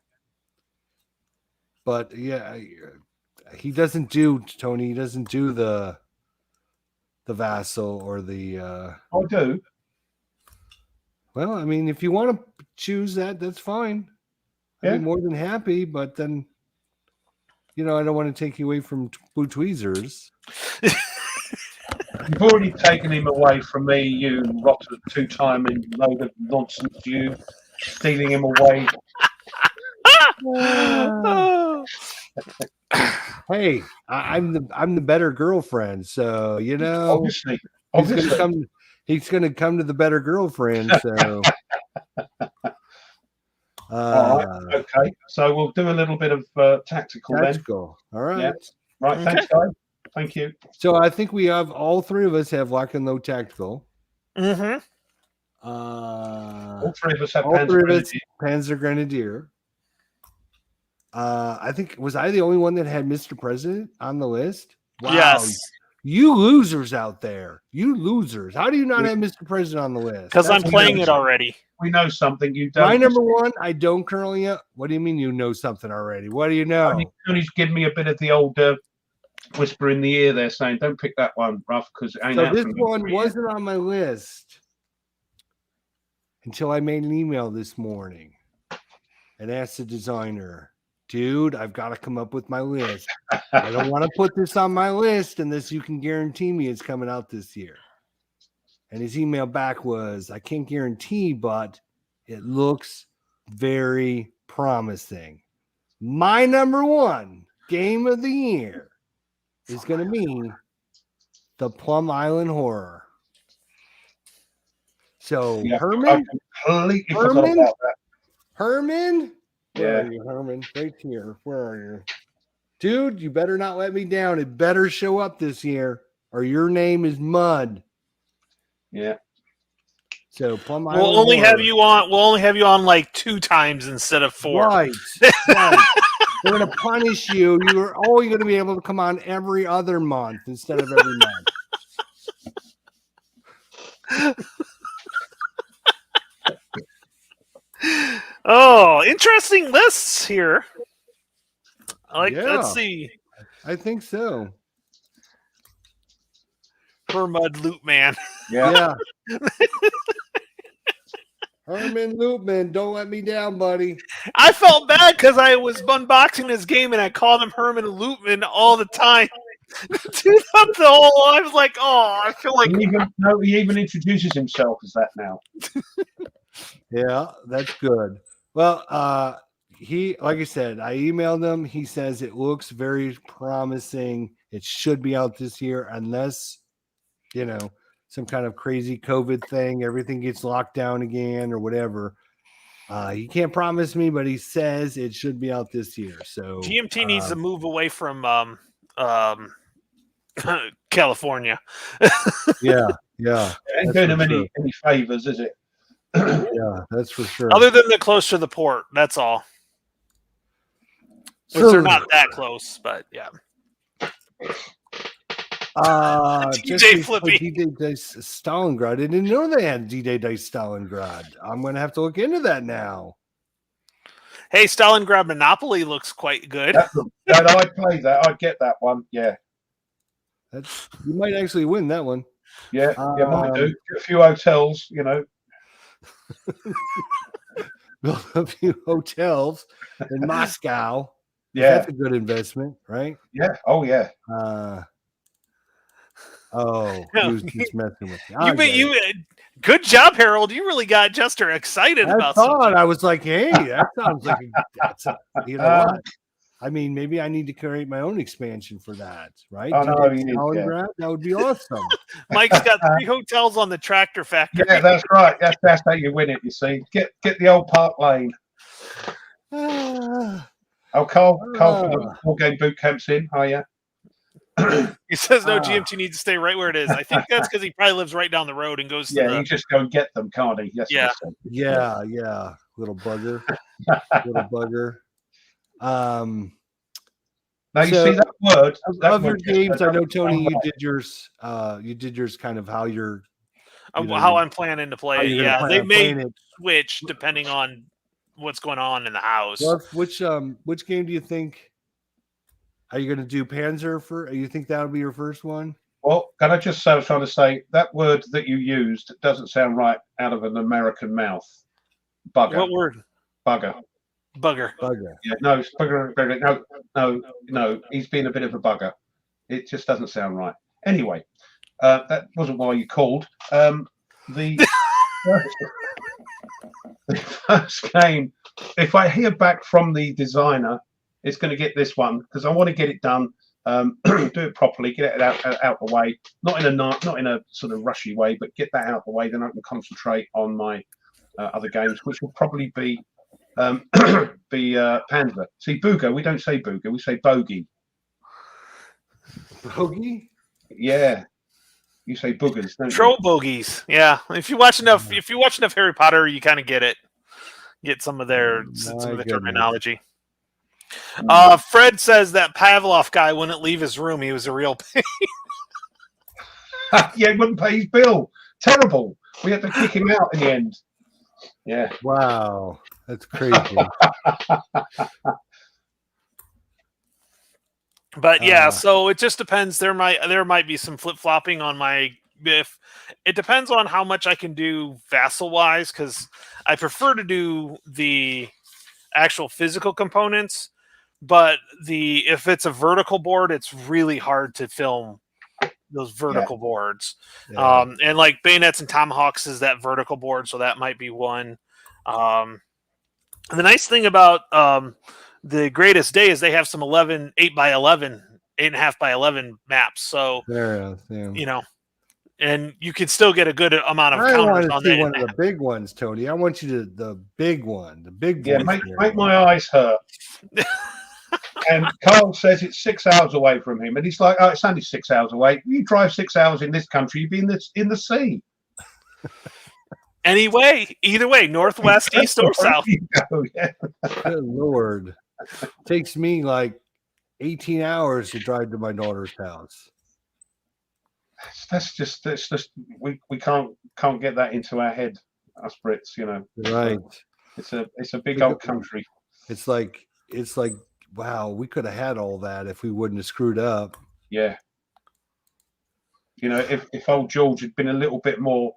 But yeah, he doesn't do Tony. He doesn't do the vassal or the. I do. Well, I mean, if you want to choose that, that's fine. I'd be more than happy, but then, I don't want to take you away from Boo Tweezers. You've already taken him away from me, you rotten two-timing load of nonsense, you stealing him away. Hey, I'm the better girlfriend, so Obviously. he's gonna come to the better girlfriend. So, all right, okay. So we'll do a little bit of tactical then. All right. Yeah. Right. Thanks, guys. Thank you. So I think we have all three of us have lock and load tactical. Mm-hmm. All three of us have Panzer Grenadier. I think was I the only one that had Mr. President on the list? Wow. Yes. You losers out there. You losers. How do you not have Mr. President on the list? Because I'm playing it already. We know something you don't. My number one, I don't currently. What do you mean you know something already? What do you know? Tony's give me a bit of the old whisper in the ear there saying, don't pick that one, Ruff, because it ain't so this one wasn't on my list until I made an email this morning and asked the designer, dude, I've got to come up with my list. I don't want to put this on my list unless you can guarantee me it's coming out this year. And his email back was, I can't guarantee, but it looks very promising. My number one game of the year is going to be the Plum Island Horror. So, yeah, Herman? Herman? Where Yeah. are you, Herman? Right here. Where are you? Dude, you better not let me down. It better show up this year or your name is mud. Yeah. So Plum Island. We'll only have you on like 2 times instead of 4. Right. We're going to punish you. You are only going to be able to come on every other month instead of every month. Oh, interesting lists here. Let's see. I think so. Mud Loot Man. Yeah. Herman Loopman, don't let me down, buddy. I felt bad because I was unboxing this game and I called him Herman Loopman all the time. I was like, oh, I feel like he even introduces himself as that now. Yeah, that's good. Well, he, like I said, I emailed him. He says it looks very promising. It should be out this year, unless, some kind of crazy COVID thing, everything gets locked down again or whatever. He can't promise me, but he says it should be out this year. So GMT needs to move away from California. Yeah. Ain't doing him any favors, is it? Yeah, that's for sure. Other than the close to the port, that's all. Which they're not that close, but yeah. DJ Flippy. D-Day Dice Stalingrad. I didn't know they had D-Day Dice Stalingrad. I'm going to have to look into that now. Hey, Stalingrad Monopoly looks quite good. I'd play that. I'd get that one. Yeah. You might actually win that one. Yeah, might do. Get a few hotels, Build a few hotels in Moscow. Yeah. That's a good investment, right? Yeah. Oh, yeah. He was just messing with me. Good job, Harold. You really got Jester excited about something. I was like, hey, that sounds like you know what? I mean, maybe I need to create my own expansion for that, right? Oh, no, you Talon yeah. Grab? That would be awesome. Mike's got 3 hotels on the tractor factory. Yeah, that's right. That's how you win it. You see, get the old Park Lane. Ah, Oh, Carl Ah. from Wargame Boot Camp's in. Oh, yeah. He says no, Ah. GMT needs to stay right where it is. I think that's because he probably lives right down the road and goes to Yeah, the. you just go and get them, can't he? Yes, Yeah. yeah. Little bugger. Little bugger. Now you So, see that word. Of your games, I know, Tony, you did yours. You did yours kind of how you're. How I'm planning to play it. Yeah, they may switch depending on what's going on in the house. Well, which game do you think? Are you going to do Panzer for? You think that would be your first one? Well, can I just say, I was trying to say that word that you used doesn't sound right out of an American mouth. Bugger. What word? Bugger. Bugger. Yeah, no, it's bugger. No. He's been a bit of a bugger. It just doesn't sound right. Anyway, that wasn't why you called. The first game, if I hear back from the designer, it's going to get this one because I want to get it done. Do it properly, get it out the way, not in a sort of rushy way, but get that out the way. Then I can concentrate on my other games, which will probably be Panzer. See, Booger, we don't say Booger, we say Bogey. Bogey? Yeah, you say boogers, don't Troll you? bogeys. Yeah, if you watch enough Harry Potter, you kind of get it. Get some of their terminology. Fred says that Pavlov guy wouldn't leave his room. He was a real pain. Yeah, he wouldn't pay his bill. Terrible. We had to kick him out in the end. Yeah. Wow, that's crazy. But yeah, so it just depends. There might be some flip flopping on my. If it depends on how much I can do vassal wise, because I prefer to do the actual physical components. But if it's a vertical board, it's really hard to film those vertical boards. Yeah. And like Bayonets and Tomahawks is that vertical board, so that might be one. The nice thing about the Greatest Day is they have some 8.5 by 11 maps. So and you can still get a good amount of counters on that. One of the big ones, Tony. I want you to the big one, the big one. Yeah, make my eyes hurt. And Carl says it's 6 hours away from him, and he's like, "Oh, it's only 6 hours away. You drive 6 hours in this country, you'd be in the sea." Either way, northwest, east, or south. Yeah. Good Lord, takes me like 18 hours to drive to my daughter's house. That's just we can't get that into our head, us Brits, Right. It's a big old country. It's like wow, we could have had all that if we wouldn't have screwed up. Yeah. If old George had been a little bit more,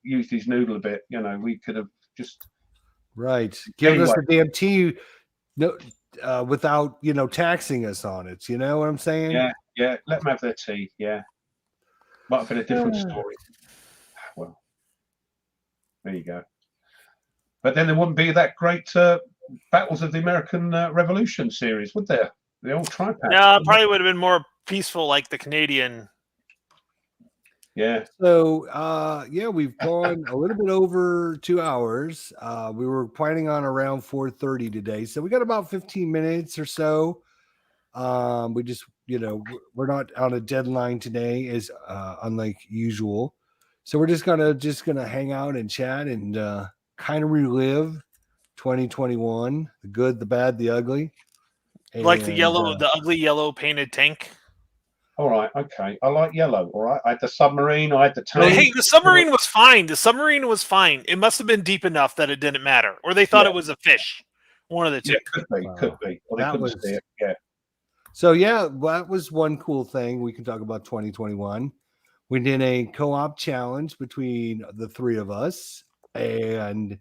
used his noodle a bit, we could have just given us the damn tea, without taxing us on it. You know what I'm saying? Yeah. Let them have their tea. Yeah. Might have been a different story. Well, there you go. But then there wouldn't be that great Battles of the American Revolution series, would there? The old tri-pack. No, it probably would have been more peaceful, like the Canadian. Yeah. So, we've gone a little bit over 2 hours. We were planning on around 4:30 today, so we got about 15 minutes or so. We just, we're not on a deadline today, as unlike usual. So we're just gonna hang out and chat and kind of relive 2021, the good, the bad, the ugly. Like the ugly yellow painted tank. All right, okay. I like yellow. All right. I had the submarine. I had the tank. Hey, the submarine was fine. It must have been deep enough that it didn't matter, or they thought it was a fish. One of the two. Yeah, could be. Or they couldn't see it. Yeah. So that was one cool thing. We can talk about 2021. We did a co-op challenge between the three of us, and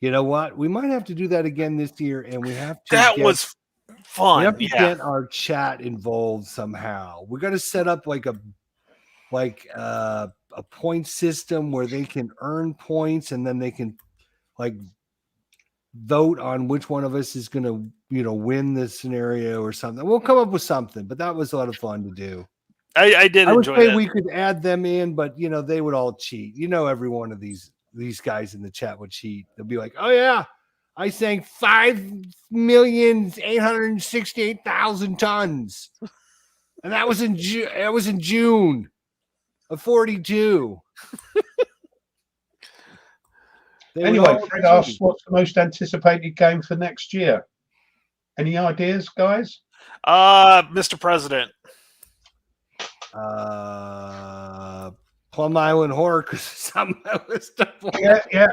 you know what? We might have to do that again this year, and we have to. That was fun. We have to get our chat involved somehow. We're going to set up like a point system where they can earn points, and then they can vote on which one of us is going to win this scenario or something. We'll come up with something, but that was a lot of fun to do. I did I would enjoy say that. we could add them in, but they would all cheat. Every one of these guys in the chat would cheat. They'll be like, "Oh yeah, I sang 5,868,000 tons, and that was in June of 42." Anyway, Fred asked, "What's the most anticipated game for next year?" Any ideas, guys? Mr. President. Plum Island Horror, because some of the stuff. Yeah.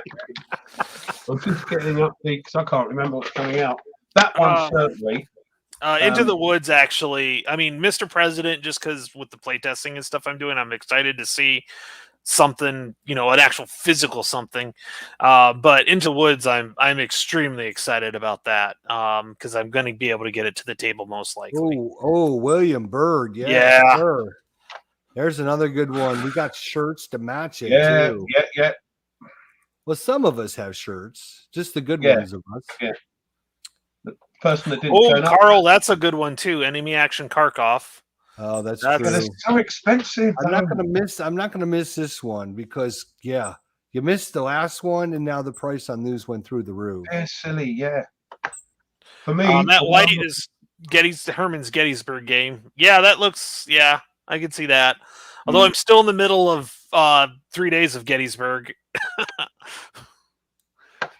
I'm just getting up because I can't remember what's coming out. That one certainly. Into the Woods, actually. I mean, Mr. President, just because with the playtesting and stuff I'm doing, I'm excited to see something, an actual physical something. But Into Woods, I'm extremely excited about that because I'm going to be able to get it to the table most likely. Oh, William Bird, yeah. Sure. There's another good one. We got shirts to match it too. Yeah. Well, some of us have shirts, just the good ones of us. Yeah. The person that didn't turn Carl, up. that's a good one too. Enemy Action Kharkov. Oh, that's true. It's so expensive. I'm not gonna miss this one because you missed the last one, and now the price on these went through the roof. Yeah, silly. Yeah. For me, Matt White is Herman's Gettysburg game. Yeah, that looks. Yeah, I can see that. Although I'm still in the middle of 3 days of Gettysburg.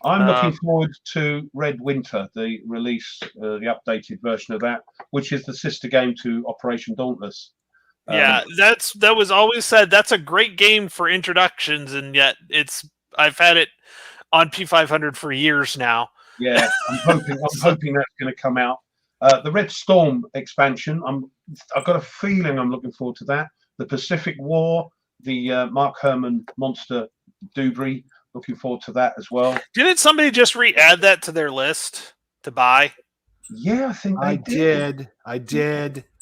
I'm looking forward to Red Winter, the release, the updated version of that, which is the sister game to Operation Dauntless. Yeah, that was always said that's a great game for introductions, and yet I've had it on P500 for years now. Yeah, I'm hoping that's going to come out. The Red Storm expansion, I've got a feeling I'm looking forward to that. The Pacific War, the Mark Herman Monster Dubry. Looking forward to that as well. Didn't somebody just re-add that to their list to buy? Yeah, I think I did.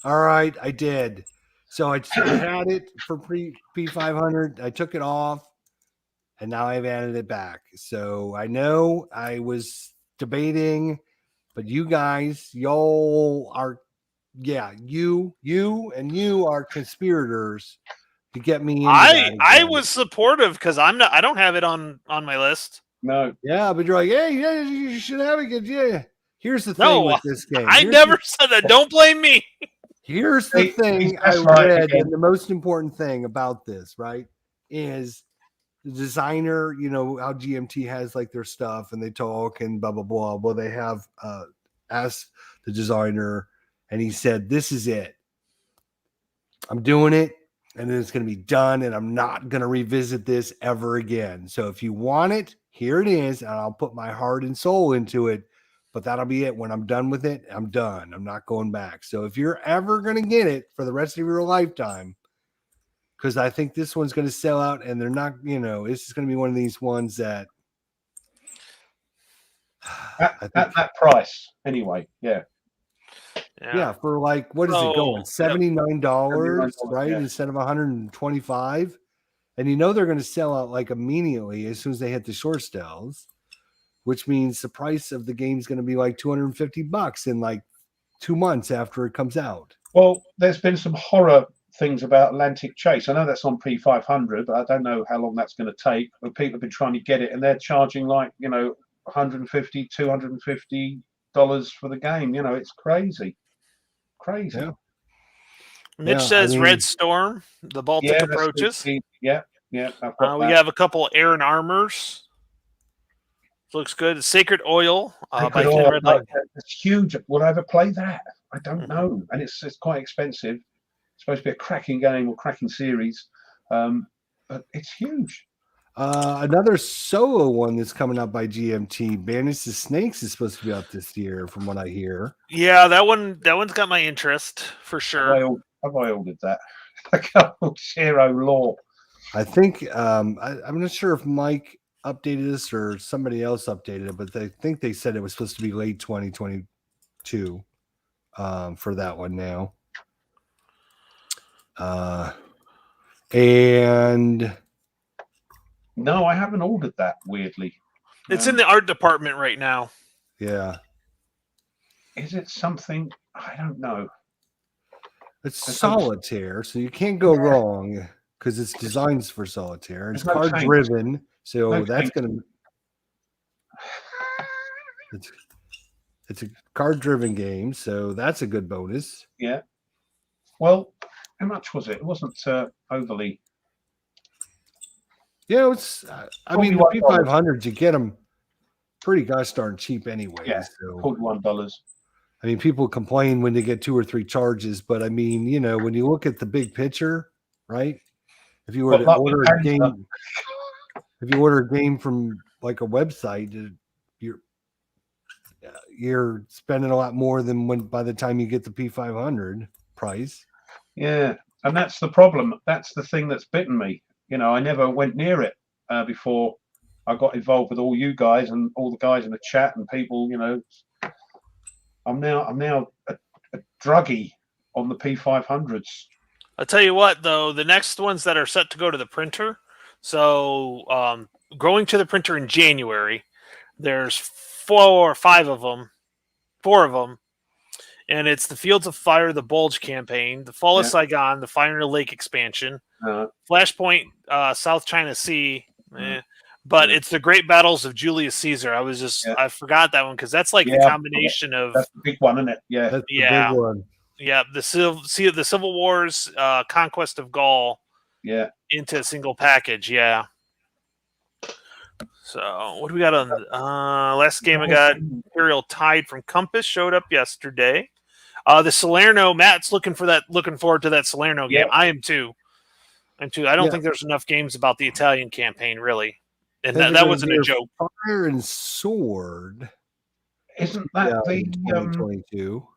All right, I did. So I had it for P500. I took it off, and now I've added it back. So I know I was debating, but you guys, y'all are, you are conspirators to get me into I was supportive because I don't have it on my list. No. Yeah, but you're like, hey, yeah, you should have it. Yeah. Here's the thing with this game. I never said that. Don't blame me. Here's the thing I read, and the most important thing about this, right, is the designer, how GMT has like their stuff and they talk and blah, blah, blah. Well, they have asked the designer and he said, this is it. I'm doing it. And then it's going to be done, and I'm not going to revisit this ever again. So if you want it, here it is, and I'll put my heart and soul into it. But that'll be it. When I'm done with it, I'm done. I'm not going back. So if you're ever going to get it for the rest of your lifetime, because I think this one's going to sell out, and they're not, this is going to be one of these ones that at that price anyway. Yeah, for like, what is it going? $79, right? Yeah. Instead of $125. And they're going to sell out like immediately as soon as they hit the short sales, which means the price of the game is going to be like $250 in like 2 months after it comes out. Well, there's been some horror things about Atlantic Chase. I know that's on P500, but I don't know how long that's going to take. But people have been trying to get it, and they're charging like, $150, $250 for the game. It's crazy. Yeah. Mitch says Red Storm, the Baltic approaches. Yeah. We have a couple Aaron Armors. Looks good. Sacred Oil by Ken Red Light. It's huge. Will I ever play that? I don't know. And it's quite expensive. It's supposed to be a cracking game or cracking series. But it's huge. Another solo one that's coming out by GMT, Banish the Snakes, is supposed to be out this year, from what I hear. Yeah, that one's got my interest for sure. Have I ordered that? Zero Law. I think I'm not sure if Mike updated this or somebody else updated it, but I think they said it was supposed to be late 2022 for that one now. And no, I haven't ordered that, weirdly. It's in the art department right now. Yeah. Is it something? I don't know. It's There's solitaire, so you can't go wrong because it's designed for solitaire. It's There's no card tanks. driven, so No that's tanks. gonna. It's a card driven game, so that's a good bonus. Yeah. Well, how much was it? It wasn't overly. Yeah, it's. I mean, the $41. P500s you get them pretty gosh darn cheap anyway. Yeah. So $41. I mean, people complain when they get 2 or 3 charges, but I mean, you know, when you look at the big picture, right? If you were But to like order with a game, Panzer, if you order a game from like a website, you're spending a lot more than when by the time you get the P500 price. yeah, and that's the problem. That's the thing that's bitten me. You know, I never went near it before I got involved with all you guys and all the guys in the chat and people. You know, I'm now a druggie on the P500s. I'll tell you what, though, the next ones that are set to go to the printer. So, going to the printer in January, there's 4 or 5 of them, 4 of them, and it's the Fields of Fire, the Bulge campaign, the Fall of Yeah. Saigon, the Fire in the Lake expansion, Uh, Flashpoint, South China Sea, but Yeah. it's the Great Battles of Julius Caesar. I forgot that one because that's like the Yeah, combination of that's the big one, isn't it? Yeah, That's the Yeah. big one. the Civil Wars, Conquest of Gaul yeah. into a single package. Yeah. So what do we got on last game? I got Imperial Tide from Compass showed up yesterday. The Salerno, Matt's looking forward to that Salerno game. Yeah. I am too. I don't Yeah. think there's enough games about the Italian campaign, really. And Then that they're wasn't gonna a do joke. Fire and Sword. Isn't that in the 2022?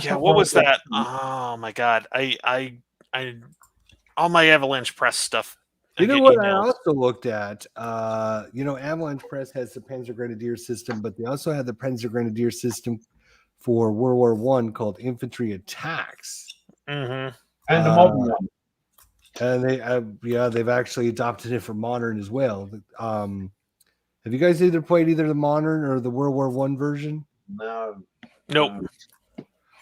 Yeah, what was that? Oh my god. I all my Avalanche Press stuff. You know get what I emails. also looked at? You know, Avalanche Press has the Panzer Grenadier system, but they also have the Panzer Grenadier system for World War One called Infantry Attacks. Mm-hmm. and the modern one? And they've actually adopted it for modern as well. Have you guys played either the modern or the World War One version? No. Nope.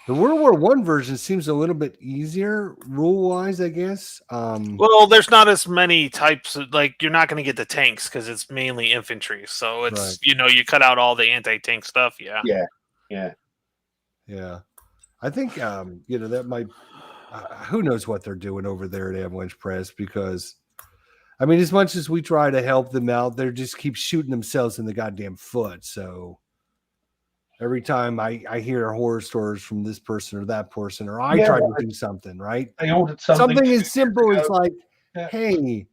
The World War One version seems a little bit easier rule wise, I guess. Well, there's not as many types of, like, you're not going to get the tanks because it's mainly infantry. So it's Right. you cut out all the anti-tank stuff. Yeah. Yeah. I think that might who knows what they're doing over there at Avalanche Press, because I mean, as much as we try to help them out, they just keep shooting themselves in the goddamn foot. So every time I hear horror stories from this person or that person, or I try to do something, right? They ordered something. Something as simple as like, Yeah. hey,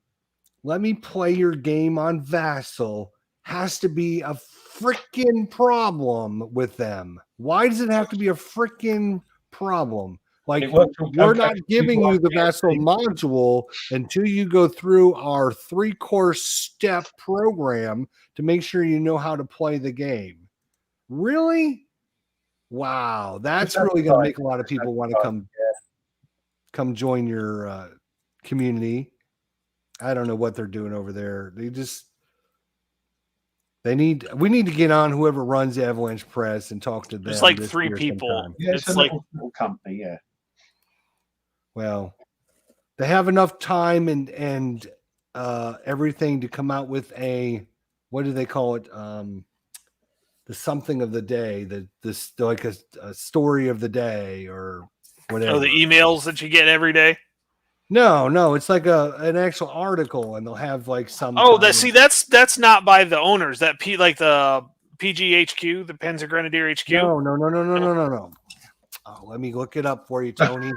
let me play your game on Vassal, has to be a freaking problem with them. Why does it have to be a freaking problem? Like, It worked from we're Codex not giving to you the RPS. Vassal module until you go through our 3-course step program to make sure you know how to play the game. Really? Wow, that's That's really going to right. make a lot of people want to come join your community. I don't know what they're doing over there. We need to get on whoever runs Avalanche Press and talk to them. There's like this 3 year people. sometime. Yeah, it's It's a like little company. Yeah. Well, they have enough time and everything to come out with a, what do they call it? The something of the day, like a story of the day or whatever. the emails that you get every day. No, it's like an actual article, and they'll have like some. Oh, that's not by the owners. That like the PGHQ, the Panzer Grenadier HQ. No. Oh, let me look it up for you, Tony.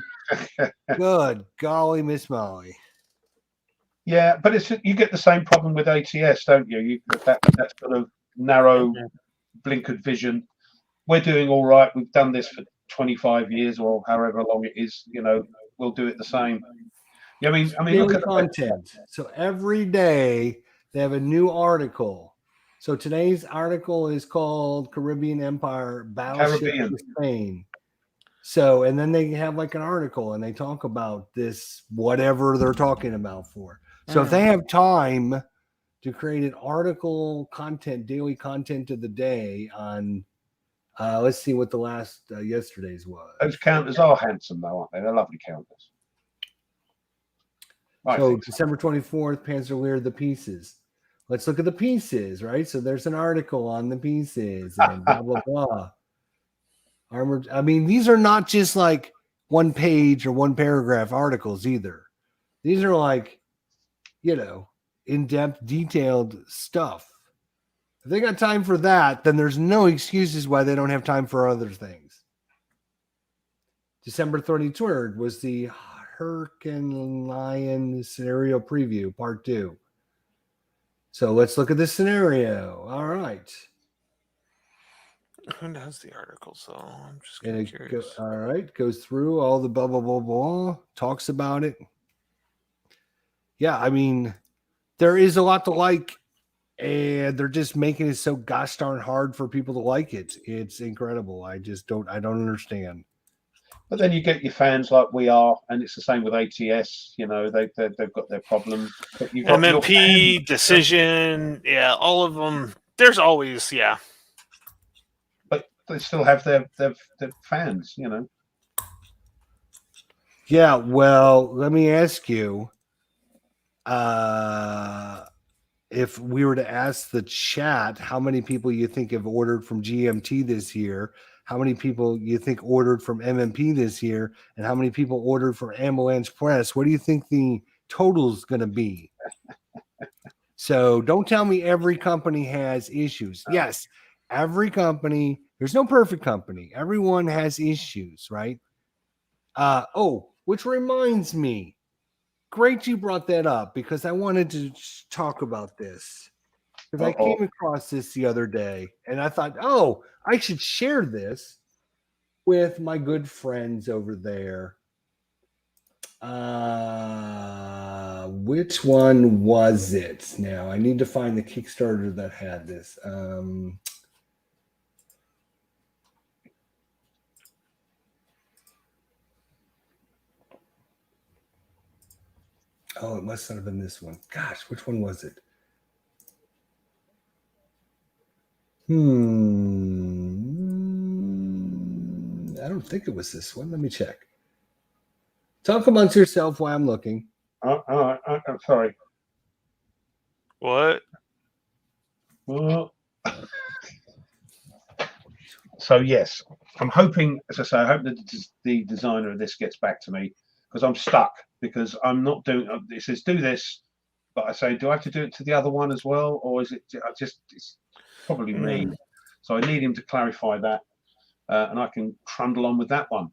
Good golly, Miss Molly. Yeah, but you get the same problem with ATS, don't you? That sort of narrow, blinkered vision. We're doing all right. We've done this for 25 years or however long it is. You know, we'll do it the same. Yeah, I mean, look Daily at the content. So every day they have a new article. So today's article is called Caribbean Empire Battleship to Spain. So, and then they have like an article and they talk about this, whatever they're talking about for. So if they have time to create an article content, daily content of the day on Let's see what the last yesterday's was. Those counters are handsome, though, aren't they? They're lovely counters. So December 24th, Panzerlehr, the pieces. Let's look at the pieces, right? So there's an article on the pieces and blah, blah, blah. Armored. I mean, these are not just like one page or one paragraph articles either. These are like, in-depth, detailed stuff. If they got time for that, then there's no excuses why they don't have time for other things. December 33rd was the Hurricane Lion scenario preview, part 2. So let's look at this scenario. All right. Who has the article? So I'm just curious. All right. Goes through all the blah, blah, blah, blah. Talks about it. Yeah, I mean, there is a lot to like, and they're just making it so gosh darn hard for people to like it. It's incredible. I don't understand. But then you get your fans like we are, and it's the same with ATS. They've got their problems. MMP, Decision, all of them. There's always, But they still have their fans, Yeah, well, let me ask you. If we were to ask the chat how many people you think have ordered from GMT this year, how many people you think ordered from MMP this year, and how many people ordered from Avalanche Press, what do you think the total is going to be? So don't tell me every company has issues. Yes, every company, there's no perfect company. Everyone has issues, right? Which reminds me, great you brought that up because I wanted to talk about this. Because I came across this the other day and I thought, I should share this with my good friends over there. Which one was it? Now I need to find the Kickstarter that had this. It must not have been this one. Gosh, which one was it? I don't think it was this one. Let me check. Talk amongst yourself while I'm looking. I'm sorry. What? Well, so yes, I'm hoping, as I say, I hope that the designer of this gets back to me because I'm stuck because I'm not doing. It says do this, but I say, do I have to do it to the other one as well, or is it? It's probably me. So I need him to clarify that, and I can trundle on with that one,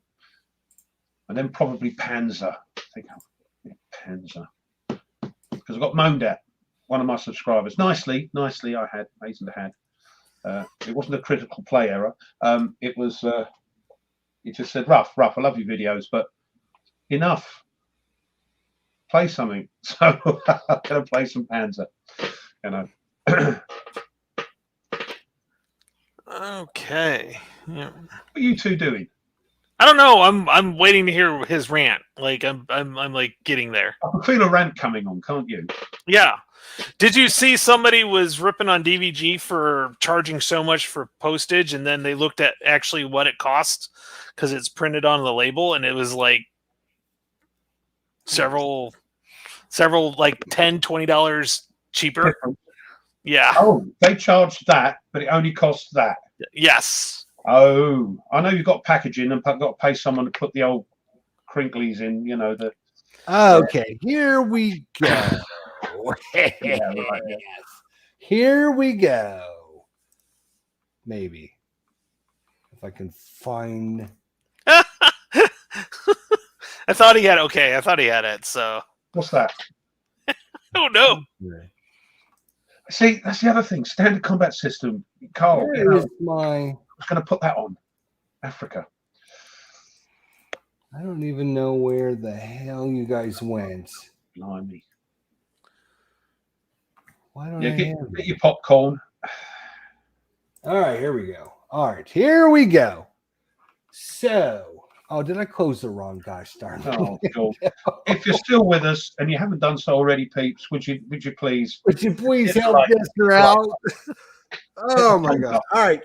and then probably Panzer. I think Panzer because I got moaned at one of my subscribers nicely. I had Mason had. It wasn't a critical play error. It was. It just said rough. I love your videos, but enough. Play something. So I'm gonna play some Panzer. Okay. Yeah. What are you two doing? I don't know. I'm waiting to hear his rant. Like I'm like getting there. I can feel a rant coming on, can't you? Yeah. Did you see somebody was ripping on DVG for charging so much for postage, and then they looked at actually what it costs because it's printed on the label, and it was like several like $10-$20 cheaper. Yeah. Oh, they charged that, but it only costs that. Yes. Oh, I know you've got packaging and got to pay someone to put the old crinklies in. Okay, here we go. Yeah, right, yeah. Here we go. Maybe if I can find. I thought he had it. So What's that? oh no. See, that's the other thing. Standard combat system. Carl, I was going to put that on. Africa. I don't even know where the hell you guys went. Blimey. Why don't get your popcorn. All right, here we go. All right, here we go. So, did I close the wrong gosh darn? Oh, cool. If you're still with us and you haven't done so already, peeps, would you please? Would you please help Jester out? Oh my god! All right,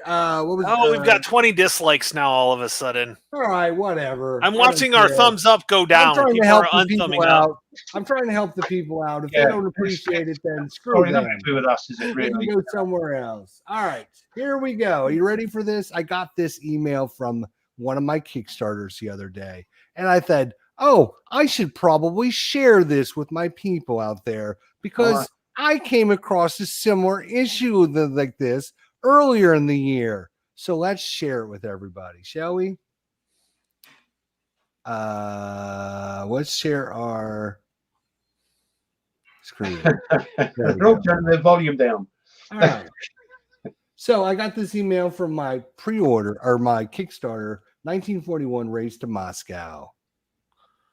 what was? Oh, we've got 20 dislikes now. All of a sudden, All right, whatever. I'm I don't watching our care. thumbs up go I'm down. trying to People help are the people unthumbing up. out. I'm trying to help the people out. If Yeah. they don't appreciate it, then screw Sorry, them. nothing to do with us, is it They can really? go somewhere else. All right, here we go. Are you ready for this? I got this email from one of my Kickstarters the other day, and I said, "Oh, I should probably share this with my people out there because I came across a similar issue like this earlier in the year. So let's share it with everybody, shall we? Let's share our screen. They're all turning their volume down. All right. So I got this email from my pre-order or my Kickstarter 1941 Race to Moscow.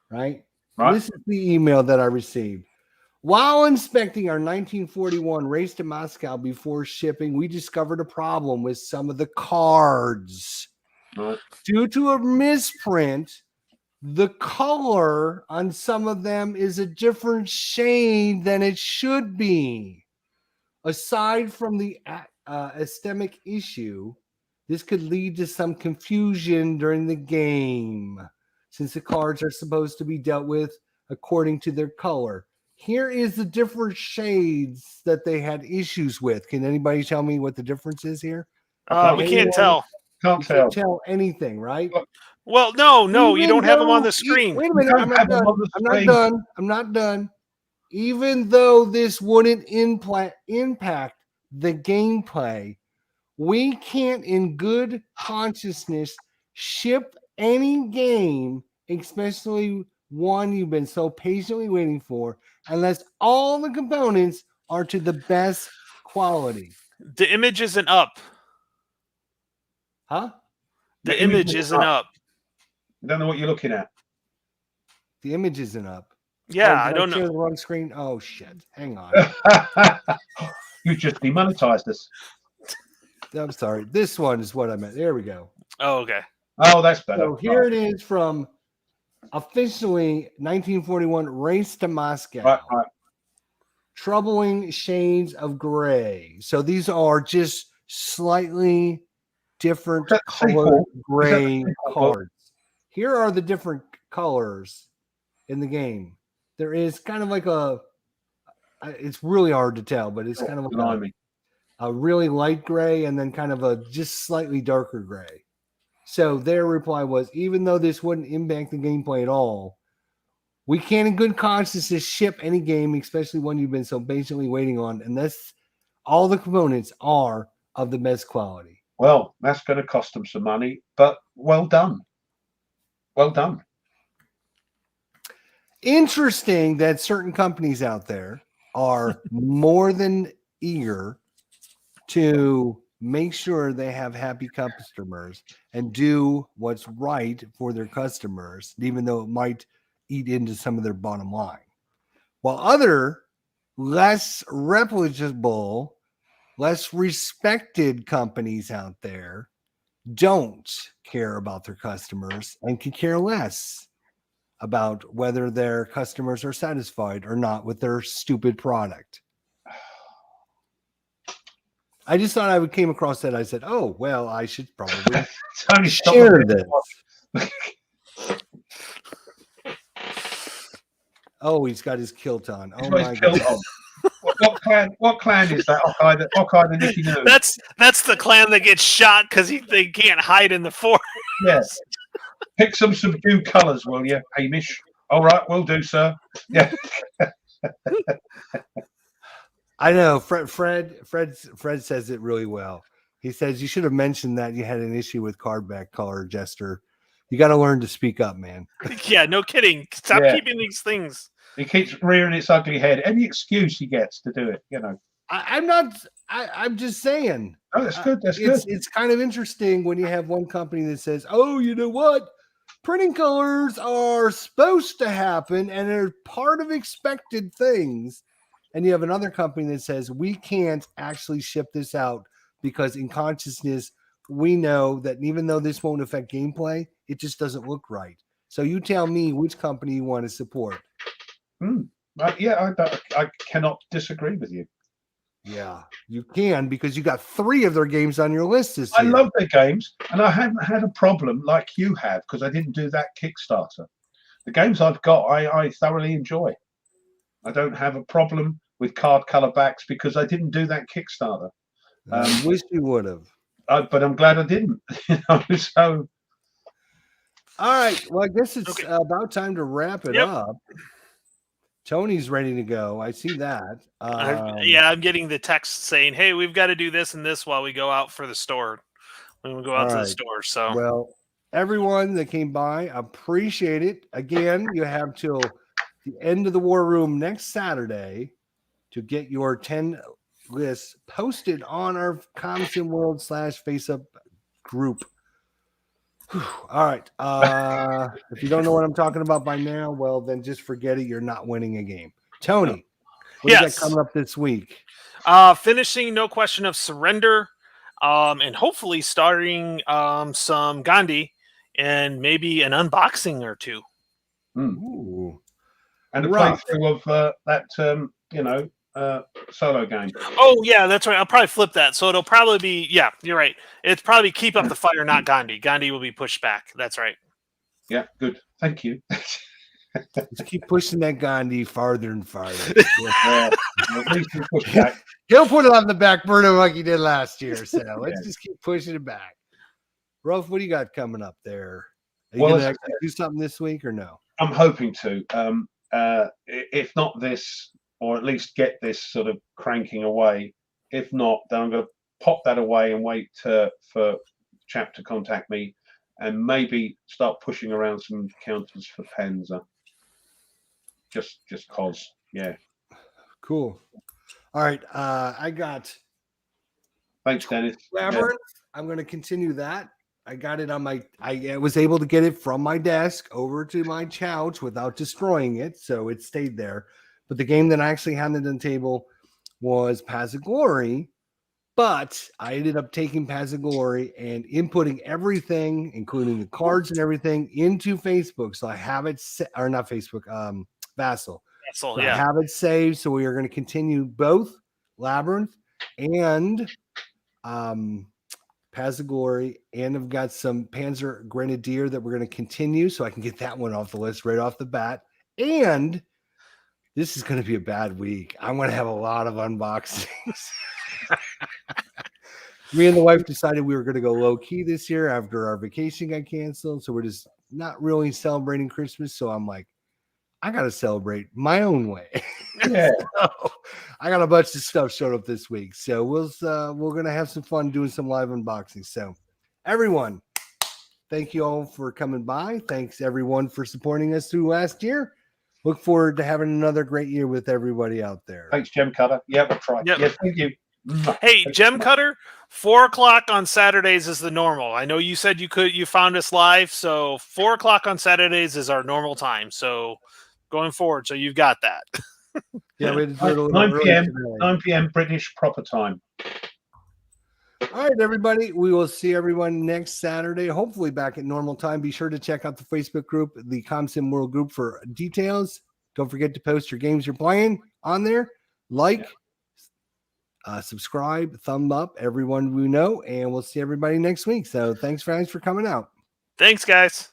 Right? This is the email that I received. While inspecting our 1941 Race to Moscow before shipping, we discovered a problem with some of the cards. Due to a misprint, the color on some of them is a different shade than it should be. Aside from the aesthetic issue, this could lead to some confusion during the game, since the cards are supposed to be dealt with according to their color. Here is the different shades that they had issues with. Can anybody tell me what the difference is here? We can't tell. Can't tell anything, right? Well, no, you don't have them on the screen. Wait a minute, I'm not done. Even though this wouldn't impact the gameplay, we can't in good consciousness ship any game, especially one you've been so patiently waiting for, unless all the components are to the best quality. The image isn't up. Huh? The image isn't up. I don't know what you're looking at. The image isn't up. Yeah, I don't know. The wrong screen. Oh shit! Hang on. You just demonetized us. I'm sorry. This one is what I meant. There we go. Oh, okay. Oh, that's better. So here it is from officially 1941 Race to Moscow. Right. Troubling shades of gray. So these are just slightly different color gray cards. Here are the different colors in the game. There is kind of like it's really hard to tell, but it's kind of like a really light gray and then kind of a just slightly darker gray. So their reply was, even though this wouldn't impact the gameplay at all, we can't in good conscience ship any game, especially one you've been so patiently waiting on, unless all the components are of the best quality. Well, that's going to cost them some money, but well done. Well done. Interesting that certain companies out there are more than eager to make sure they have happy customers and do what's right for their customers, even though it might eat into some of their bottom line. While other less reputable, less respected companies out there don't care about their customers and can care less about whether their customers are satisfied or not with their stupid product. I just thought I came across that. I said, oh, well, I should probably share this. Oh, he's got his kilt on. Oh, my God. What clan is that? Okai and Nicky Noo. That's the clan that gets shot because they can't hide in the forest. Yes. Pick some subdued colours, will you, Hamish? All right, will do, sir. Yeah. I know. Fred says it really well. He says you should have mentioned that you had an issue with cardback color, Jester. You got to learn to speak up, man. Yeah, no kidding. Stop keeping these things. He keeps rearing its ugly head. Any excuse he gets to do it, you know. I'm just saying. Oh, that's good. That's good. It's kind of interesting when you have one company that says, oh, you know what? Printing colors are supposed to happen and they're part of expected things. And you have another company that says, we can't actually ship this out because in consciousness, we know that even though this won't affect gameplay, it just doesn't look right. So you tell me which company you want to support. Yeah, I cannot disagree with you. Yeah, you can because you got 3 of their games on your list this I year. love their games, and I haven't had a problem like you have because I didn't do that Kickstarter. The games I've got, I thoroughly enjoy. I don't have a problem with card color backs because I didn't do that Kickstarter. I wish you would have. But I'm glad I didn't. So All right. Well, I guess it's Okay. about time to wrap it Yep. up. Tony's ready to go. I see that. I'm getting the text saying, "Hey, we've got to do this and this while we go out for the store. When we go out All to the right. store." So, Well, everyone that came by, appreciate it. Again, you have till the end of the war room next Saturday to get your 10 lists posted on our Comsim World /FaceUp group. Whew. All right. If you don't know what I'm talking about by now, well, then just forget it. You're not winning a game. Tony, what do you got Yes. coming up this week? finishing No Question of Surrender, and hopefully starting some Gandhi and maybe an unboxing or 2. Ooh. and a Rough. playthrough of that solo game. Oh yeah, that's right. I'll probably flip that. So it'll probably be, yeah, you're right. It's probably Keep Up the Fire, not Gandhi. Gandhi will be pushed back. That's right. Yeah, good. Thank you. Just keep pushing that Gandhi farther and farther. At least we push back. He'll put it on the back burner like he did last year. So let's just keep pushing it back. Ruff, what do you got coming up there? Are you Well, going to actually do something this week or no? I'm hoping to. If not this, or at least get this sort of cranking away. If not, then I'm going to pop that away and wait for chap to contact me, and maybe start pushing around some counters for Penza. Just cause, yeah. Cool. All right. I got Thanks, Dennis. Labyrinth. I'm going to continue that. I got it on I was able to get it from my desk over to my couch without destroying it, so it stayed there. But the game that I actually had on the table was Path of Glory, but I ended up taking Path of Glory and inputting everything, including the cards and everything, into Facebook. So I have it, or not Facebook, Vassal. So, So yeah. I have it saved. So we are going to continue both Labyrinth and Paths of Glory, and I've got some Panzer Grenadier that we're going to continue, so I can get that one off the list right off the bat. And this is going to be a bad week. I'm going to have a lot of unboxings. Me and the wife decided we were going to go low key this year after our vacation got canceled, so we're just not really celebrating Christmas. So I'm like, I got to celebrate my own way. Yeah. So I got a bunch of stuff showed up this week. So we're going to have some fun doing some live unboxing. So everyone, thank you all for coming by. Thanks everyone for supporting us through last year. Look forward to having another great year with everybody out there. Thanks, Gem Cutter. Yeah, we'll try. Yep. Yeah, thank you. Hey, Gem Cutter, 4:00 on Saturdays is the normal. I know you said you found us live, so 4:00 on Saturdays is our normal time. So going forward, so you've got that. Yeah, we had to do it a little 9 early p.m. today. 9 p.m. British proper time. All right, everybody. We will see everyone next Saturday, hopefully back at normal time. Be sure to check out the Facebook group, the ComSim World group, for details. Don't forget to post your games you're playing on there. Subscribe, thumb up, everyone we know, and we'll see everybody next week. So thanks, guys, for coming out. Thanks, guys.